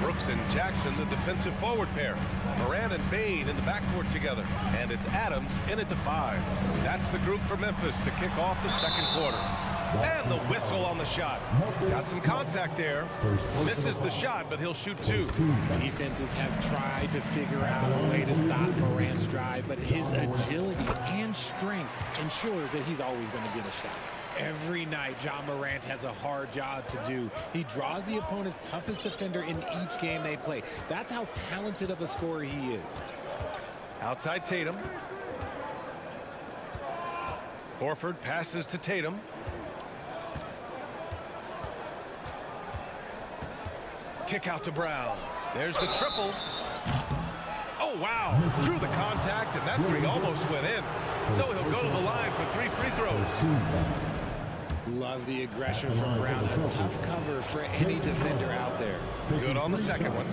Brooks and Jackson, the defensive forward pair. Morant and Bain in the backcourt together. And it's Adams in at the 5. That's the group for Memphis to kick off the second quarter. And the whistle on the shot. Got some contact there. Misses the shot, but he'll shoot 2. Defenses have tried to figure out a way to stop Morant's drive, but his agility and strength ensures that he's always going to get a shot. Every night, John Morant has a hard job to do. He draws the opponent's toughest defender in each game they play. That's how talented of a scorer he is. Outside Tatum. Horford passes to Tatum. Kick out to Brown. There's the triple. Oh, wow. Drew the contact, and that 3 almost went in. So he'll go to the line for 3 free throws. Love the aggression from Brown. A tough cover for any defender out there. Good on the second one.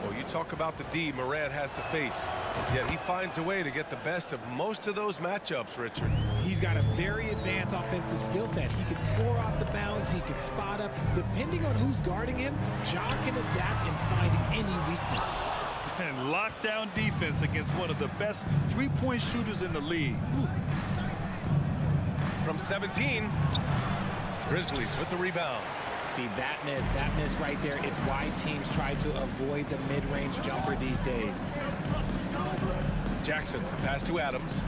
Well, you talk about the D Morant has to face. Yet he finds a way to get the best of most of those matchups, Richard. He's got a very advanced offensive skill set. He can score off the bounce. He can spot up. Depending on who's guarding him, Ja can adapt and find any weakness. And lockdown defense against one of the best three-point shooters in the league. Ooh. From 17, Grizzlies with the rebound. See, that miss right there, it's why teams try to avoid the mid-range jumper these days. Jackson, pass to Adams.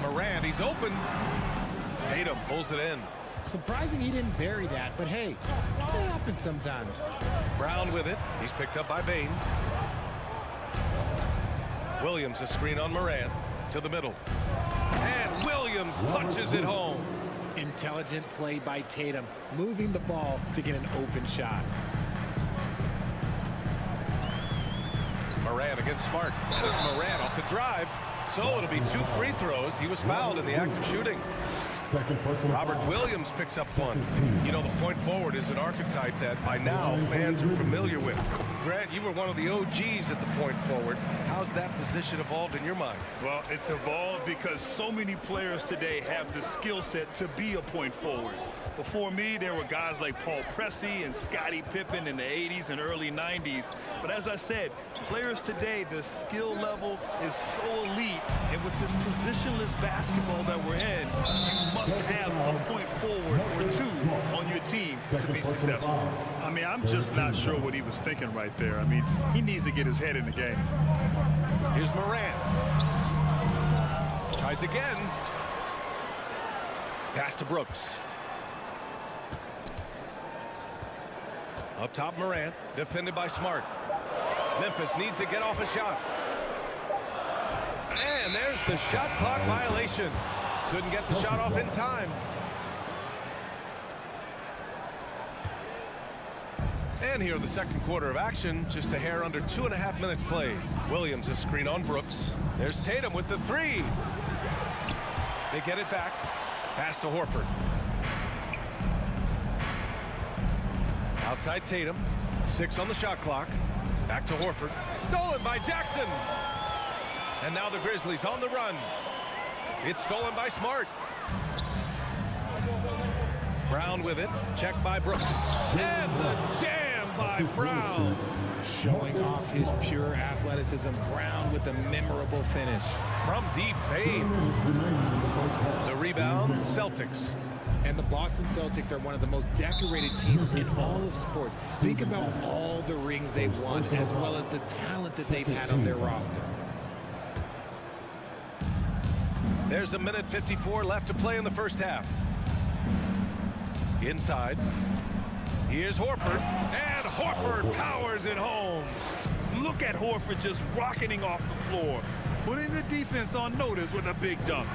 Morant, he's open. Tatum pulls it in. Surprising he didn't bury that, but hey, it happens sometimes. Brown with it. He's picked up by Bain. Williams, a screen on Morant to the middle. And Williams punches it home. Intelligent play by Tatum, moving the ball to get an open shot. Morant against Smart. And it's Morant off the drive. So it'll be 2 free throws. He was fouled in the act of shooting. Robert Williams picks up 1. You know, the point forward is an archetype that by now fans are familiar with. Grant, you were one of the OGs at the point forward. How's that position evolved in your mind? Well, it's evolved because so many players today have the skill set to be a point forward. Before me, there were guys like Paul Pressey and Scottie Pippen in the 80s and early 90s. But as I said, players today, the skill level is so elite. And with this positionless basketball that we're in, you must have a point forward or 2 on your team to be successful. I mean, I'm just not sure what he was thinking right there. I mean, he needs to get his head in the game. Here's Morant. Tries again. Pass to Brooks. Up top, Morant, defended by Smart. Memphis needs to get off a shot. And there's the shot clock violation. Couldn't get the shot off in time. And here in the second quarter of action, just a hair under 2.5 minutes played. Williams a screen on Brooks. There's Tatum with the 3. They get it back. Pass to Horford. Outside Tatum. 6 on the shot clock. Back to Horford. Stolen by Jackson. And now the Grizzlies on the run. It's stolen by Smart. Brown with it. Checked by Brooks. And the jam by Brown. Showing off his pure athleticism. Brown with a memorable finish. From deep, Bane. The rebound, Celtics. And the Boston Celtics are one of the most decorated teams in all of sports. Think about all the rings they've won, as well as the talent that they've had on their roster. There's a minute 54 left to play in the first half. Inside. Here's Horford. And Horford powers it home. Look at Horford just rocketing off the floor, putting the defense on notice with a big dunk.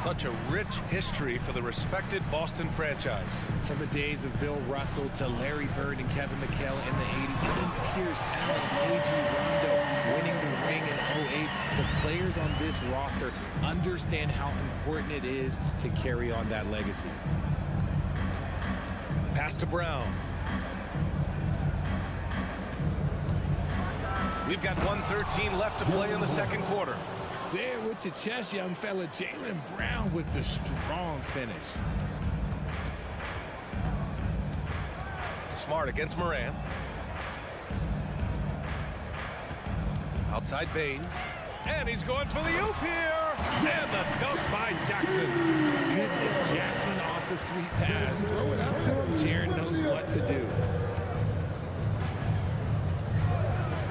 Such a rich history for the respected Boston franchise. From the days of Bill Russell to Larry Bird and Kevin McHale in the 80s, even Pierce Allen, KG Rondo winning the ring in 08. The players on this roster understand how important it is to carry on that legacy. Pass to Brown. We've got 1:13 left to play in the second quarter. Say it with your chest, young fella. Jaylen Brown with the strong finish. Smart against Moran. Outside Bane. And he's going for the oop here. And the dunk by Jackson. Goodness, Jackson off the sweet pass. Throw it up to him. Jaren knows what to do.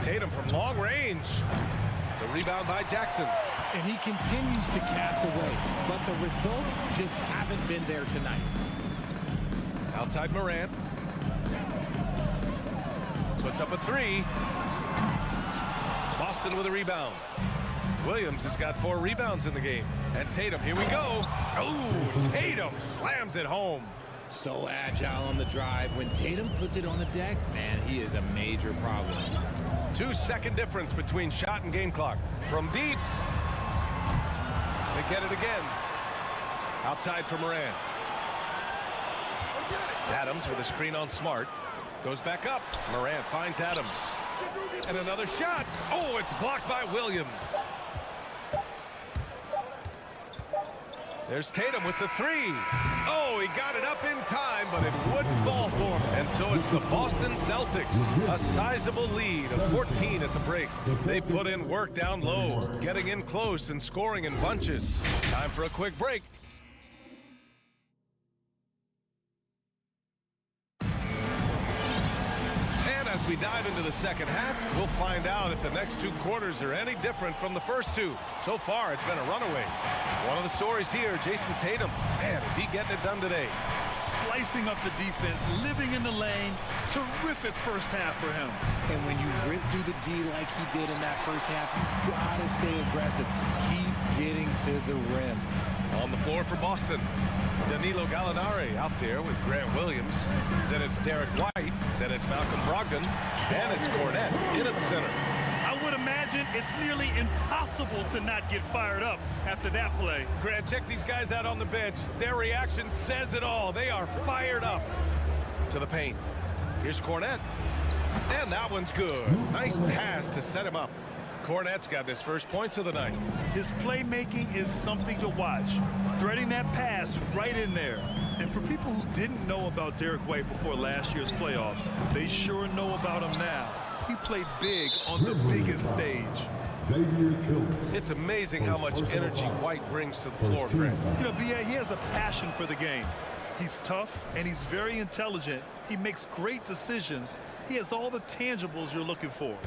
Tatum from long range. The rebound by Jackson. And he continues to cast away, but the results just haven't been there tonight. Outside Moran. Puts up a three. Boston with a rebound. Williams has got 4 rebounds in the game. And Tatum, here we go. Oh, Tatum slams it home. So agile on the drive. When Tatum puts it on the deck, man, he is a major problem. 2-second difference between shot and game clock. From deep. They get it again. Outside for Moran. Adams with a screen on Smart. Goes back up. Moran finds Adams. And another shot. Oh, it's blocked by Williams. There's Tatum with the three. Oh, he got it up in time, but it wouldn't fall for him. And so it's the Boston Celtics. A sizable lead of 14 at the break. They put in work down low, getting in close and scoring in bunches. Time for a quick break. As we dive into the second half, we'll find out if the next 2 quarters are any different from the first 2. So far, it's been a runaway. One of the stories here, Jason Tatum. Man, is he getting it done today? Slicing up the defense, living in the lane. Terrific first half for him. And when you rip through the D like he did in that first half, you gotta stay aggressive. Keep getting to the rim. On the floor for Boston, Danilo Gallinari out there with Grant Williams. Then it's Derek White. Then it's Malcolm Brogdon. And it's Cornette in at the center. I would imagine it's nearly impossible to not get fired up after that play. Grant, check these guys out on the bench. Their reaction says it all. They are fired up. To the paint. Here's Cornette. And that one's good. Nice pass to set him up. Cornette's got his first points of the night. His playmaking is something to watch. Threading that pass right in there. And for people who didn't know about Derek White before last year's playoffs, they sure know about him now. He played big on the biggest stage. It's amazing how much energy White brings to the floor, Grant. You know, B.A., he has a passion for the game. He's tough and he's very intelligent. He makes great decisions. He has all the tangibles you're looking for.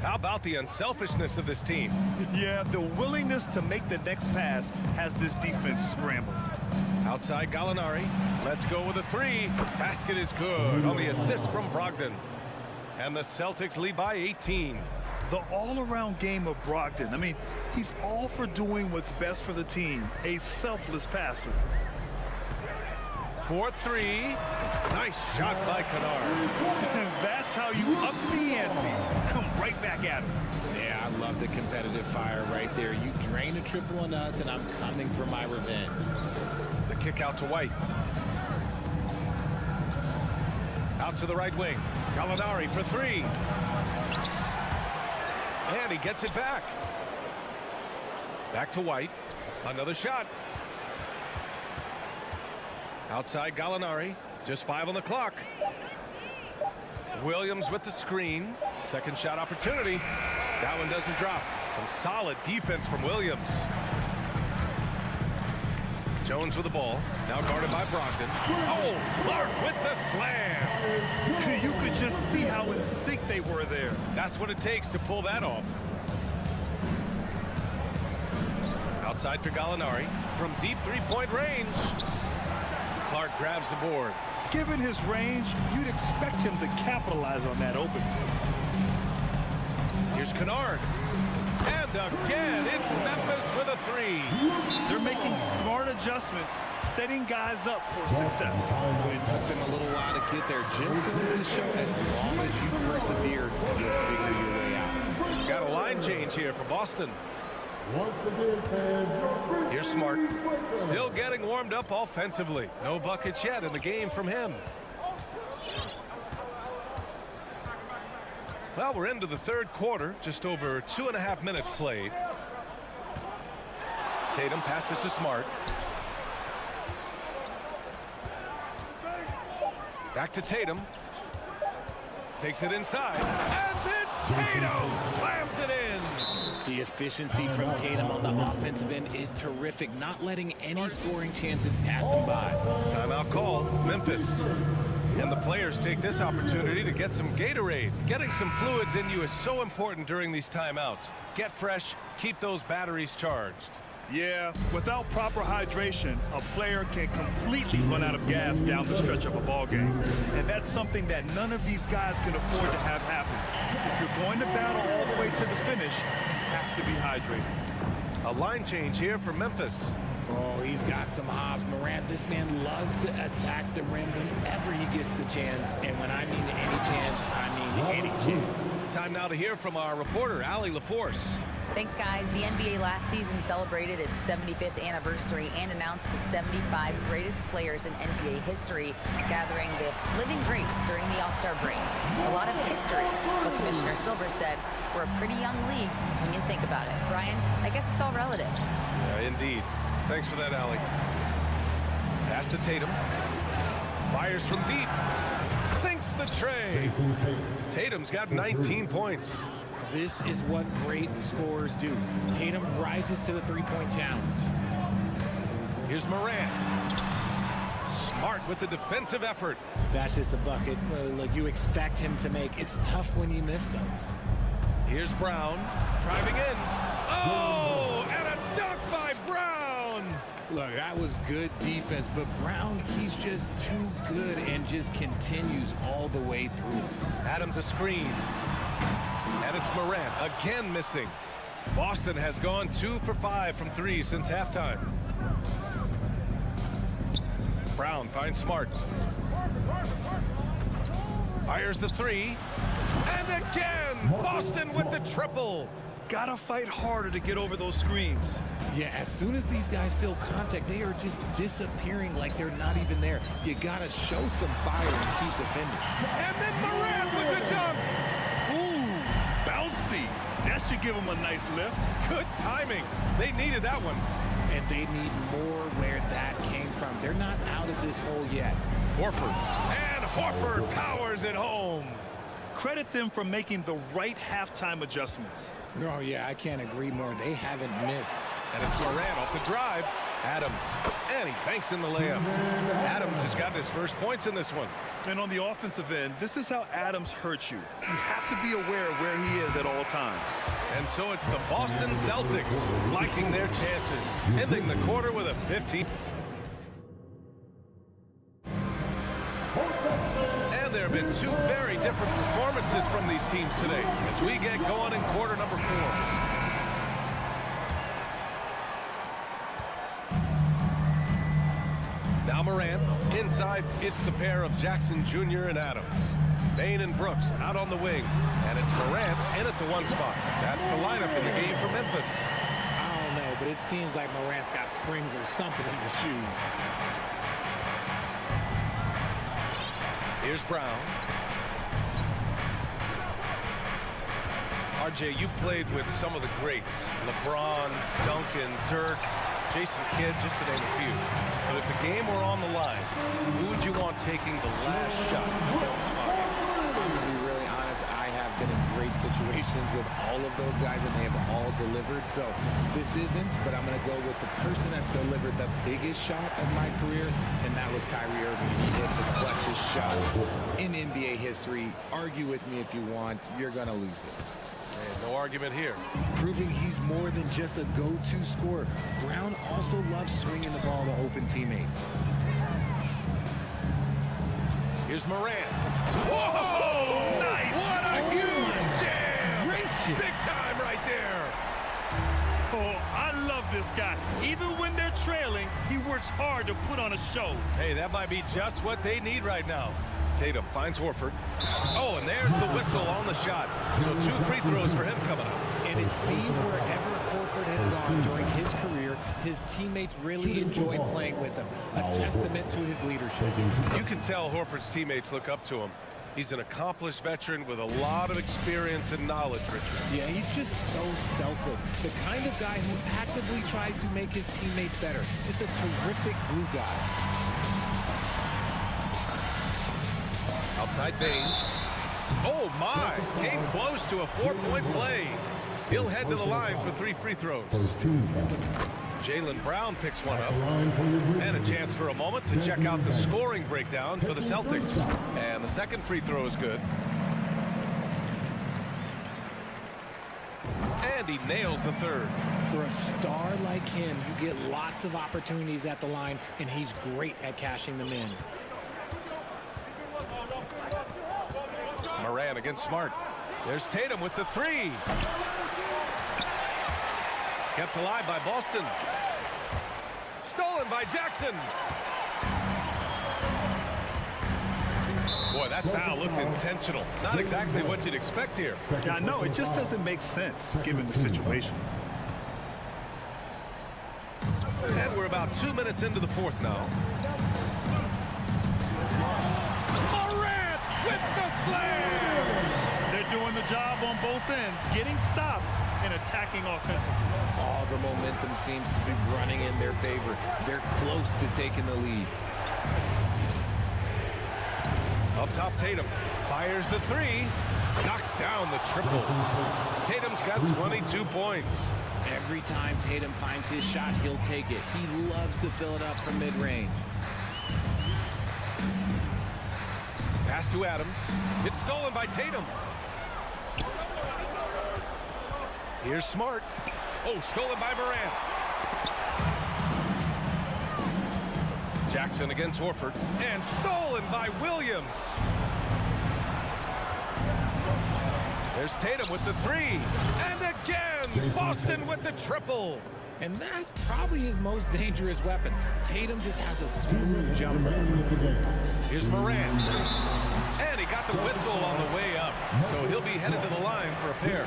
How about the unselfishness of this team? Yeah, the willingness to make the next pass has this defense scrambled. Outside Gallinari. Let's go with a three. Basket is good on the assist from Brogdon. And the Celtics lead by 18. The all-around game of Brogdon. I mean, he's all for doing what's best for the team. A selfless passer. 4-3. Nice shot by Kennard. That's how you up the ante. Come right back at him. Yeah, I love the competitive fire right there. You drain a triple on us, and I'm coming for my revenge. The kick out to White. Out to the right wing. Gallinari for three. And he gets it back. Back to White. Another shot. Outside Gallinari. Just 5 on the clock. Williams with the screen. Second shot opportunity. That one doesn't drop. Some solid defense from Williams. Jones with the ball. Now guarded by Brogdon. Oh, Clark with the slam. You could just see how in sync they were there. That's what it takes to pull that off. Outside for Gallinari. From deep three-point range. Clark grabs the board. Given his range, you'd expect him to capitalize on that opening. Here's Kennard. And again, it's Memphis with a three. They're making smart adjustments, setting guys up for success. It took them a little while to get there. Just goes to show as long as you persevere, you'll figure your way out. Got a line change here for Boston. Here's Smart. Still getting warmed up offensively. No buckets yet in the game from him. Well, we're into the third quarter. Just over 2.5 minutes played. Tatum passes to Smart. Back to Tatum. Takes it inside. And then Tatum slams it in. The efficiency from Tatum on the offensive end is terrific. Not letting any scoring chances pass him by. Timeout call, Memphis. And the players take this opportunity to get some Gatorade. Getting some fluids in you is so important during these timeouts. Get fresh, keep those batteries charged. Yeah, without proper hydration, a player can completely run out of gas down the stretch of a ball game. And that's something that none of these guys can afford to have happen. If you're going to battle all the way to the finish, you have to be hydrated. A line change here for Memphis. Oh, he's got some hops. Morant, this man loves to attack the rim whenever he gets the chance. And when I mean any chance, I mean any chance. Time now to hear from our reporter, Allie LaForce. Thanks, guys. The NBA last season celebrated its 75th anniversary and announced the 75 greatest players in NBA history, gathering the living greats during the All-Star break. A lot of history, but Commissioner Silver said we're a pretty young league when you think about it. Brian, I guess it's all relative. Yeah, indeed. Thanks for that, Allie. Pass to Tatum. Fires from deep. Sinks the tray. Tatum's got 19 points. This is what great scorers do. Tatum rises to the three-point challenge. Here's Morant. Smart with the defensive effort. That's just a bucket. Look, you expect him to make. It's tough when you miss those. Here's Brown. Driving in. Oh, and a dunk by Brown. Look, that was good defense, but Brown, he's just too good and just continues all the way through. Adams a screen. And it's Morant again missing. Boston has gone 2 for 5 from 3 since halftime. Brown finds Smart. Fires the three. And again, Boston with the triple. Gotta fight harder to get over those screens. Yeah, as soon as these guys feel contact, they are just disappearing like they're not even there. You gotta show some fire and keep defending. And then Morant with the dunk. Bouncy. That should give them a nice lift. Good timing. They needed that one. And they need more where that came from. They're not out of this hole yet. Horford. And Horford powers it home. Credit them for making the right halftime adjustments. Oh, yeah, I can't agree more. They haven't missed. And it's Morant off the drive. Adams. And he banks in the layup. Adams has got his first points in this one. And on the offensive end, this is how Adams hurts you. You have to be aware of where he is at all times. And so it's the Boston Celtics liking their chances, ending the quarter with a 15. And there have been 2 very different performances from these teams today as we get going in quarter number 4. Now Morant, inside, it's the pair of Jackson Jr. and Adams. Bain and Brooks out on the wing, and it's Morant in at the 1 spot. That's the lineup in the game for Memphis. I don't know, but it seems like Morant's got springs or something in the shoes. Here's Brown. RJ, you played with some of the greats. LeBron, Duncan, Dirk, Jason Kidd, just to name a few. But if the game were on the line, who would you want taking the last shot? To be really honest, I have been in great situations with all of those guys, and they have all delivered. So this isn't, but I'm going to go with the person that's delivered the biggest shot of my career, and that was Kyrie Irving. He hit the clutchest shot in NBA history. Argue with me if you want. You're going to lose it. No argument here. Proving he's more than just a go-to scorer. Brown also loves swinging the ball to open teammates. Here's Morant. Whoa! Nice! What a huge jam! Gracious. Big time right there. Oh, I love this guy. Even when they're trailing, he works hard to put on a show. Hey, that might be just what they need right now. Tatum finds Horford. Oh, and there's the whistle on the shot. So 2 free throws for him coming up. And it seemed wherever Horford has gone during his career, his teammates really enjoyed playing with him. A testament to his leadership. You can tell Horford's teammates look up to him. He's an accomplished veteran with a lot of experience and knowledge, Richard. Yeah, he's just so selfless. The kind of guy who actively tried to make his teammates better. Just a terrific glue guy. Outside Bain. Oh, my. Came close to a 4-point play. He'll head to the line for 3 free throws. Jaylen Brown picks one up. And a chance for a moment to check out the scoring breakdown for the Celtics. And the second free throw is good. And he nails the third. For a star like him, you get lots of opportunities at the line, and he's great at cashing them in. Moran against Smart. There's Tatum with the 3. Kept alive by Boston. Stolen by Jackson. Boy, that foul looked intentional. Not exactly what you'd expect here. Yeah, no, it just doesn't make sense given the situation. And we're about 2 minutes into the fourth now. Morant with the slam! They're doing the job on both ends, getting stops and attacking offensively. All the momentum seems to be running in their favor. They're close to taking the lead. Up top, Tatum fires the 3, knocks down the triple. Tatum's got 22 points. Every time Tatum finds his shot, he'll take it. He loves to fill it up from mid-range. Pass to Adams. It's stolen by Tatum. Here's Smart. Oh, stolen by Morant. Jackson against Horford. And stolen by Williams. There's Tatum with the 3. And again, Boston with the triple. And that's probably his most dangerous weapon. Tatum just has a smooth jumper. Here's Morant. And he got the whistle on the way up. So he'll be headed to the line for a pair.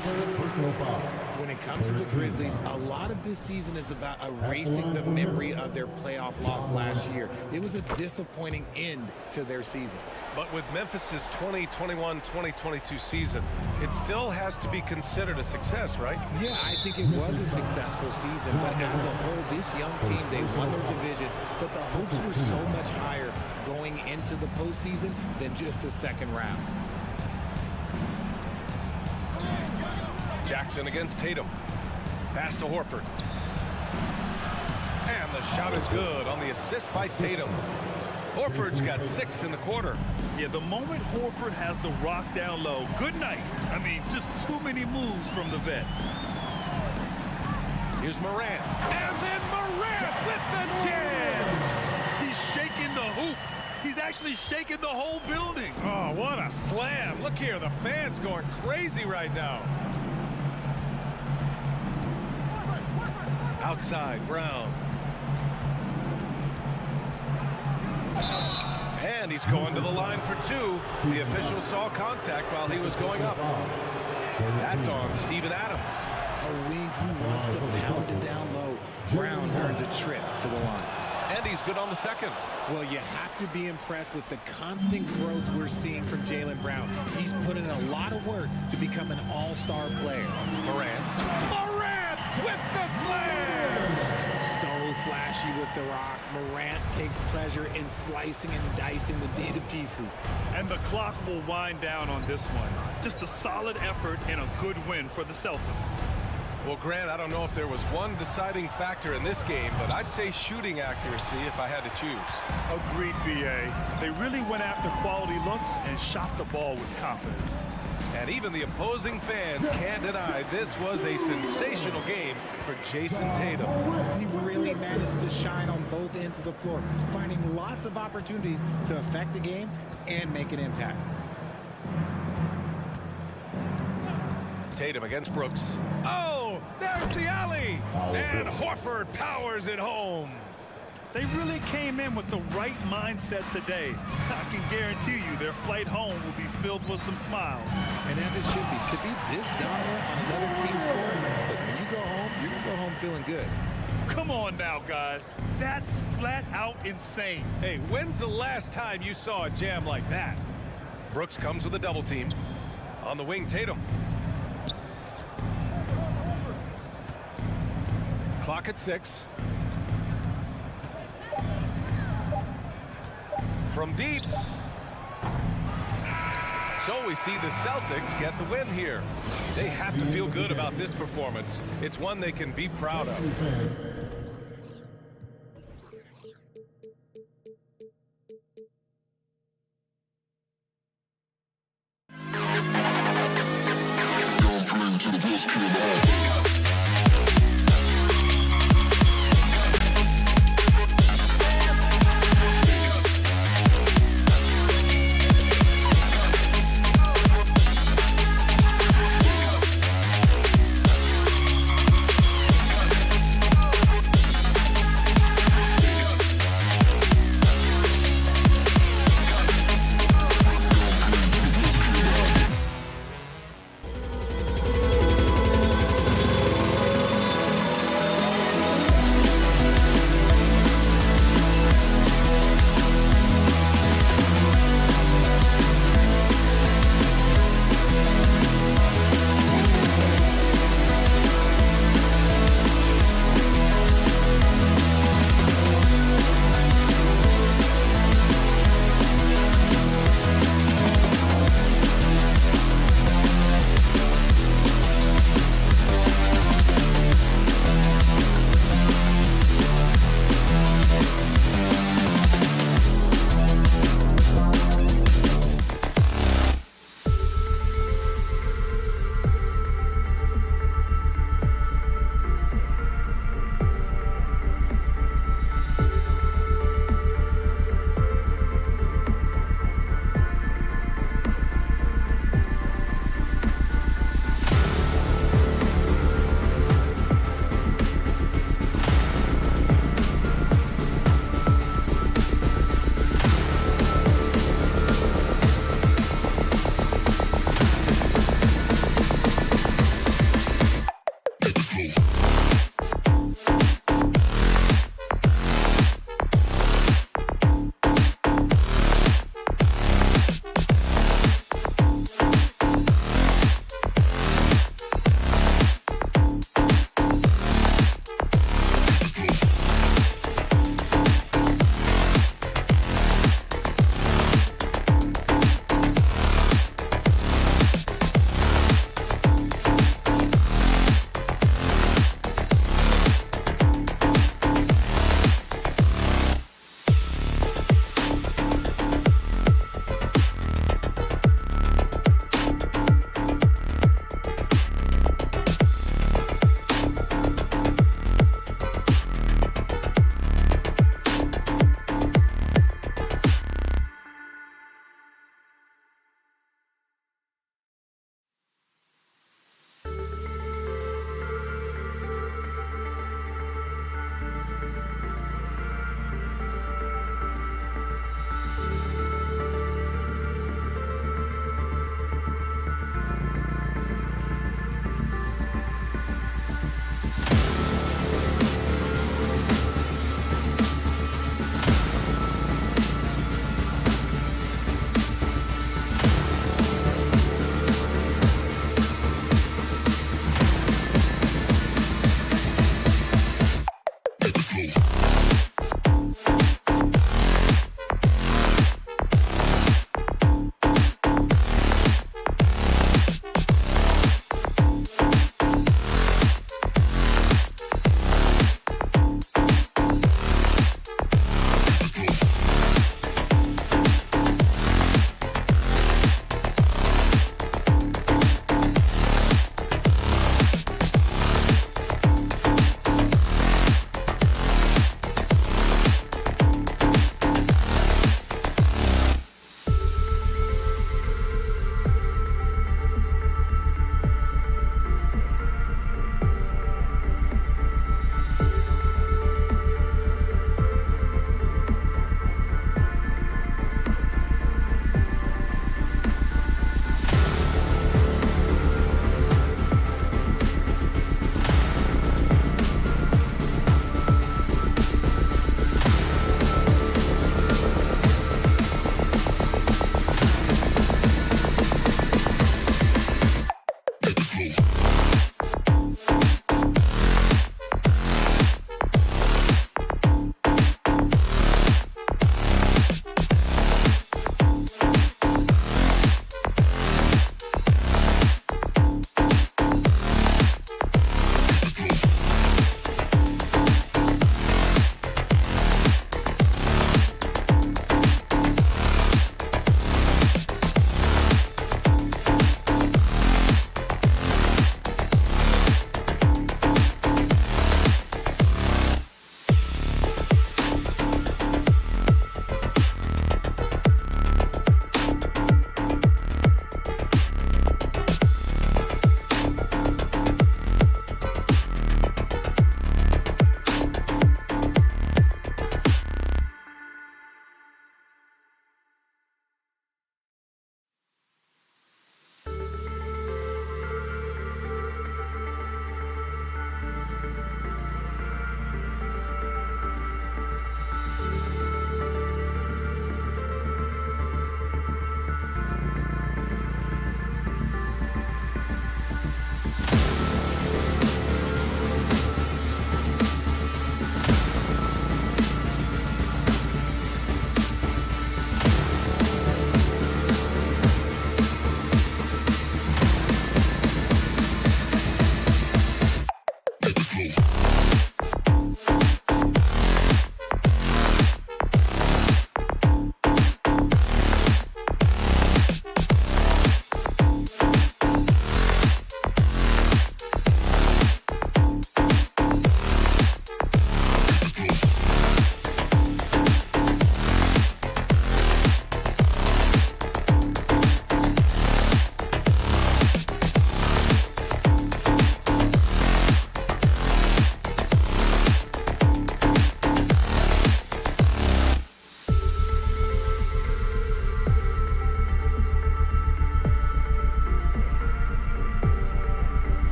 When it comes to the Grizzlies, a lot of this season is about erasing the memory of their playoff loss last year. It was a disappointing end to their season. But with Memphis's 2021-2022 season, it still has to be considered a success, right? Yeah, I think it was a successful season, but as a whole, this young team, they won their division, but the hopes were so much higher going into the postseason than just the second round. Jackson against Tatum. Pass to Horford. And the shot is good on the assist by Tatum. Horford's got 6 in the quarter. Yeah, the moment Horford has the rock down low, good night. I mean, just too many moves from the vet. Here's Morant. And then Morant with the jam. He's shaking the hoop. He's actually shaking the whole building. Oh, what a slam. Look here, the fans going crazy right now. Outside, Brown. And he's going to the line for 2. The official saw contact while he was going up. That's on Steven Adams. A wing who wants to pound it down low. Brown earns a trip to the line. And and he's good on the second. Well, you have to be impressed with the constant growth we're seeing from Jaylen Brown. He's put in a lot of work to become an all-star player. Morant with the flare! So flashy with the rock. Morant takes pleasure in slicing and dicing the D to pieces. And the clock will wind down on this one. Just a solid effort and a good win for the Celtics. Well, Grant, I don't know if there was one deciding factor in this game, but I'd say shooting accuracy if I had to choose. Agreed, B.A. They really went after quality looks and shot the ball with confidence. And even the opposing fans can't deny this was a sensational game for Jason Tatum. He really managed to shine on both ends of the floor, finding lots of opportunities to affect the game and make an impact. Tatum against Brooks. Oh, there's the alley! And Horford powers it home. They really came in with the right mindset today. I can guarantee you their flight home will be filled with some smiles. And as it should be, to be this dominant on another team's floor, but when you go home, you're going to go home feeling good. Come on now, guys. That's flat out insane. Hey, when's the last time you saw a jam like that? Brooks comes with a double team. On the wing, Tatum. Clock at 6. From deep. So we see the Celtics get the win here. They have to feel good about this performance. It's one they can be proud of. To the best CLA.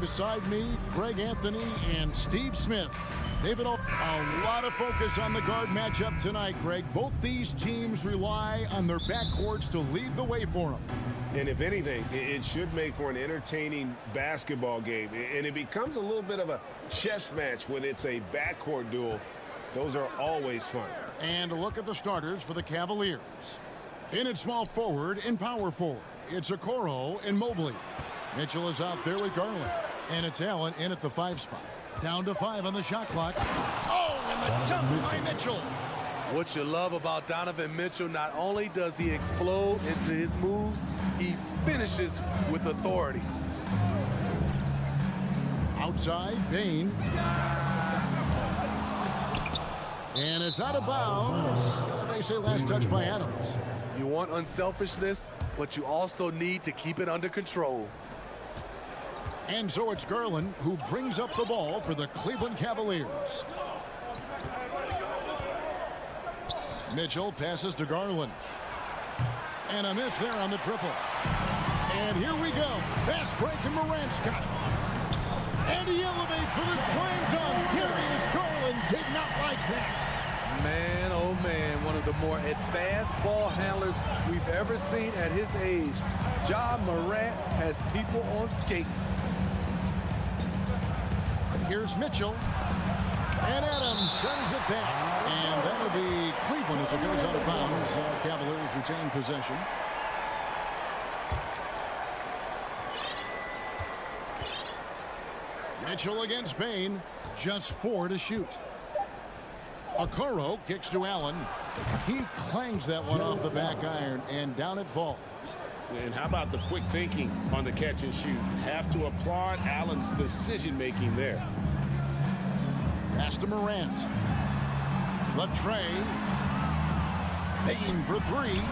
beside me, Greg Anthony and Steve Smith. They've been a lot of focus on the guard matchup tonight, Greg. Both these teams rely on their backcourts to lead the way for them. And if anything, it should make for an entertaining basketball game. And it becomes a little bit of a chess match when it's a backcourt duel. Those are always fun. And a look at the starters for the Cavaliers. In at small forward and power forward, it's Okoro and Mobley. Mitchell is out there with Garland. And it's Allen in at the 5 spot. Down to 5 on the shot clock. Oh, and the jump by Mitchell. What you love about Donovan Mitchell, not only does he explode into his moves, he finishes with authority. Outside, Bain. And it's out of bounds. They say last touch by Adams. You want unselfishness, but you also need to keep it under control. And so it's Garland who brings up the ball for the Cleveland Cavaliers. Mitchell passes to Garland. And a miss there on the triple. And here we go. Fast break, and Morant's got it. And he elevates for the slam dunk. Darius Garland did not like that. Man, oh man, one of the more advanced ball handlers we've ever seen at his age. Ja Morant has people on skates. Here's Mitchell. And Adams sends it back. And that'll be Cleveland as it goes out of bounds. Cavaliers retain possession. Mitchell against Bain. Just 4 to shoot. Okoro kicks to Allen. He clangs that one off the back iron, and down it falls. And how about the quick thinking on the catch and shoot? Have to applaud Allen's decision-making there. Pass to Morant. The tray. Bain for 3.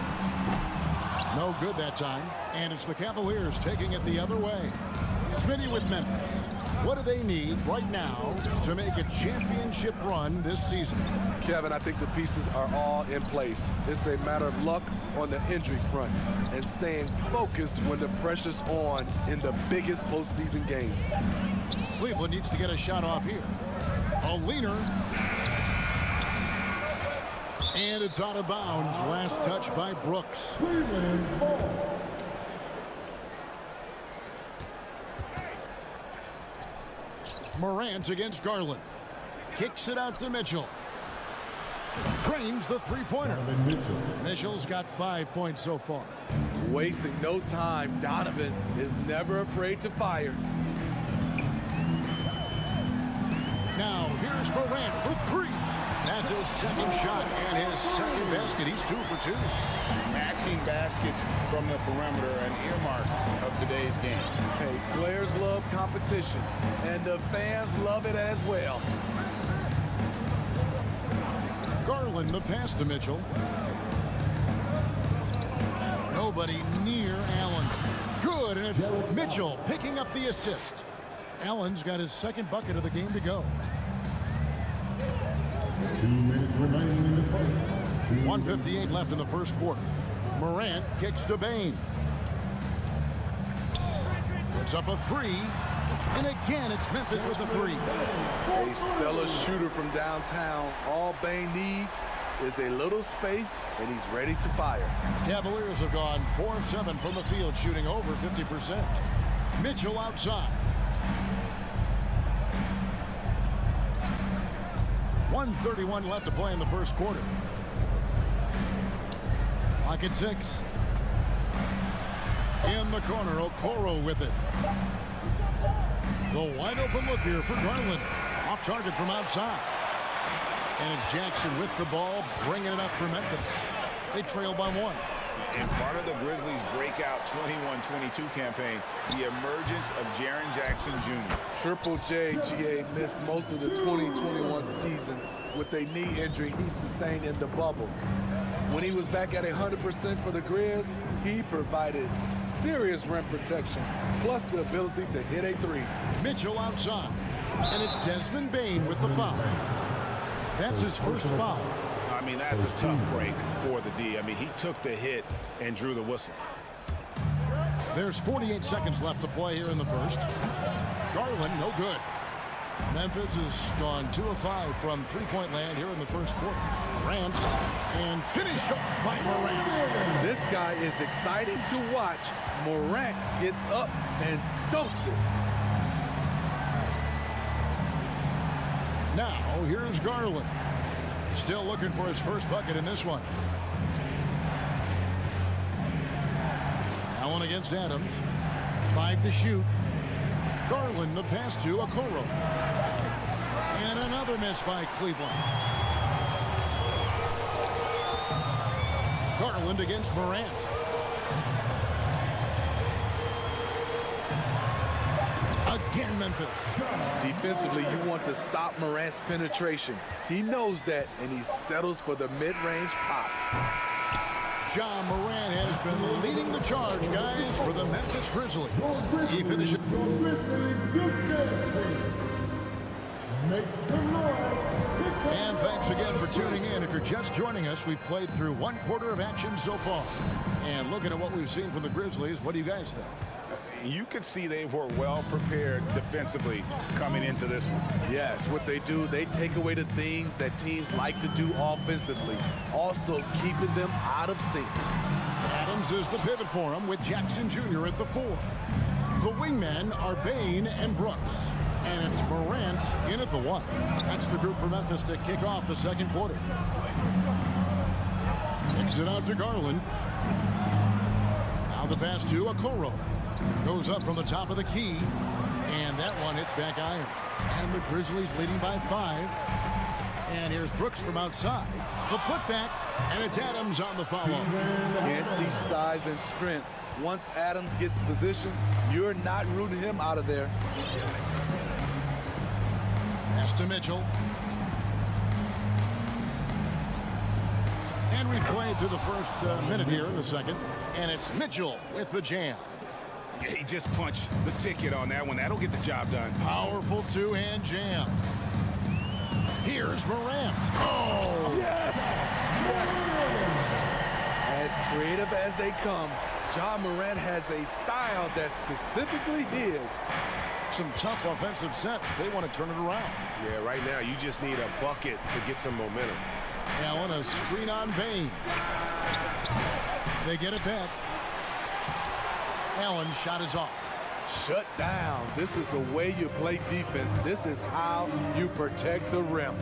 No good that time. And it's the Cavaliers taking it the other way. Smitty with Memphis. What do they need right now to make a championship run this season? Kevin, I think the pieces are all in place. It's a matter of luck on the injury front and staying focused when the pressure's on in the biggest postseason games. Cleveland needs to get a shot off here. A leaner. And it's out of bounds. Last touch by Brooks. Cleveland ball. Morant against Garland. Kicks it out to Mitchell. Trains the three-pointer. Mitchell's got 5 points so far. Wasting no time. Donovan is never afraid to fire. Now here's Morant for 3. That's his second shot and his second basket. He's 2 for 2. Matching baskets from the perimeter, an earmark of today's game. Hey, players love competition, and the fans love it as well. Garland the pass to Mitchell. Nobody near Allen. Good, and it's Mitchell picking up the assist. Allen's got his second bucket of the game to go. 2 minutes remaining in the fight. 1:58 left in the first quarter. Morant kicks to Bain. Puts up a 3. And again, it's Memphis with the 3. A stellar shooter from downtown. All Bain needs is a little space, and he's ready to fire. Cavaliers have gone 4 of 7 from the field, shooting over 50%. Mitchell outside. 1:31 left to play in the first quarter. Lock at 6. In the corner, Okoro with it. The wide open look here for Garland. Off target from outside. And it's Jackson with the ball, bringing it up for Memphis. They trail by 1. And part of the Grizzlies' breakout 21-22 campaign, the emergence of Jaren Jackson Jr. Triple J, GA, missed most of the 2021 season with a knee injury he sustained in the bubble. When he was back at 100% for the Grizz, he provided serious rim protection, plus the ability to hit a 3. Mitchell outside. And it's Desmond Bain with the foul. That's his first foul. I mean, that's a tough break for the D. I mean, he took the hit and drew the whistle. There's 48 seconds left to play here in the first. Garland Garland, no good. Memphis has gone 2 of 5 from three-point land here in the first quarter. Morant, and finished off by Morant. This guy is exciting to watch. Morant gets up and dunks it. Now, here's Garland. Still looking for his first bucket in this one. Allen against Adams. 5 to shoot. Garland the pass to Okoro. And another miss by Cleveland. Garland against Morant. Again, Memphis. Defensively, you want to stop Morant's penetration. He knows that, and he settles for the mid-range pop. Ja Morant has been leading the charge, guys, for the Memphis Grizzlies. He finishes. And thanks again for tuning in. If you're just joining us, we've played through one quarter of action so far. And looking at what we've seen from the Grizzlies, what do you guys think? You could see they were well prepared defensively coming into this one. Yes, what they do, they take away the things that teams like to do offensively, also keeping them out of sync. Adams is the pivot for him with Jackson Jr. at the 4. The wingmen are Bain and Brooks. And it's Morant in at the 1. That's the group for Memphis to kick off the second quarter. Kicks it out to Garland. Now the pass to Okoro. Goes up from the top of the key. And that one hits back iron. And the Grizzlies leading by 5. And here's Brooks from outside. The putback. And it's Adams on the follow. Can't teach size and strength. Once Adams gets position, you're not rooting him out of there. Pass to Mitchell. And we played through the first minute here in the second. And it's Mitchell with the jam. He just punched the ticket on that one. That'll get the job done. Powerful two-hand jam. Here's Morant. Oh! Yes! As creative as they come, Ja Morant has a style that's specifically his. Some tough offensive sets. They want to turn it around. Yeah, right now you just need a bucket to get some momentum. Allen, a screen on Bain. They get it back. Allen's shot is off. Shut down. This is the way you play defense. This is how you protect the rim.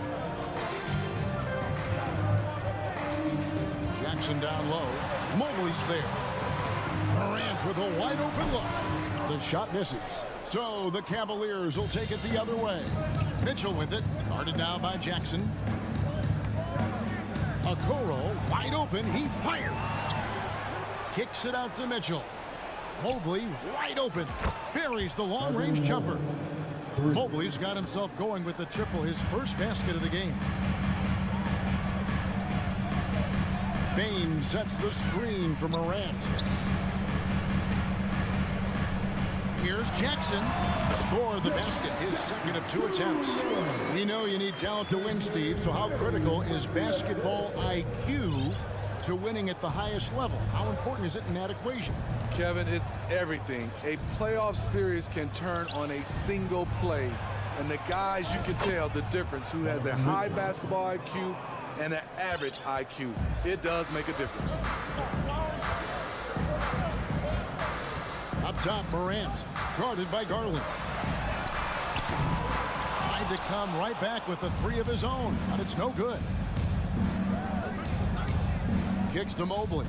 Jackson down low. Mobley's there. Morant with a wide open look. The shot misses. So the Cavaliers will take it the other way. Mitchell with it. Guarded now by Jackson. Okoro wide open. He fires. Kicks it out to Mitchell. Mobley wide open. Buries the long-range jumper. Mobley's got himself going with the triple, his first basket of the game. Bain sets the screen for Morant. Here's Jackson. Score the basket, his second of 2 attempts. We know you need talent to win, Steve, so how critical is basketball IQ to winning at the highest level? How important is it in that equation? Kevin, it's everything. A playoff series can turn on a single play. And the guys, you can tell the difference who has a high basketball IQ and an average IQ. It does make a difference. Up top, Morant, guarded by Garland. Tried to come right back with the 3 of his own, but it's no good. Kicks to Mobley.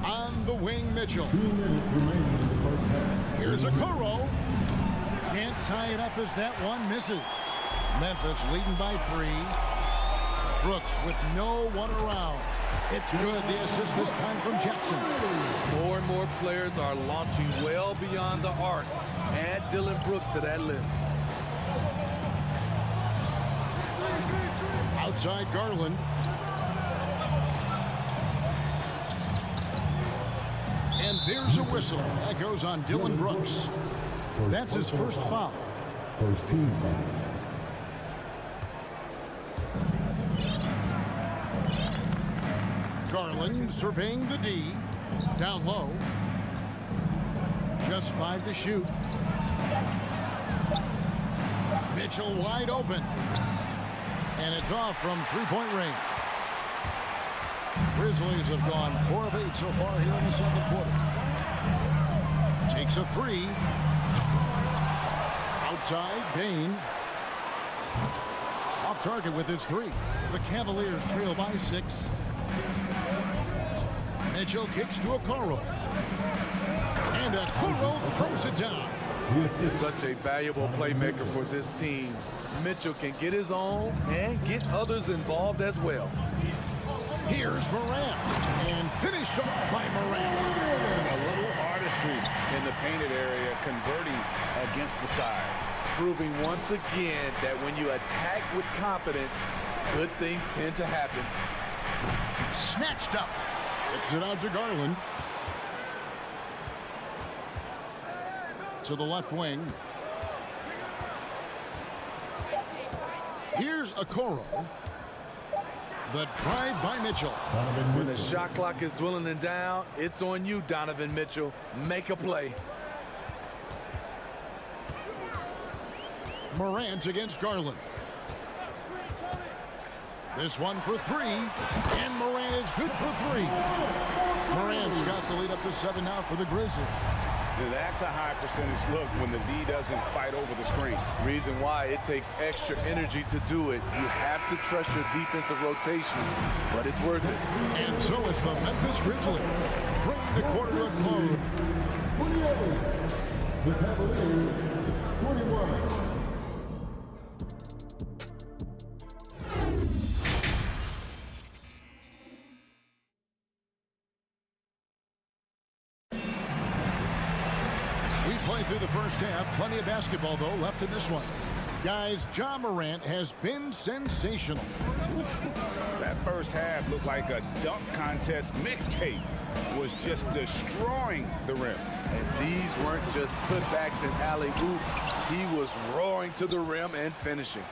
On the wing, Mitchell. 2 minutes remaining in the first half. Here's Okoro. Can't tie it up as that one misses. Memphis leading by 3. Brooks with no one around. It's good. The assist this time from Jackson. More and more players are launching well beyond the arc. Add Dillon Brooks to that list. Outside Garland. And there's a whistle. That goes on Dillon Brooks. That's his first foul. First team foul. Garland surveying the D. Down low. Just 5 to shoot. Mitchell wide open. And it's off from three-point range. Grizzlies have gone 4 of 8 so far here in the second quarter. Takes a three. Outside, Bain. Off target with his three. The Cavaliers trail by 6. Mitchell kicks to Okoro. And Okoro throws it down. This is such a valuable playmaker for this team. Mitchell can get his own and get others involved as well. Here's Morant. And finished off by Morant. A little artistry in the painted area, converting against the size. Proving once again that when you attack with confidence, good things tend to happen. Snatched up. Kicks it out to Garland. To the left wing. Here's Okoro. The drive by Mitchell. When the shot clock is dwindling down, it's on you, Donovan Mitchell. Make a play. Morant against Garland. This one for 3. And Morant is good for 3. Morant's got the lead up to 7 now for the Grizzlies. That's a high percentage look when the D doesn't fight over the screen. Reason why it takes extra energy to do it. You have to trust your defensive rotations, but it's worth it. And so it's the Memphis Grizzlies bringing the quarter to a close. 28. The Cavaliers, 21. Through the first half, plenty of basketball though left in this one. Guys, Ja Morant has been sensational. That first half looked like a dunk contest mixtape. Was just destroying the rim. And these weren't just putbacks and alley-oops. He was roaring to the rim and finishing.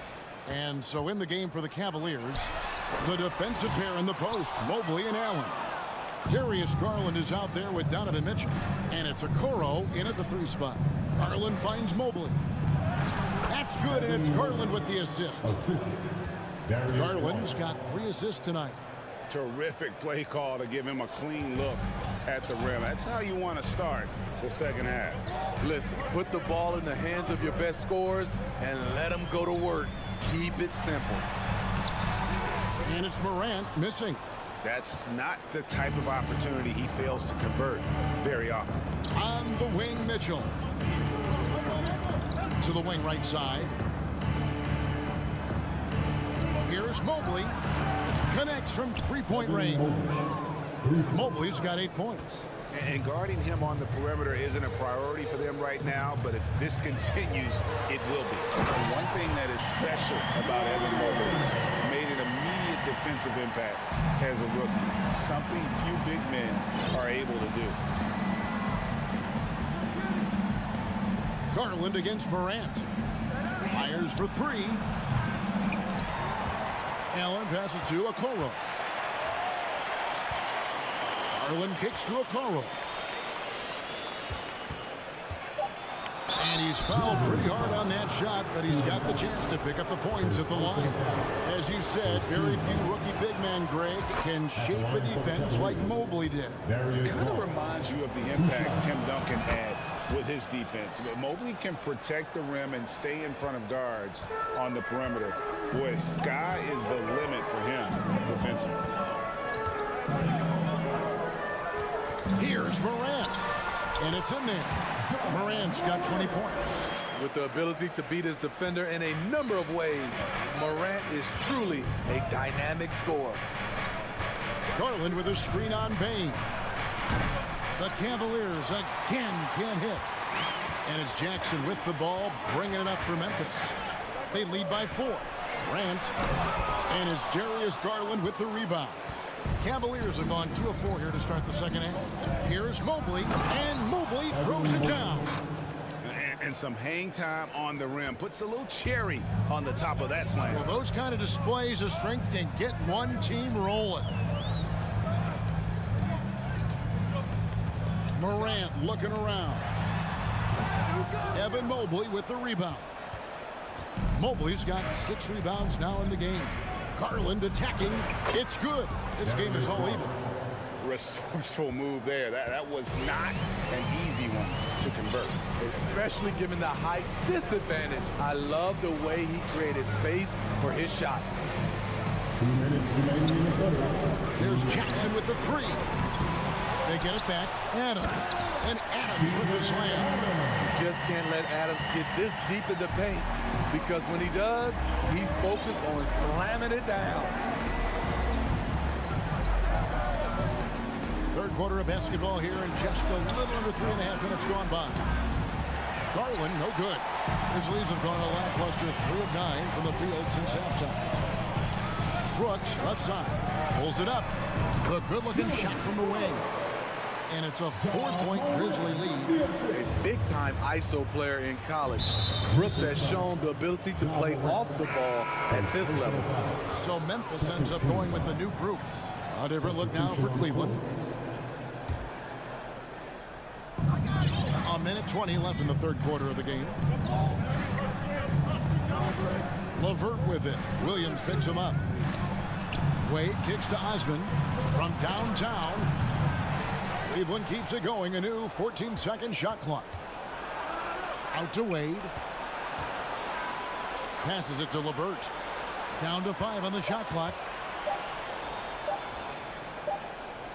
And so in the game for the Cavaliers, the defensive pair in the post, Mobley and Allen. Darius Garland is out there with Donovan Mitchell. And it's Okoro in at the 3 spot. Garland finds Mobley. That's good, and it's Garland with the assist. Garland's got 3 assists tonight. Terrific play call to give him a clean look at the rim. That's how you want to start the second half. Listen, put the ball in the hands of your best scorers and let them go to work. Keep it simple. And it's Morant missing. That's not the type of opportunity he fails to convert very often. On the wing, Mitchell. To the wing right side. Here's Mobley. Connects from 3-point range. Mobley's got 8 points. And guarding him on the perimeter isn't a priority for them right now, but if this continues, it will be. One thing that is special about Evan Mobley, made an immediate defensive impact as a rookie. Something few big men are able to do. Garland against Morant. Fires for 3. Allen passes to Okoro. Garland kicks to Okoro. And he's fouled pretty hard on that shot, but he's got the chance to pick up the points at the line. As you said, very few rookie big men, Greg, can shape a defense like Mobley did. Kind of reminds you of the impact Tim Duncan had with his defense. But Mobley can protect the rim and stay in front of guards on the perimeter. Boy, sky is the limit for him defensively. Here's Morant. And it's in there. Morant's got 20 points. With the ability to beat his defender in a number of ways, Morant is truly a dynamic scorer. Garland with a screen on Bain. The Cavaliers again can't hit. And it's Jackson with the ball, bringing it up for Memphis. They lead by 4. Morant. And it's Darius Garland with the rebound. Cavaliers have gone 2 of 4 here to start the second half. Here's Mobley, and Mobley throws it down. And some hang time on the rim. Puts a little cherry on the top of that slam. Well, those kind of displays of strength can get one team rolling. Morant looking around. Evan Mobley with the rebound. Mobley's got 6 rebounds now in the game. Garland attacking. It's good. This game is all even. Resourceful move there. That was not an easy one to convert. Especially given the height disadvantage. I love the way he created space for his shot. 2 minutes remaining in the quarter. There's Jackson with the 3. They get it back. Adams. And Adams with the slam. You just can't let Adams get this deep in the paint, because when he does, he's focused on slamming it down. Third quarter of basketball here, and just a little under 3.5 minutes gone by. Garland, no good. Grizzlies have gone a lackluster 3 of 9 from the field since halftime. Brooks, left side, pulls it up. The good-looking shot from the wing. And it's a 4-point Grizzly lead. A big-time ISO player in college. Brooks has shown the ability to play off the ball at this level. So Memphis ends up going with the new group. A different look now for Cleveland. A minute 20 left in the third quarter of the game. LeVert with it. Williams picks him up. Wade kicks to Osman from downtown. Cleveland keeps it going. A new 14-second shot clock. Out to Wade. Passes it to LeVert. Down to 5 on the shot clock.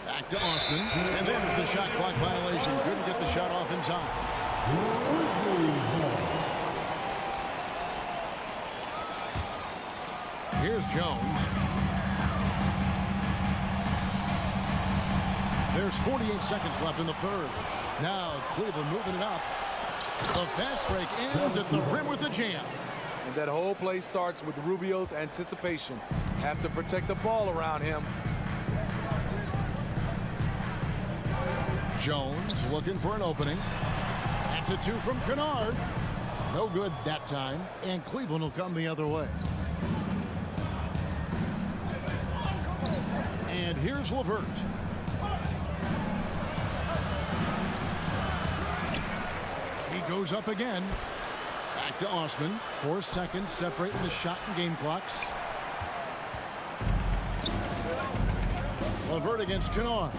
Back to Osman. And there's the shot clock violation. Couldn't get the shot off in time. Here's Jones. There's 48 seconds left in the third. Now Cleveland moving it up. The fast break ends at the rim with the jam. And that whole play starts with Rubio's anticipation. Have to protect the ball around him. Jones looking for an opening. That's a 2 from Kennard. No good that time. And Cleveland will come the other way. And here's LeVert. He goes up again. Back to Osman. 4 seconds separating the shot and game clocks. LeVert against Kennard.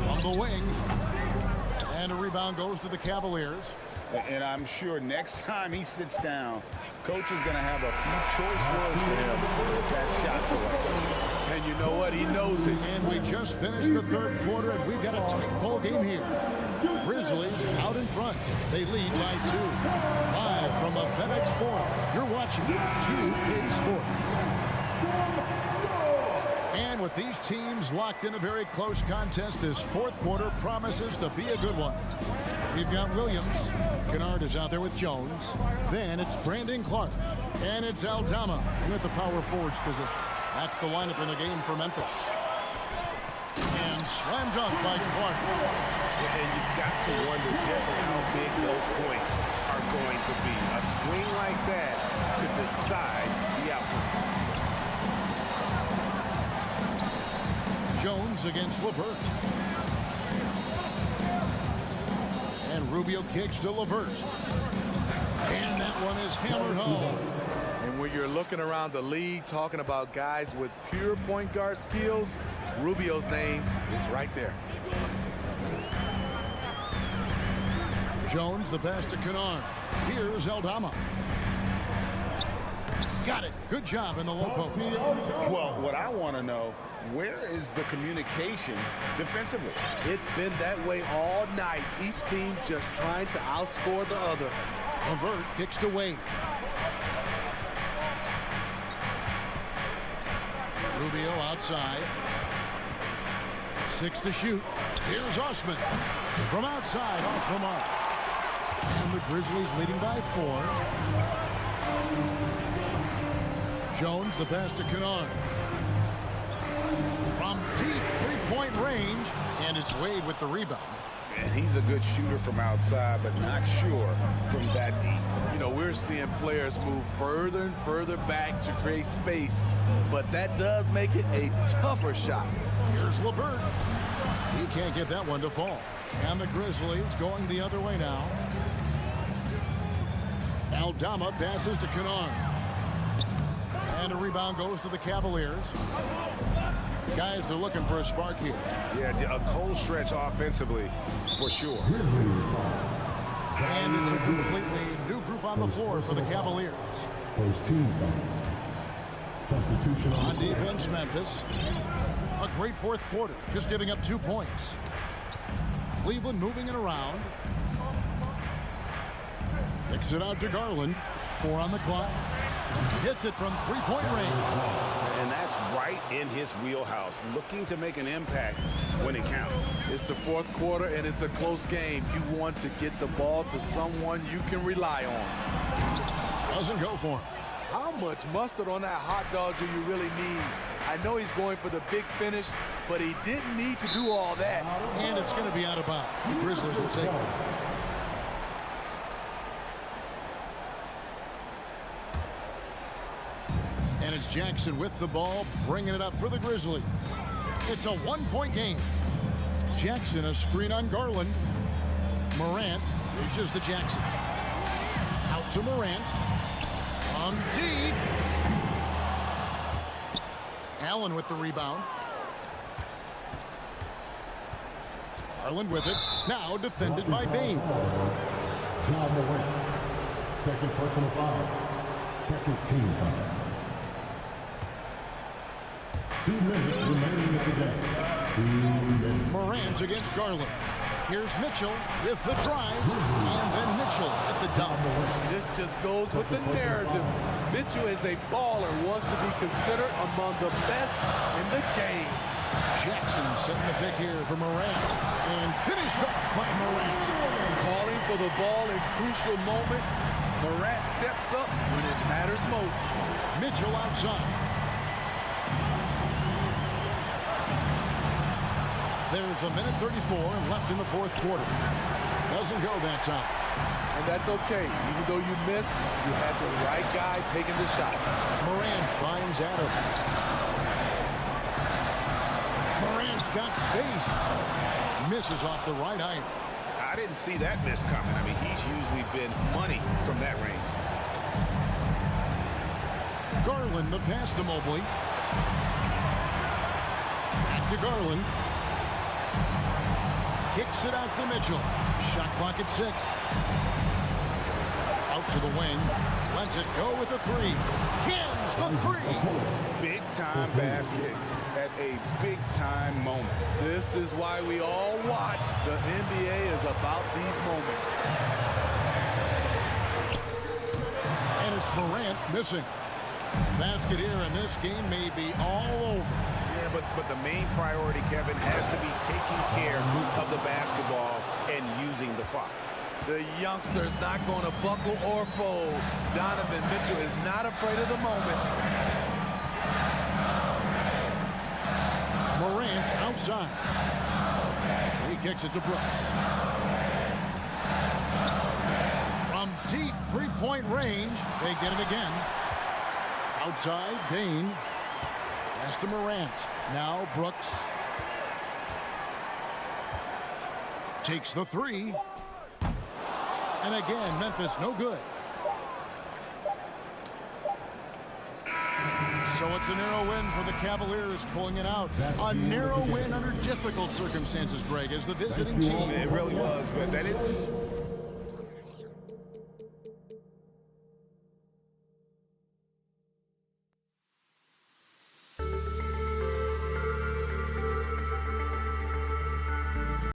On the wing. And a rebound goes to the Cavaliers. And I'm sure next time he sits down, coach is going to have a few choice words for him with that shot away. And you know what? He knows it. And we just finished the third quarter, and we've got a tight ball game here. Grizzlies out in front. They lead by 2. Live from a FedEx Forum, you're watching 2K Sports. And with these teams locked in a very close contest, this fourth quarter promises to be a good one. We've got Williams. Kennard is out there with Jones. Then it's Brandon Clark. And it's Aldama at the power forwards position. That's the lineup in the game for Memphis. And slam dunk by Clark. And you've got to wonder just how big those points are going to be. A swing like that could decide the outcome. Jones against LeVert. And Rubio kicks to LeVert. And that one is hammered home. And when you're looking around the league talking about guys with pure point guard skills, Rubio's name is right there. Jones, the pass to Kennard. Here's Aldama. Got it. Good job in the low post. Well, what I want to know, where is the communication defensively? It's been that way all night. Each team just trying to outscore the other. LeVert kicks to Wade. Rubio outside. 6 to shoot. Here's Osman. From outside, off the mark. And the Grizzlies leading by 4. Jones, the pass to Kennard. From deep three-point range, and it's Wade with the rebound. And he's a good shooter from outside, but not sure from that deep. You know, we're seeing players move further and further back to create space, but that does make it a tougher shot. Here's LeVert. He can't get that one to fall. And the Grizzlies going the other way now. Aldama passes to Kennard. And a rebound goes to the Cavaliers. Guys are looking for a spark here. Yeah, a cold stretch offensively, for sure. And it's a completely new group on the floor for the Cavaliers. First team foul. Substitution on defense, Memphis. A great fourth quarter, just giving up 2 points. Cleveland moving it around. Kicks it out to Garland. 4 on the clock. Hits it from three-point range. And that's right in his wheelhouse, looking to make an impact when it counts. It's the fourth quarter, and it's a close game. You want to get the ball to someone you can rely on. Doesn't go for him. How much mustard on that hot dog do you really need? I know he's going for the big finish, but he didn't need to do all that. And it's going to be out of bounds. The Grizzlies will take it. And it's Jackson with the ball, bringing it up for the Grizzlies. It's a 1-point game. Jackson, a screen on Garland. Morant dishes to Jackson. Out to Morant. On deep. Allen with the rebound. Garland with it. Now defended by Bain. John Morant. Second personal foul. Second team foul. 2 minutes remaining at the game. Morant's against Garland. Here's Mitchell with the drive, and then Mitchell at the dump. This just goes with the narrative. Mitchell is a baller, wants to be considered among the best in the game. Jackson setting the pick here for Morant, and finished off by Morant. Calling for the ball in crucial moments. Morant steps up when it matters most. Mitchell outside. There's a minute 34 left in the fourth quarter. Doesn't go that time. And that's okay. Even though you miss, you had the right guy taking the shot. Morant finds Adams. Morant's got space. Misses off the right eye. I didn't see that miss coming. I mean, he's usually been money from that range. Garland, the pass to Mobley. Back to Garland. Kicks it out to Mitchell. Shot clock at 6. Out to the wing. Lets it go with the 3. Hins the 3. Big time basket at a big time moment. This is why we all watch. The NBA is about these moments. And it's Morant missing. Basket here, and this game may be all over. But the main priority, Kevin, has to be taking care of the basketball and using the foul. The youngster's not going to buckle or fold. Donovan Mitchell is not afraid of the moment. Morant outside. He kicks it to Brooks. From deep three-point range, they get it again. Outside, Bain. Pass to Morant. Now Brooks takes the 3. And again, Memphis no good. So it's a narrow win for the Cavaliers, pulling it out. A narrow win under difficult circumstances, Greg, as the visiting team. It really was, but that